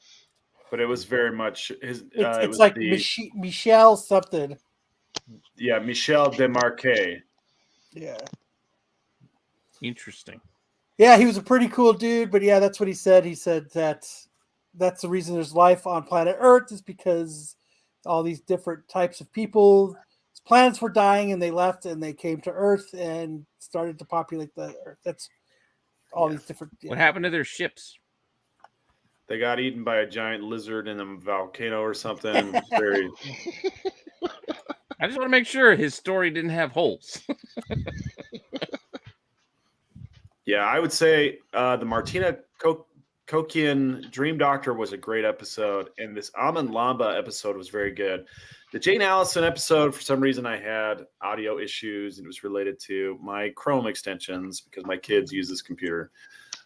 but it was very much his. It's like Michelle something. Yeah, Michel Demarque. Yeah. Interesting. Yeah, he was a pretty cool dude, but yeah, that's what he said. He said that that's the reason there's life on planet Earth is because all these different types of people, planets were dying and they left and they came to Earth and started to populate the Earth. That's all these different. What happened to their ships? They got eaten by a giant lizard in a volcano or something. Very. I just want to make sure his story didn't have holes. Yeah, I would say the Martina Kokian Dream Doctor was a great episode, and this Aman Lamba episode was very good. The Jane Allison episode, for some reason, I had audio issues, and it was related to my Chrome extensions because my kids use this computer.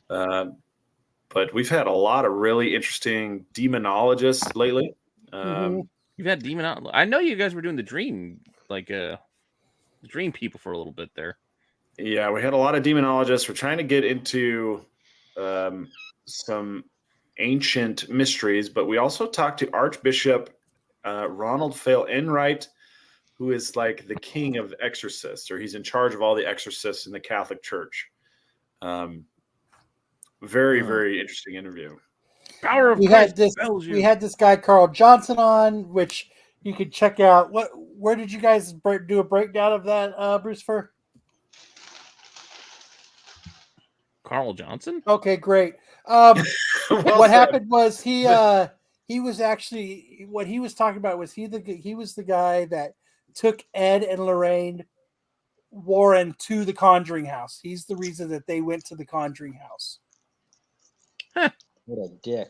But we've had a lot of really interesting demonologists lately. You've had demonology. I know you guys were doing the dream, the dream people for a little bit there. Yeah, we had a lot of demonologists. We're trying to get into some ancient mysteries, but we also talked to Archbishop Ronald Fail Enright, who is like the king of exorcists, or he's in charge of all the exorcists in the Catholic Church. Very, very interesting interview. Power of we had this guy Carl Johnson on, which you could check out. Where did you guys do a breakdown of that, Bruce Fur? Carl Johnson? Okay, great. What happened was he was actually, what he was talking about was he was the guy that took Ed and Lorraine Warren to the Conjuring House. He's the reason that they went to the Conjuring House. What a dick.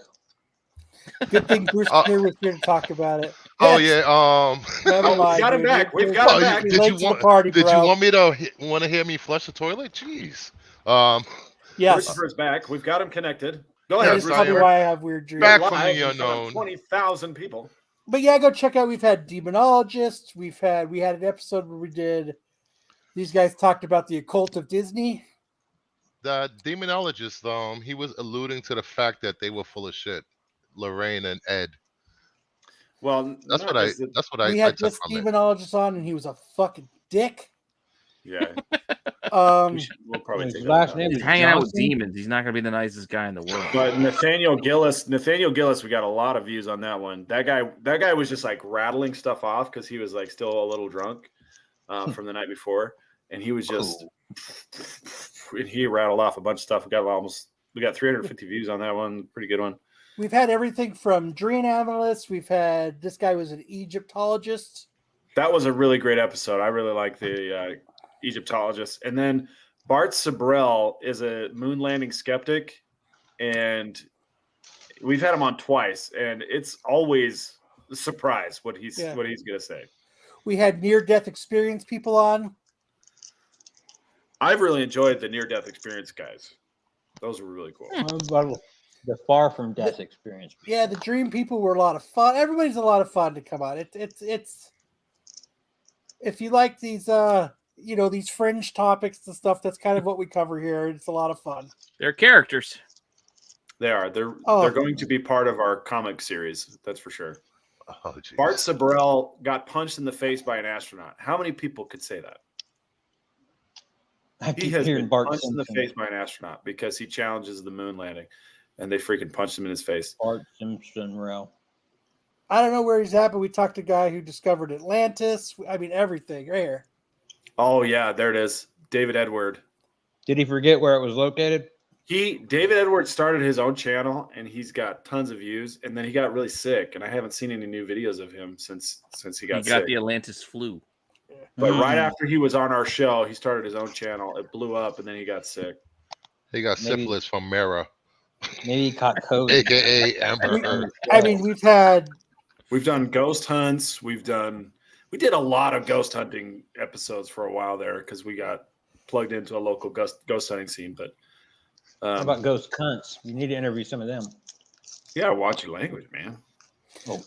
Good thing Bruce Keir was here to talk about it. Oh yeah. Never mind, we got him dude. back. We've got him back. Did you want me to want to hear me flush the toilet? Jeez. Yes. Christopher's back. We've got him connected. Go That ahead. is probably why I have weird dreams. Back from the unknown. 20,000 people. But yeah, go check out. We've had demonologists. We had an episode where we did. These guys talked about the occult of Disney. The demonologist, he was alluding to the fact that they were full of shit, Lorraine and Ed. Well, that's what I. We had this demonologist on, and he was a fucking dick. Yeah. We'll probably take last name. He's hanging out with demons. He's not going to be the nicest guy in the world. But Nathaniel Gillis, we got a lot of views on that one. That guy was just like rattling stuff off because he was like still a little drunk from the night before, and he was just. And he rattled off a bunch of stuff. We got 350 views on that one. Pretty good one. We've had everything from dream analysts. We've had this guy was an Egyptologist. That was a really great episode. I really like the Egyptologist. And then Bart Sabrell is a moon landing skeptic, and we've had him on twice, and it's always a surprise what he's going to say. We had near-death experience people on. I've really enjoyed the near-death experience guys. Those were really cool. The far from death experience. Yeah, the Dream People were a lot of fun. Everybody's a lot of fun to come on. It's if you like these these fringe topics and stuff, that's kind of what we cover here. It's a lot of fun. They're characters. They are. They're going to be part of our comic series. That's for sure. Oh, Bart Sabrell got punched in the face by an astronaut. How many people could say that? He has been punched in the face by an astronaut because he challenges the moon landing, and they freaking punched him in his face. Bart Simpson. I don't know where he's at, but we talked to a guy who discovered Atlantis. I mean, everything right here. Oh yeah, there it is. David Edward. Did he forget where it was located? David Edward started his own channel, and he's got tons of views. And then he got really sick, and I haven't seen any new videos of him since he got sick. Got the Atlantis flu. But right after he was on our show, he started his own channel. It blew up, and then he got sick. He got syphilis from Mara. Maybe he caught COVID. AKA Amber Heard. I mean, we've done ghost hunts. We did a lot of ghost hunting episodes for a while there because we got plugged into a local ghost hunting scene. But how about ghost cunts? You need to interview some of them. Yeah, watch your language, man.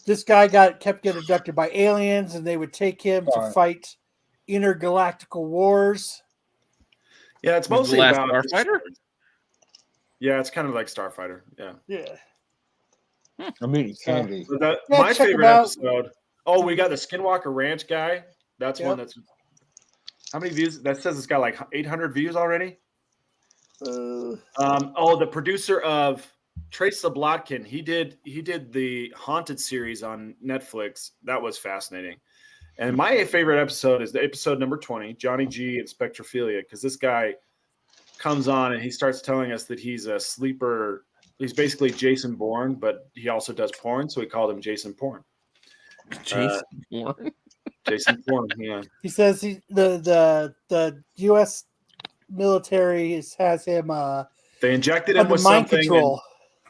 This guy kept getting abducted by aliens, and they would take him to fight intergalactical wars. Yeah, it's mostly about Starfighter. Yeah, it's kind of like Starfighter. Yeah. Yeah. I mean, candy. My favorite episode. Oh, we got the Skinwalker Ranch guy. That's one that's. How many views? That says it's got like 800 views already. The producer of Trace Zablotkin, he did the Haunted series on Netflix. That was fascinating. And my favorite episode is the episode number 20, Johnny G and Spectrophilia, because this guy comes on and he starts telling us that he's a sleeper. He's basically Jason Bourne, but he also does porn, so we called him Jason Porn. Jason Bourne. Jason Bourne, yeah. He says the U.S. military has him. They injected him with mind something. control.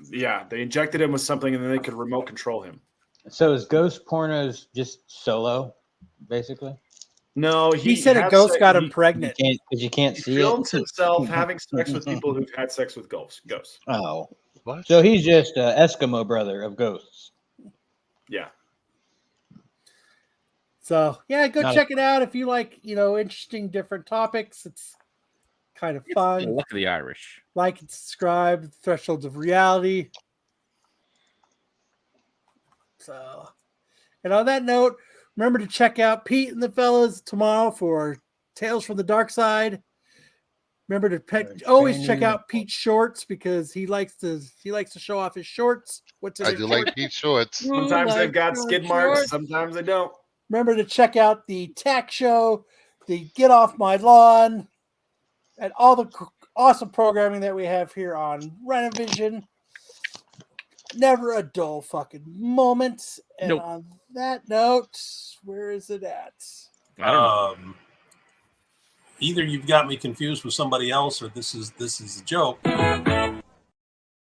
They injected him with something, and then they could remote control him. So is ghost pornos just solo, basically? No, he said a ghost got him pregnant. Because you can't see he films it. himself having sex with people who've had sex with ghosts. Oh, what? So he's just an Eskimo brother of ghosts. Yeah. So yeah, go check it out if you like, interesting different topics. It's kind of fun. Look at the Irish. Like and subscribe. Thresholds of Reality. So, and on that note, remember to check out Pete and the fellas tomorrow for Tales from the Dark Side. Remember to always check out Pete's shorts because he likes to show off his shorts. I do like Pete's shorts. Sometimes they've got skid marks. Sometimes they don't. Remember to check out the Tech Show, the Get Off My Lawn, and all the awesome programming that we have here on Renovision. Never a dull fucking moment. And on that note, where is it at? Either you've got me confused with somebody else, or this is a joke.